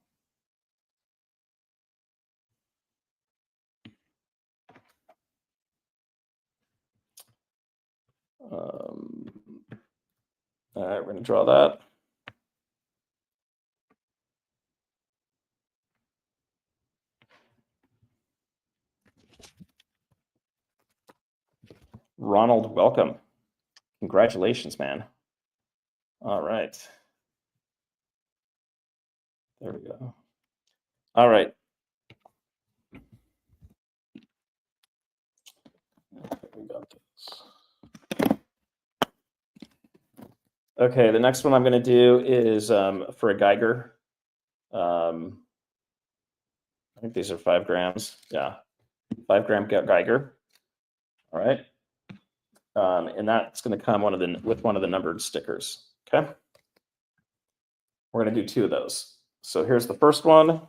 All right, we're going to draw that. Ronald, welcome. Congratulations, man. All right. There we go. All right. We got this. Okay, the next one I'm going to do is for a Geiger. I think these are 5 grams. Yeah, 5 gram Geiger. All right. And that's going to come with one of the numbered stickers. Okay. We're going to do 2 of those. So here's the first one.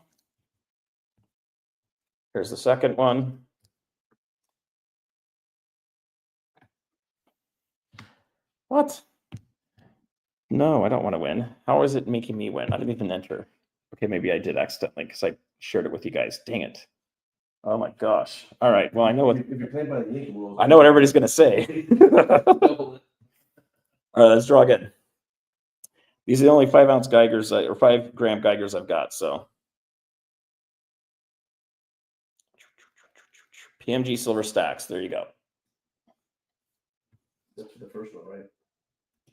Here's the second one. What? No, I don't want to win. How is it making me win? I didn't even enter. Okay, maybe I did accidentally because I shared it with you guys. Dang it. Oh my gosh. All right. Well, I know what If you're playing by the Yankee rules, I know what everybody's going to say. All right, let's draw again. These are the only 5 ounce Geigers or 5 gram Geigers I've got. So PMG silver stacks. There you go. That's for the first one, right?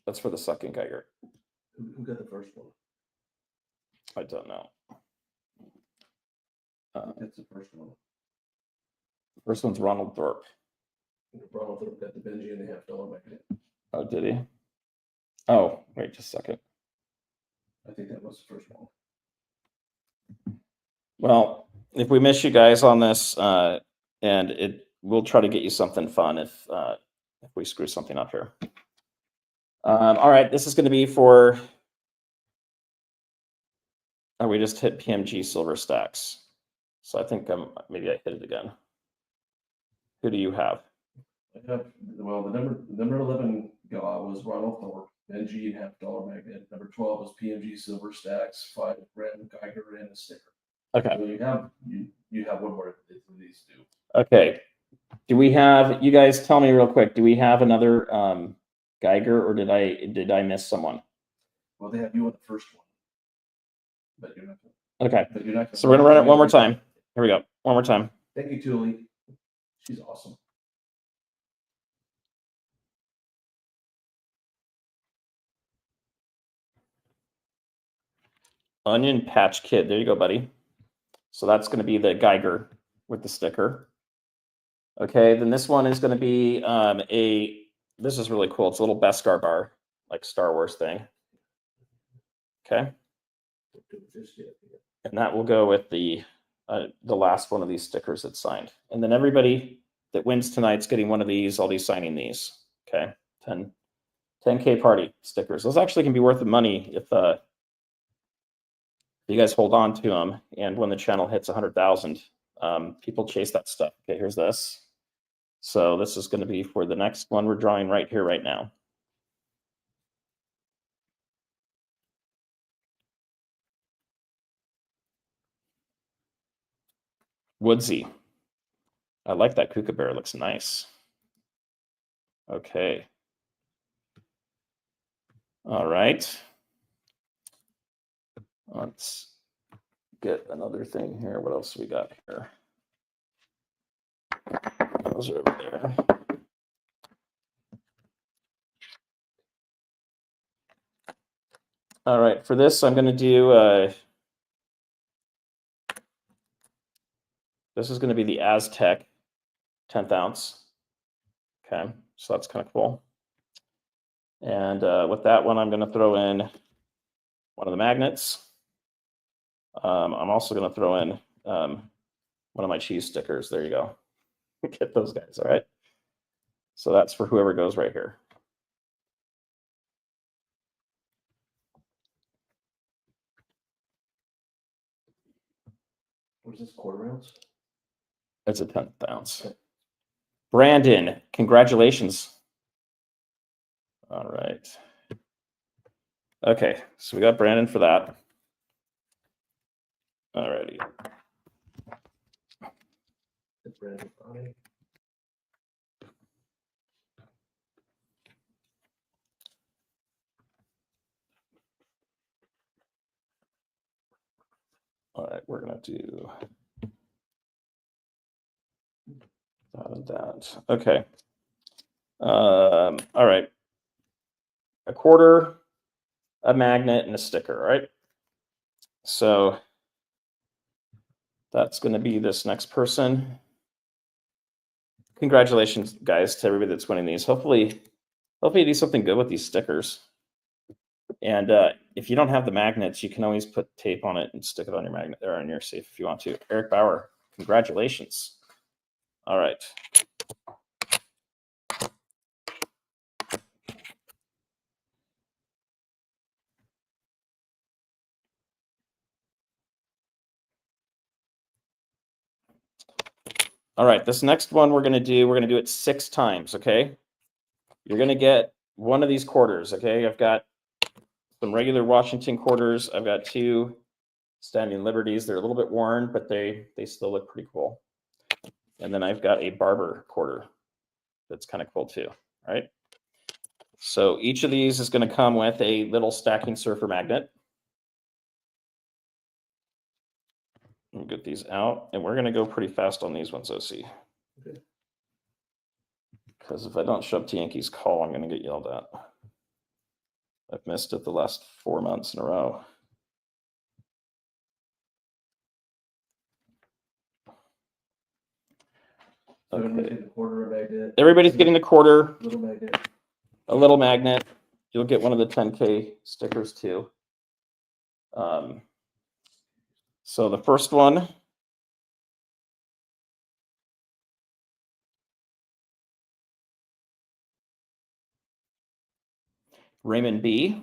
That's for the second Geiger. Who got the first one? I don't know. That's the first one. First one's Ronald Thorpe. Ronald Thorpe got the Benji and the $50 magnet. Oh, did he? Oh, wait just a second. I think that was the first one. Well, if we miss you guys on this, and we'll try to get you something fun if we screw something up here. All right, this is going to be for. Oh, we just hit PMG silver stacks, so I think maybe I hit it again. Who do you have? I have the number 11 was Ronald Thorpe, Benji and $50 magnet. Number 12 was PMG silver stacks, 5 gram Geiger and a sticker. Okay. So you have one more of these two. Okay. Do we have? You guys tell me real quick. Do we have another Geiger, or did I miss someone? Well, they have you on the first one, but you're not. Okay. But you're not. So we're gonna run it one more time. Here we go. One more time. Thank you, Julie. She's awesome. Onion Patch Kid. There you go, buddy. So that's going to be the Geiger with the sticker. Okay, then this one is going to be this is really cool. It's a little Beskar bar, like Star Wars thing. Okay. And that will go with the last one of these stickers that's signed. And then everybody that wins tonight's getting one of these. I'll be signing these. Okay, 10K party stickers. Those actually can be worth the money if you guys hold on to them. And when the channel hits 100,000, people chase that stuff. Okay, here's this. So this is going to be for the next one we're drawing right here, right now. Woodsy. I like that kookaburra. It looks nice. Okay. All right. Let's get another thing here. What else we got here? Those are over there. All right, for this, I'm going to do, this is going to be the Aztec 10th ounce. Okay, so that's kind of cool. And with that one, I'm going to throw in one of the magnets. I'm also going to throw in one of my cheese stickers. There you go. Get those guys, all right? So that's for whoever goes right here. What is this, quarter ounce? It's a 10th ounce. Brandon, congratulations. All right. Okay, so we got Brandon for that. All righty. Brandon. All right, we're gonna do that and that. Okay. All right. A quarter, a magnet, and a sticker, right? So that's going to be this next person. Congratulations, guys, to everybody that's winning these. Hopefully you do something good with these stickers. And if you don't have the magnets, you can always put tape on it and stick it on your magnet or on your safe if you want to. Eric Bauer, congratulations. All right. All right, this next one we're gonna do it 6 times, okay? You're gonna get one of these quarters, okay? I've got some regular Washington quarters. I've got 2 Standing Liberties. They're a little bit worn, but they still look pretty cool. And then I've got a Barber quarter that's kind of cool too, right? So each of these is gonna come with a little stacking surfer magnet. We'll get these out, and we're gonna go pretty fast on these ones, OC. Okay. Because if I don't show up to Yankees call, I'm gonna get yelled at. I've missed it the last 4 months in a row. So everybody's Okay. getting a quarter, a magnet. Everybody's getting a quarter, Little magnet. a little magnet. You'll get one of the 10K stickers too. So the first one, Raymond B.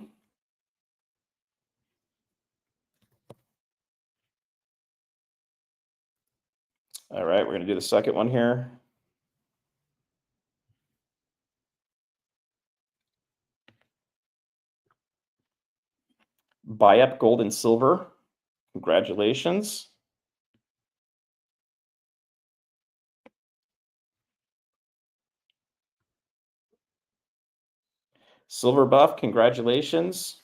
All right, we're going to do the second one here. Buy up gold and silver. Congratulations. Silver buff, congratulations.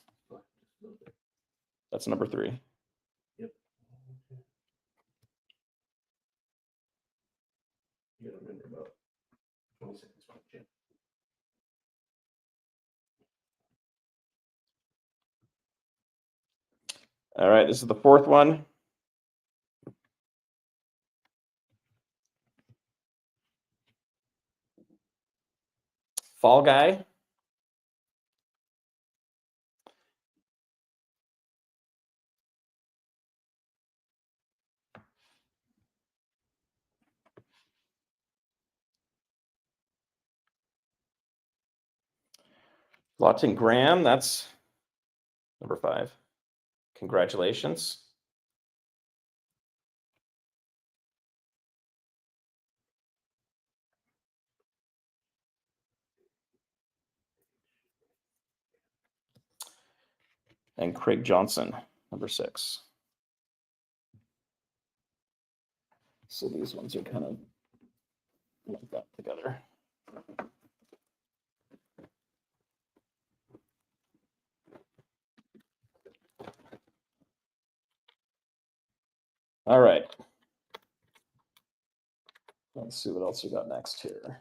That's number 3. Yep. You gotta remember about 20 seconds. Yeah. All right, this is the 4th one. Fall Guy. Lawton Graham, that's number 5. Congratulations. And Craig Johnson, number 6. So these ones are kind of like that together. All right. Let's see what else we got next here.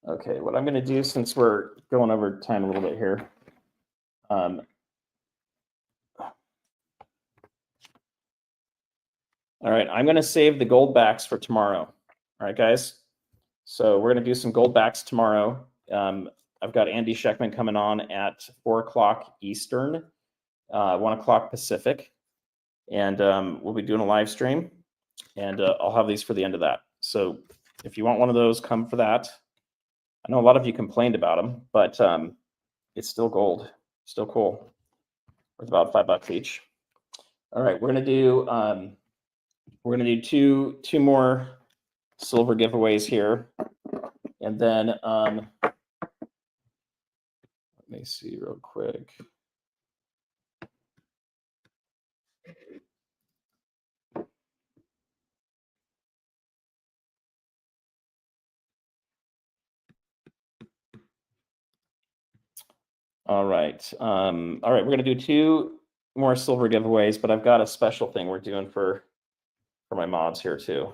Okay, what I'm going to do, since we're going over time a little bit here, all right, I'm going to save the gold backs for tomorrow. All right, guys. So we're going to do some gold backs tomorrow. I've got Andy Schectman coming on at 4 o'clock Eastern, 1 o'clock Pacific, and we'll be doing a live stream, and I'll have these for the end of that. So if you want one of those, come for that. I know a lot of you complained about them, but it's still gold, still cool. Worth about $5 each. All right, we're gonna do two more silver giveaways here, and then let me see real quick. All right, we're gonna do two more silver giveaways, but I've got a special thing we're doing for my mods here too.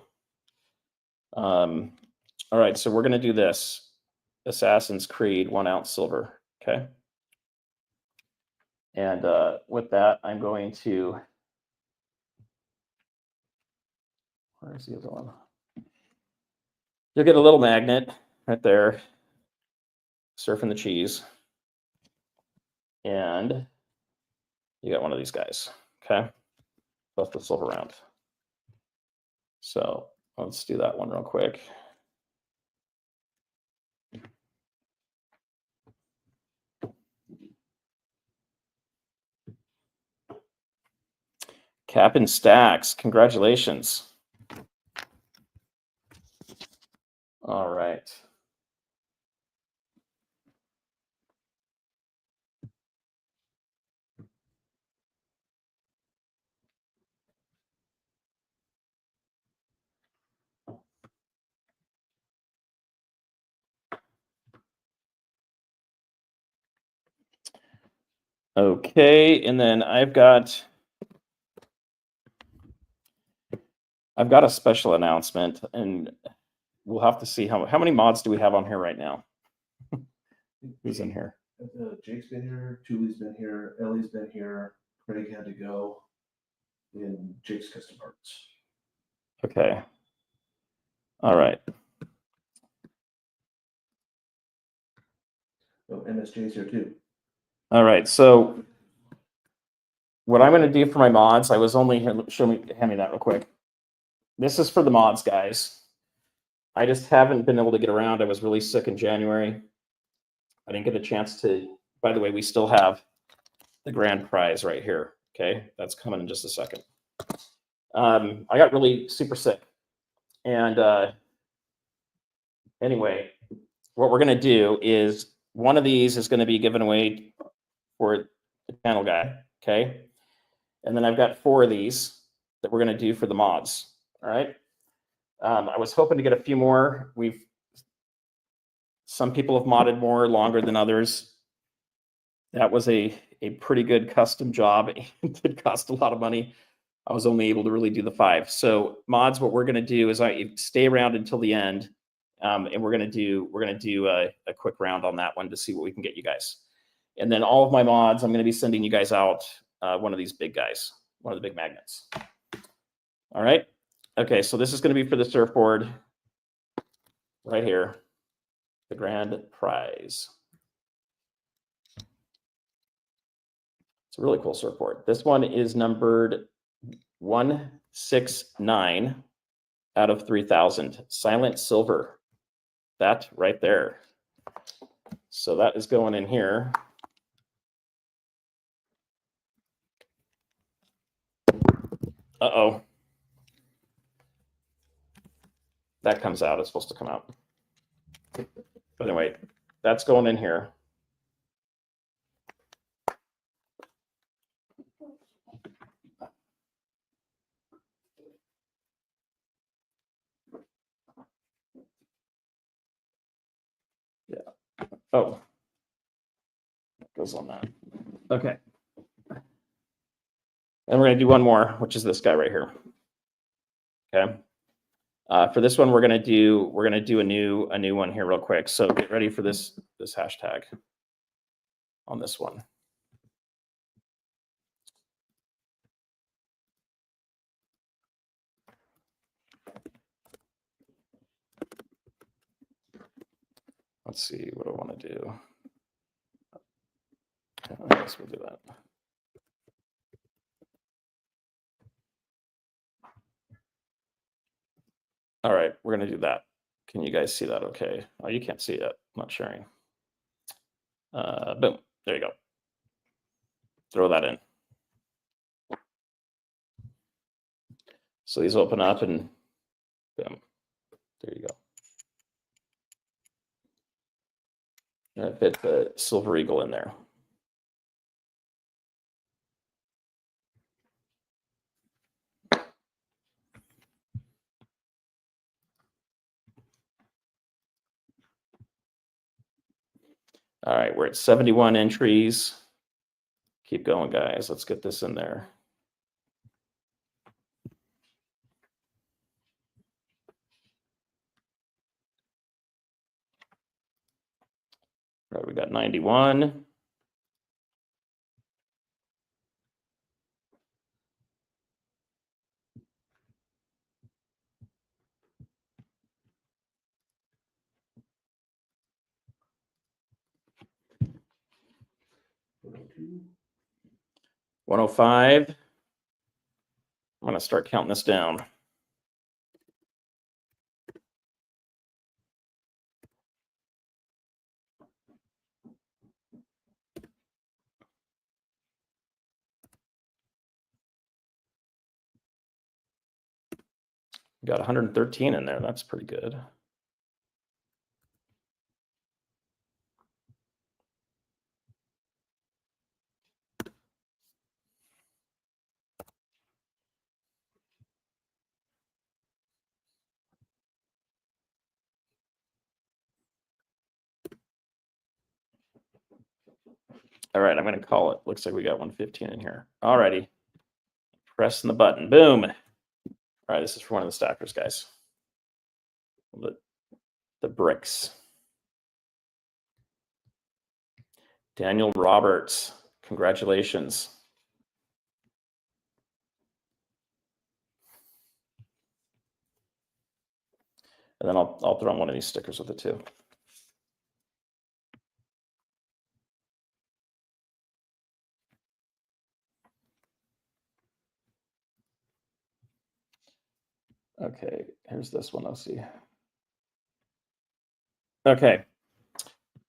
All right, so we're gonna do this Assassin's Creed 1 ounce silver. Okay, and with that, I'm going to. Where's the other one? You'll get a little magnet right there, surfing the cheese, and you got one of these guys. Okay, plus the silver round. So let's do that one real quick. Cap and Stacks, congratulations. All right. Okay, and then I've got a special announcement, and we'll have to see how many mods do we have on here right now? Who's in here? Jake's been here, Julie's been here, Ellie's been here, Craig had to go, and Jake's custom parts. Okay. All right. Oh, MSJ's here too. All right. So what I'm going to do for my mods, I was only here. Hand me that real quick. This is for the mods, guys. I just haven't been able to get around. I was really sick in January. I didn't get a chance to. By the way, we still have the grand prize right here. Okay, that's coming in just a second. I got really super sick, and anyway, what we're going to do is one of these is going to be given away for the channel guy. Okay, and then I've got 4 of these that we're going to do for the mods. All right. I was hoping to get a few more. Some people have modded more longer than others. That was a pretty good custom job. It did cost a lot of money. I was only able to really do the 5. So mods, what we're going to do is I stay around until the end, and we're going to do a quick round on that one to see what we can get you guys. And then all of my mods, I'm going to be sending you guys out one of these big guys, one of the big magnets. All right. Okay, so this is going to be for the surfboard right here, the grand prize. It's a really cool surfboard. This one is numbered 169 out of 3,000. Silent silver. That right there. So that is going in here. Uh-oh. That comes out. It's supposed to come out. But anyway, that's going in here. Yeah. Oh. Goes on that. Okay. And we're going to do one more, which is this guy right here. Okay. For this one, we're gonna do a new one here real quick. So get ready for this hashtag on this one. Let's see what I want to do. I guess we'll do that. All right, we're going to do that. Can you guys see that okay? Oh, you can't see it. I'm not sharing. Boom. There you go. Throw that in. So these open up and boom. There you go. And I fit the silver eagle in there. All right, we're at 71 entries. Keep going, guys. Let's get this in there. All right, we got 91. $105. I'm going to start counting this down. Got 113 in there. That's pretty good. All right, I'm going to call it. Looks like we got 115 in here. All righty. Pressing the button. Boom. All right, this is for one of the stackers, guys. The bricks. Daniel Roberts. Congratulations. And then I'll throw on one of these stickers with it too. Okay, here's this one. Let's see. Okay.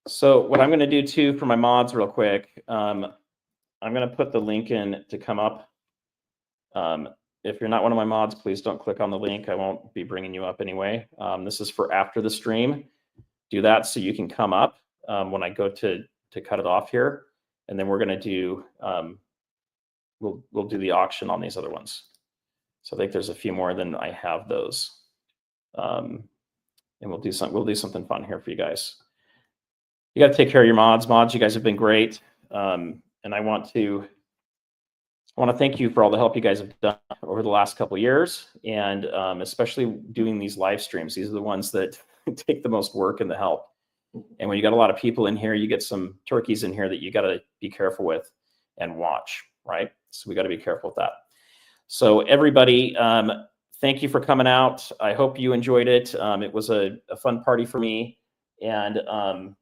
So what I'm going to do too for my mods real quick, I'm going to put the link in to come up. If you're not one of my mods, please don't click on the link. I won't be bringing you up anyway. This is for after the stream. Do that so you can come up when I go to cut it off here. And then we're going to do, we'll do the auction on these other ones. So I think there's a few more than I have those. And we'll do something fun here for you guys. You got to take care of your mods. Mods, you guys have been great. And I want to thank you for all the help you guys have done over the last couple of years, and especially doing these live streams. These are the ones that take the most work and the help. And when you got a lot of people in here, you get some turkeys in here that you got to be careful with and watch, right? So we got to be careful with that. So everybody, thank you for coming out. I hope you enjoyed it. It was a fun party for me. And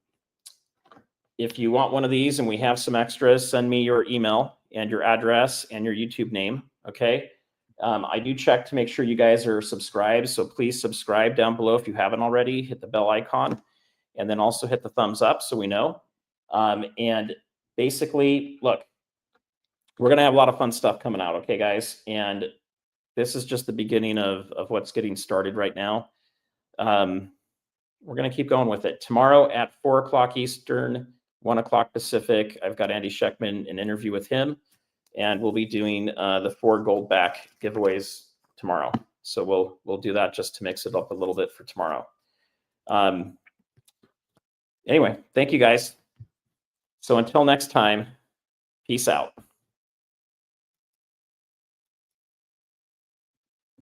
if you want one of these and we have some extras, send me your email and your address and your YouTube name, okay? I do check to make sure you guys are subscribed, so please subscribe down below if you haven't already. Hit the bell icon, and then also hit the thumbs up so we know. And basically, look, we're going to have a lot of fun stuff coming out, okay, guys? And this is just the beginning of what's getting started right now. We're going to keep going with it. Tomorrow at 4 o'clock Eastern, 1 o'clock Pacific, I've got Andy Schectman, an interview with him, and we'll be doing the 4 gold back giveaways tomorrow. So we'll do that just to mix it up a little bit for tomorrow. Anyway, thank you guys. So until next time, peace out.